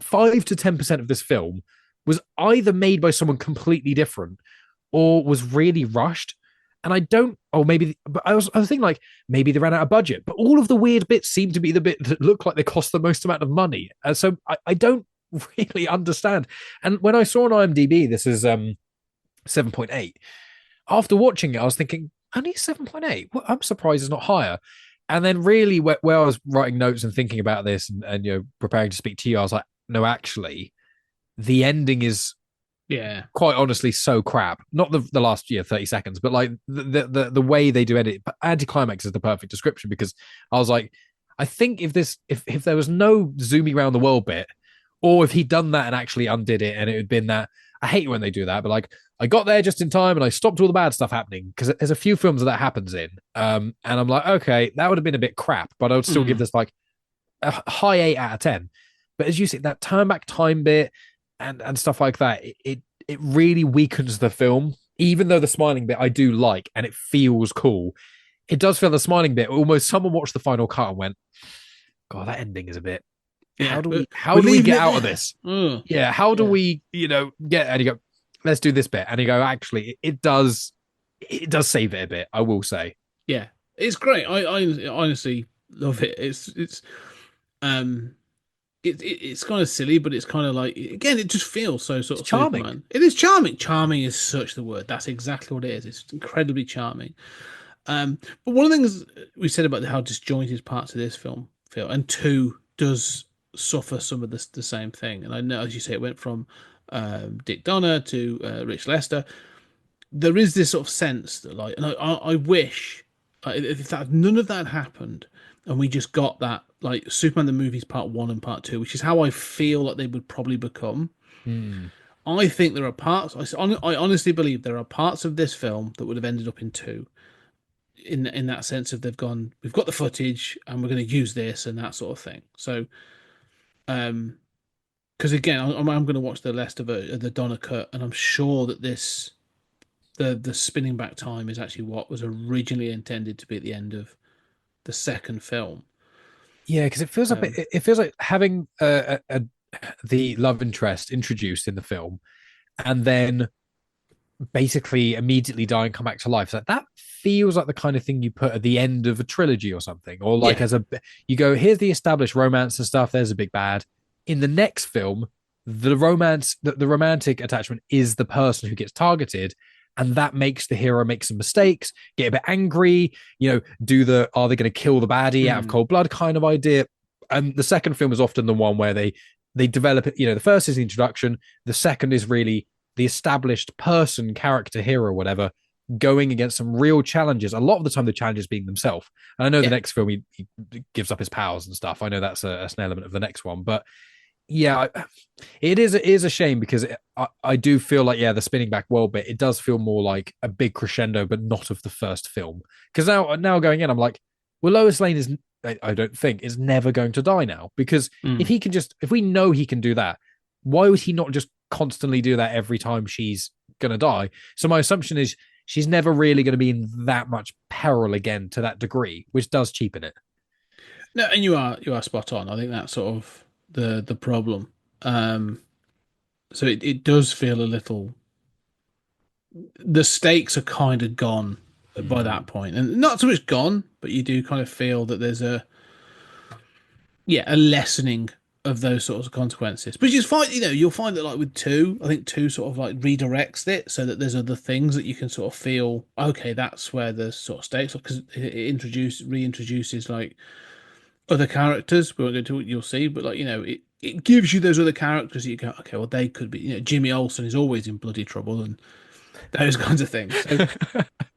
5 to 10% of this film was either made by someone completely different or was really rushed. And but I was thinking like maybe they ran out of budget, but all of the weird bits seem to be the bit that look like they cost the most amount of money. And so I don't really understand. And when I saw on IMDb, this is 7.8. After watching it, I was thinking, only 7.8? Well, I'm surprised it's not higher. And then really where I was writing notes and thinking about this and preparing to speak to you, I was like, no, actually, the ending is quite honestly so crap. Not the last 30 seconds, but like the way they do edit. Anticlimax is the perfect description, because I was like, I think if there was no zooming around the world bit, or if he'd done that and actually undid it, and it had been that, I hate when they do that, but like, I got there just in time and I stopped all the bad stuff happening, because there's a few films that happens in. And I'm like, okay, that would have been a bit crap, but I would still give this like a high 8 out of 10. But as you say, that turn back time bit and stuff like that, it really weakens the film. Even though the smiling bit I do like and it feels cool, it does feel the smiling bit. Almost someone watched the final cut and went, God, that ending is a bit. How do we get out of this? Yeah, how do we, get? And you go, let's do this bit, and you go, actually, it does save it a bit, I will say. Yeah, it's great. I honestly love it. It's kind of silly, but it's kind of like, again, it just feels so sort of charming. Superman. It is charming. Charming is such the word. That's exactly what it is. It's incredibly charming. But one of the things we said about how disjointed parts of this film feel, and 2 does suffer some of the same thing. And I know, as you say, it went from Dick Donner to Rich Lester. There is this sort of sense that, like, and I wish if none of that happened, and we just got that, like, Superman the movies part 1 and part 2, which is how I feel like they would probably become. I think there are parts. I honestly believe there are parts of this film that would have ended up in 2. In that sense of, they've gone, we've got the footage and we're going to use this and that sort of thing. So, because again, I'm going to watch the rest of the Donner cut, and I'm sure that the spinning back time is actually what was originally intended to be at the end of the second film. Yeah, because it feels it feels like having the love interest introduced in the film, and then basically immediately die and come back to life. So that feels like the kind of thing you put at the end of a trilogy or something, or like you go, here's the established romance and stuff. There's a big bad. In the next film, the romantic attachment is the person who gets targeted. And that makes the hero make some mistakes, get a bit angry, are they going to kill the baddie out of cold blood kind of idea. And the second film is often the one where they develop it. The first is the introduction. The second is really the established person, character, hero, whatever, going against some real challenges. A lot of the time, the challenges being themselves. And I know the next film, he gives up his powers and stuff. I know that's an element of the next one. But yeah, it is a shame, because I do feel like, the spinning back world bit, it does feel more like a big crescendo, but not of the first film. Because now going in, I'm like, well, Lois Lane I don't think is never going to die now, because if we know he can do that, why would he not just constantly do that every time she's going to die? So my assumption is she's never really going to be in that much peril again to that degree, which does cheapen it. No, and you are spot on. I think that's sort of the problem. So it does feel a little, the stakes are kind of gone by that point, and not so much gone, but you do kind of feel that there's a lessening of those sorts of consequences, which is fine. You'll find that, like, with 2, I think 2 sort of like redirects it so that there's other things that you can sort of feel, okay, that's where the sort of stakes are, because it reintroduces like other characters. We won't go into what you'll see, but like, it gives you those other characters that you go, okay, well, they could be, Jimmy Olsen is always in bloody trouble and those kinds of things. So,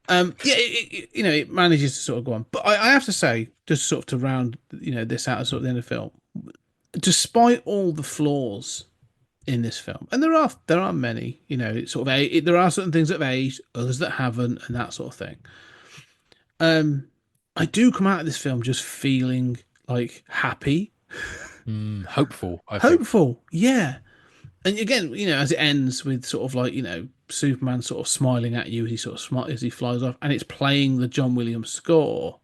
it manages to sort of go on. But I have to say, just sort of to round, this out at sort of the end of the film, despite all the flaws in this film, and there are many, it's sort of there are certain things that have aged, others that haven't, and that sort of thing. I do come out of this film just feeling like happy, hopeful. Hopeful, yeah. And again, as it ends with sort of like, Superman sort of smiling at you as he sort of as he flies off, and it's playing the John Williams score.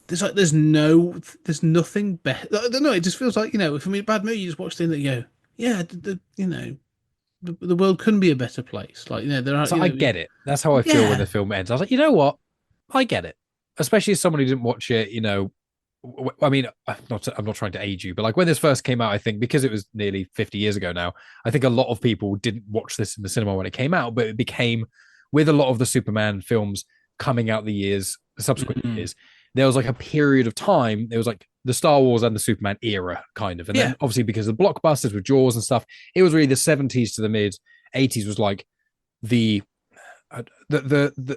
There's nothing better. I don't know. It just feels like, if I'm in a bad mood, you just watch things that you go, yeah, the world couldn't be a better place. Like, there are. So I get it. That's how I feel when the film ends. I was like, you know what? I get it. Especially as someone who didn't watch it, I mean, I'm not trying to age you, but like when this first came out, I think because it was nearly 50 years ago now, I think a lot of people didn't watch this in the cinema when it came out, but it became with a lot of the Superman films coming out the subsequent years, there was like a period of time. There was like the Star Wars and the Superman era, kind of, and then obviously because of the blockbusters with Jaws and stuff, it was really the 70s to the mid 80s was like the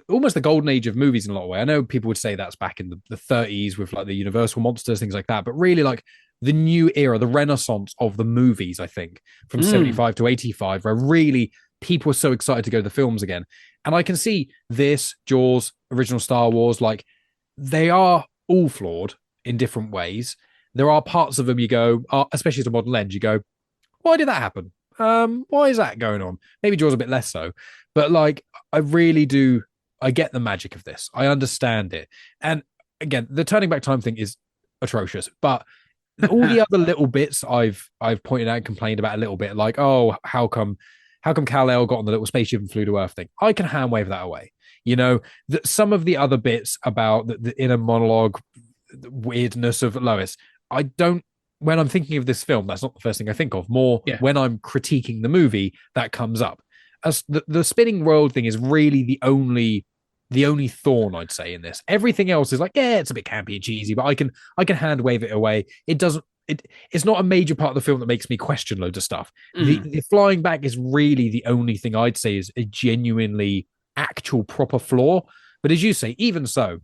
almost the golden age of movies in a lot of way. I know people would say that's back in the 30s with like the Universal monsters, things like that, but really like the new era, the renaissance of the movies, I think, from 75 to 85, where really people were so excited to go to the films again. And I can see this, Jaws, original Star Wars, like they are all flawed in different ways. There are parts of them you go, especially as a modern lens, you go, why did that happen? Why is that going on? Maybe Jaws a bit less so, but like I really do. I get the magic of this. I understand it, and again, the turning back time thing is atrocious. But all the other little bits I've pointed out and complained about a little bit, like how come Kal-El got on the little spaceship and flew to Earth thing? I can hand wave that away. You know, that some of the other bits about the inner monologue, the weirdness of Lois, I don't. When I'm thinking of this film, that's not the first thing I think of. More when I'm critiquing the movie, that comes up. As the spinning world thing is really the only thorn I'd say in this. Everything else is like, yeah, it's a bit campy and cheesy, but I can hand wave it away. It doesn't. It's not a major part of the film that makes me question loads of stuff. The flying back is really the only thing I'd say is a genuinely actual proper flaw. But as you say, even so,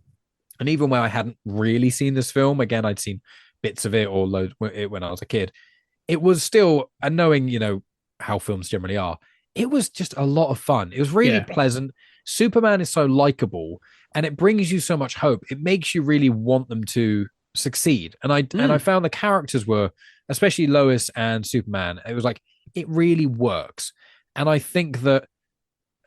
and even when I hadn't really seen this film, again, I'd seen bits of it or loads when I was a kid, it was still, and knowing, you know, how films generally are, it was just a lot of fun. It was really pleasant. Superman is so likable and it brings you so much hope. It makes you really want them to succeed. And I found the characters were, especially Lois and Superman, it was like, it really works. And I think that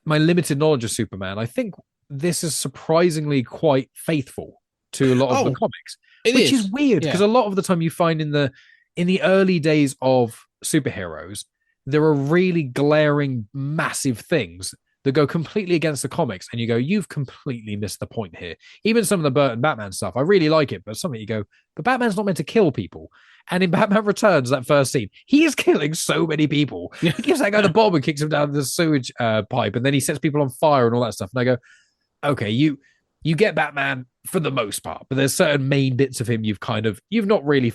my limited knowledge of Superman, I think this is surprisingly quite faithful to a lot of the comics. Which is weird because a lot of the time you find in the early days of superheroes, there are really glaring, massive things that go completely against the comics, and you go, you've completely missed the point here. Even some of the Burton Batman stuff, I really like it, but something you go, but Batman's not meant to kill people. And in Batman Returns, that first scene, he is killing so many people. He gives that guy the bomb and kicks him down the sewage pipe, and then he sets people on fire and all that stuff. And I go, okay, you get Batman for the most part, but there's certain main bits of him you're not really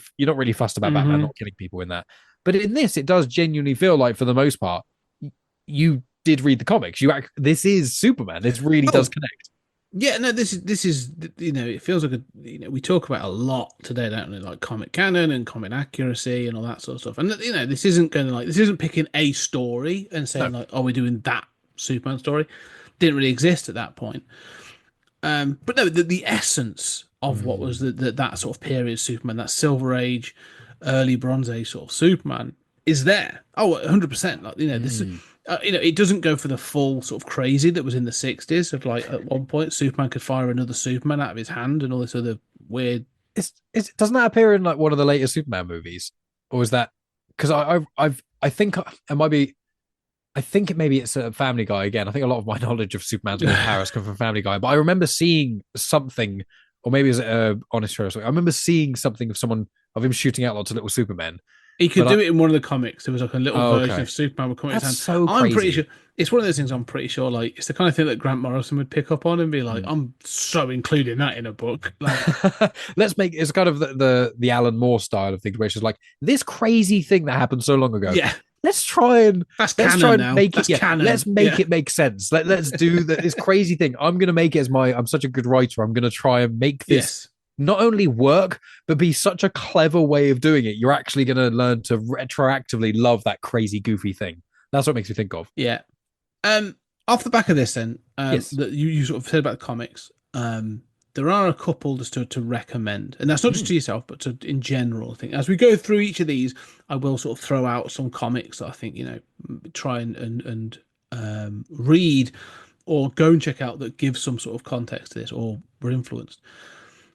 fussed about Batman not killing people in that. But in this, it does genuinely feel like for the most part, you did read the comics. This is Superman. This really does connect. Yeah, no, this is you know, it feels like we talk about a lot today, don't we? Like comic canon and comic accuracy and all that sort of stuff. And you know, this isn't picking a story and saying like, oh, we're doing that Superman story. Didn't really exist at that point. But no, the essence of what was that sort of period Superman, that Silver Age, early Bronze Age sort of Superman is there. Oh, 100%. Like, you know, this is, you know, it doesn't go for the full sort of crazy that was in the 60s of like at one point Superman could fire another Superman out of his hand and all this other weird. Doesn't that appear in like one of the later Superman movies? Or is that because I think it might be. I think it's a Family Guy again. I think a lot of my knowledge of Superman's in Paris come from Family Guy, but I remember seeing something, or maybe it was Honest Trailers. I remember seeing something of him shooting out lots of little Supermen. He could do it in one of the comics. There was like a little version of Superman with comics. That's so crazy. I'm pretty sure it's one of those things. I'm pretty sure like it's the kind of thing that Grant Morrison would pick up on and be like, I'm so including that in a book. Like, let's make it's kind of the Alan Moore style of things, where it's just like this crazy thing that happened so long ago. Yeah. Let's try and make That's it. canon. Let's make it make sense. Let's do this crazy thing. I'm going to make it as I'm such a good writer. I'm going to try and make this not only work, but be such a clever way of doing it. You're actually going to learn to retroactively love that crazy, goofy thing. That's what makes me think of. Yeah. Off the back of this, then, that you sort of said about the comics. There are a couple just to recommend, and that's not just to yourself, but to in general. I think as we go through each of these, I will sort of throw out some comics that I think, you know, try and read or go and check out that give some sort of context to this or were influenced.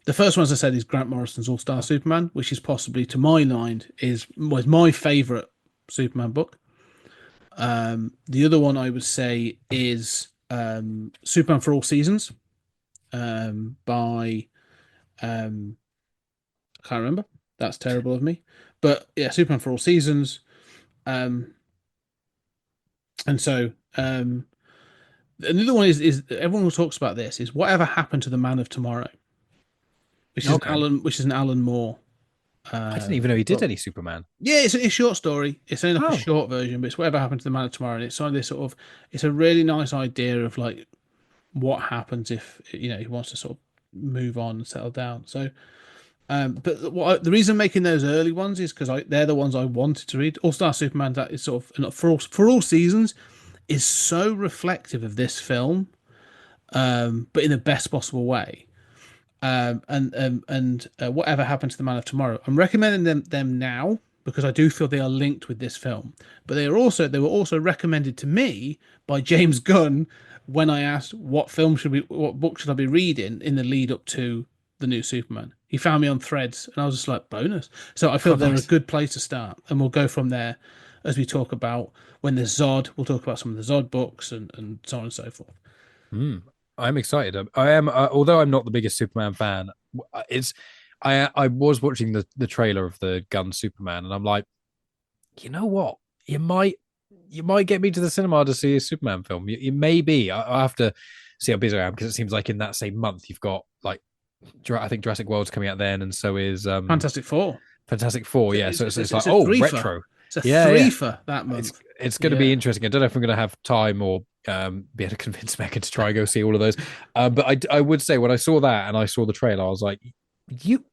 The first one, as I said, is Grant Morrison's All-Star Superman, which is possibly, to my mind, was my favourite Superman book. The other one I would say is Superman for All Seasons. By I can't remember. That's terrible of me. But yeah, Superman for All Seasons. And so another one is everyone talks about this is Whatever Happened to the Man of Tomorrow, which is an Alan Moore. I didn't even know he did any Superman. Yeah, it's a short story. It's only like Oh. a short version, but it's Whatever Happened to the Man of Tomorrow, and it's on this sort of. It's a really nice idea of like what happens if he wants to sort of move on and settle down. So, but the reason I'm making those early ones is because they're the ones I wanted to read. All Star Superman, that is sort of for all seasons, is so reflective of this film, but in the best possible way. And Whatever Happened to the Man of Tomorrow, I'm recommending them now because I do feel they are linked with this film. But they were also recommended to me by James Gunn when I asked what book should I be reading in the lead up to the new Superman. He found me on Threads, and I was just like, bonus. So I feel they're a good place to start, and we'll go from there as we talk about when there's Zod. We'll talk about some of the Zod books and so on and so forth. I'm excited. I am, although I'm not the biggest Superman fan. I was watching the trailer of the Gun Superman, and I'm like, you know what? You might get me to the cinema to see a Superman film. You may be. I have to see how busy I am because it seems like in that same month you've got like, I think Jurassic World's coming out then, and so is Fantastic Four. Yeah. So it's like retro. It's a threefer that month. It's going to be interesting. I don't know if I'm going to have time or be able to convince Megan to try and go see all of those. But I would say when I saw that and I saw the trailer, I was like,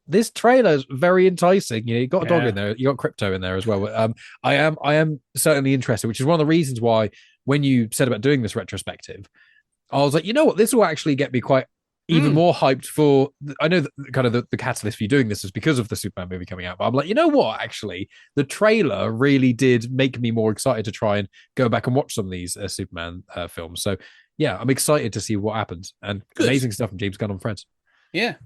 this trailer is very enticing. You got a dog in there, you got Crypto in there as well. I am certainly interested, which is one of the reasons why when you said about doing this retrospective, I was like, you know what, this will actually get me quite even more hyped for. I know that kind of the catalyst for you doing this is because of the Superman movie coming out, but I'm like, you know what, actually the trailer really did make me more excited to try and go back and watch some of these Superman films. So yeah, I'm excited to see what happens, and amazing stuff from James Gunn on Friends. Yeah.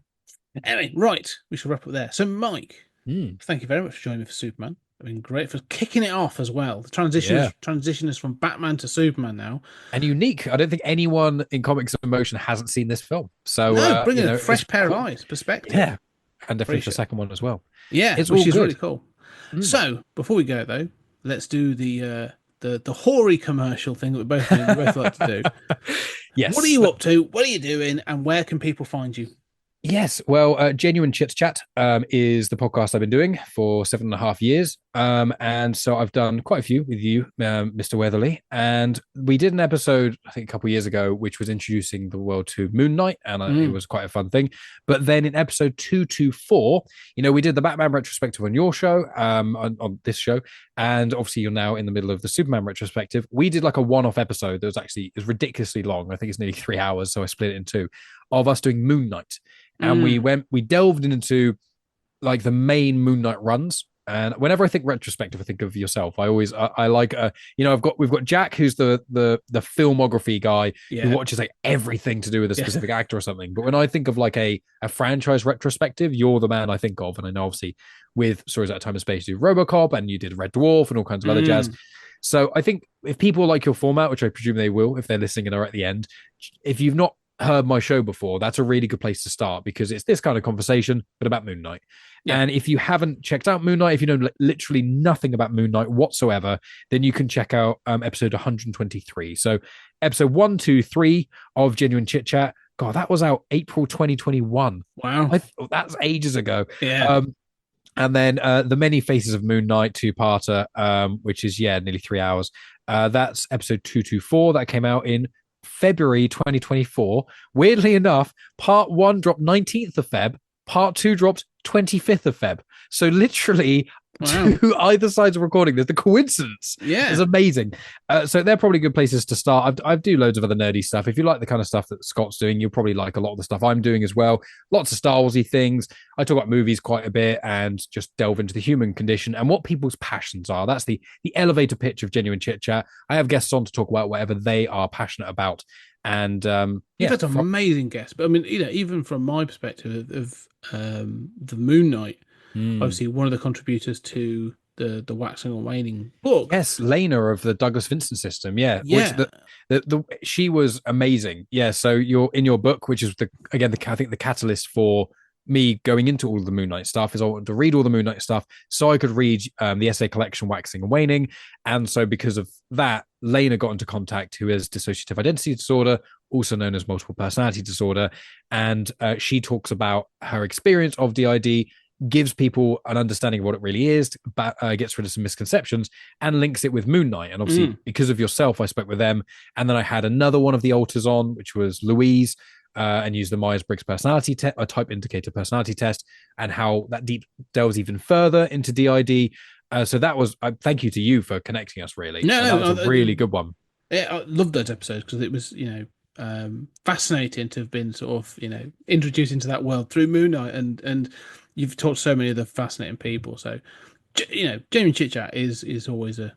Anyway, right, we should wrap up there. So Mike, thank you very much for joining me for Superman. I mean, great for kicking it off as well. The transition is from Batman to Superman now, and unique. I don't think anyone in Comics in Motion hasn't seen this film. So bringing a fresh pair of eyes, perspective. Yeah, and definitely the second one as well. Yeah, which is really cool. So before we go though, let's do the hoary commercial thing that we both like to do. Yes. What are you up to? What are you doing? And where can people find you? Yes, well, Genuine Chit Chat is the podcast I've been doing for 7.5 years. And so I've done quite a few with you, Mr. Weatherly. And we did an episode, I think a couple of years ago, which was introducing the world to Moon Knight. And it was quite a fun thing. But then in episode 224, we did the Batman retrospective on your show, on this show. And obviously you're now in the middle of the Superman retrospective. We did like a one-off episode that was ridiculously long. I think it's nearly 3 hours. So I split it in two, of us doing Moon Knight. And we delved into like the main Moon Knight runs. And whenever I think retrospective, I think of yourself. I always, I like, we've got Jack, who's the filmography guy who watches like everything to do with a specific actor or something. But when I think of like a franchise retrospective, you're the man I think of. And I know obviously with Stories Out of Time and Space, you do RoboCop and you did Red Dwarf and all kinds of other jazz. So I think if people like your format, which I presume they will, if they're listening and are at the end, if you've not heard my show before, that's a really good place to start because it's this kind of conversation, but about Moon Knight. Yeah. And if you haven't checked out Moon Knight, if you know literally nothing about Moon Knight whatsoever, then you can check out episode 123. So episode 123 of Genuine Chit Chat. God, that was out April 2021. Wow. That's ages ago. Yeah. And then The Many Faces of Moon Knight, two-parter, which is, nearly 3 hours. That's episode 224 that came out in February 2024. Weirdly enough, part 1 dropped 19th of Feb, part 2 dropped 25th of Feb. So literally to either sides of recording, there's the coincidence. It's amazing. So they're probably good places to start. I do loads of other nerdy stuff. If you like the kind of stuff that Scott's doing, you'll probably like a lot of the stuff I'm doing as well. Lots of Star Warsy things. I talk about movies quite a bit and just delve into the human condition and what people's passions are. That's the elevator pitch of Genuine Chit Chat. I have guests on to talk about whatever they are passionate about. And you've had some amazing guests. But I mean, even from my perspective of the Moon Knight, obviously one of the contributors to the Waxing and Waning book. Yes, Lena of the Douglas Vincent system. Which she was amazing. Yeah, so you're in your book, which is I think the catalyst for me going into all of the Moon Knight stuff is I wanted to read all the Moon Knight stuff so I could read the essay collection Waxing and Waning. And so because of that, Lena got into contact, who has dissociative identity disorder, also known as multiple personality disorder. And she talks about her experience of DID, gives people an understanding of what it really is, but gets rid of some misconceptions and links it with Moon Knight. And obviously, because of yourself, I spoke with them. And then I had another one of the alters on, which was Louise, and used the Myers-Briggs personality type indicator personality test, and how that delves even further into DID. So that was, thank you to you for connecting us, really. That was a really good one. Yeah, I loved those episodes because it was, fascinating to have been sort of, introduced into that world through Moon Knight, and you've talked to so many of the fascinating people. So, Jamie Chit Chat is always a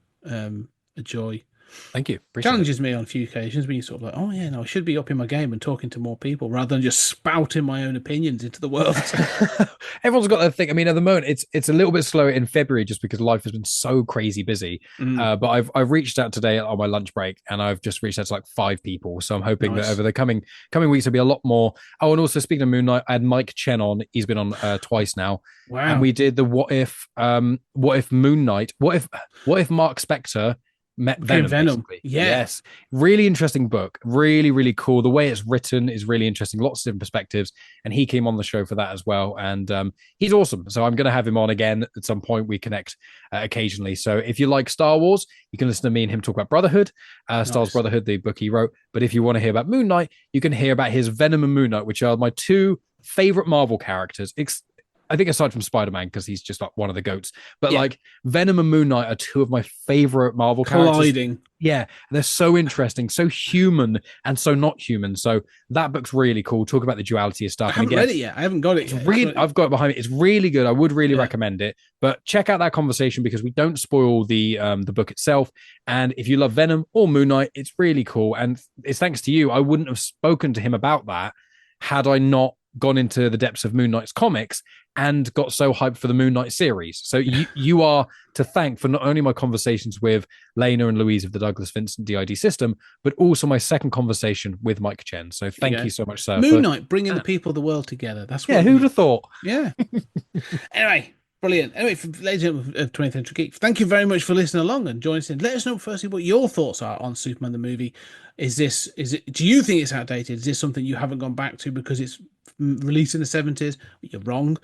joy. Thank you. Challenges me on a few occasions when you're sort of like, oh yeah, no, I should be upping my game and talking to more people rather than just spouting my own opinions into the world. Everyone's got their thing. I mean, at the moment, it's a little bit slower in February just because life has been so crazy busy. But I've reached out today on my lunch break, and I've just reached out to like 5 people. So I'm hoping that over the coming weeks there'll be a lot more. Oh, and also speaking of Moon Knight, I had Mike Chen on. He's been on twice now. Wow. And we did the what if Moon Knight, what if Mark Spector met Venom. Yes, really interesting book, really, really cool. The way it's written is really interesting, lots of different perspectives, and he came on the show for that as well, and he's awesome. So I'm going to have him on again at some point. We connect occasionally. So if you like Star Wars, you can listen to me and him talk about Brotherhood, Star Wars Brotherhood, the book he wrote. But if you want to hear about Moon Knight, you can hear about his Venom and Moon Knight, which are my 2 favorite Marvel characters. I think aside from Spider-Man, because he's just like one of the goats, but like Venom and Moon Knight are 2 of my favorite Marvel colliding. Characters. Yeah, they're so interesting, so human and so not human. So that book's really cool. Talk about the duality of stuff. I haven't read it yet. I haven't got it yet. I've got it behind me. It's really good. I would really recommend it. But check out that conversation because we don't spoil the book itself. And if you love Venom or Moon Knight, it's really cool. And it's thanks to you. I wouldn't have spoken to him about that had I not gone into the depths of Moon Knight's comics and got so hyped for the Moon Knight series. So you are to thank for not only my conversations with Lena and Louise of the Douglas Vincent DID system, but also my second conversation with Mike Chen. So thank you so much, sir. Moon Knight, bringing the people of the world together. That's what who'd have thought? Yeah. Anyway, brilliant. Anyway, ladies and gentlemen of 20th Century Geek, thank you very much for listening along and joining us in. Let us know firstly what your thoughts are on Superman the movie. Do you think it's outdated? Is this something you haven't gone back to because it's released in the 70s? You're wrong.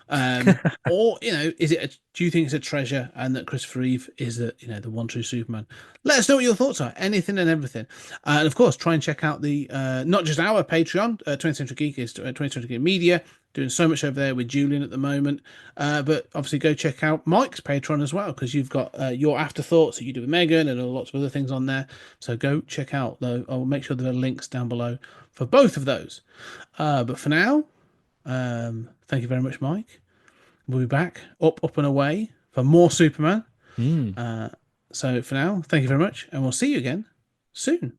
Or do you think it's a treasure and that Christopher Reeve is the one true Superman? Let us know what your thoughts are, anything and everything. And of course, try and check out the not just our Patreon, 20th Century Geek is 20th Century Geek Media, doing so much over there with Julian at the moment. But obviously go check out Mike's Patreon as well, because you've got your afterthoughts that you do with Megan and lots of other things on there. So go check out, though. I'll make sure there are links down below for both of those. But for now, thank you very much, Mike. We'll be back up and away for more Superman. So for now, thank you very much, and we'll see you again soon.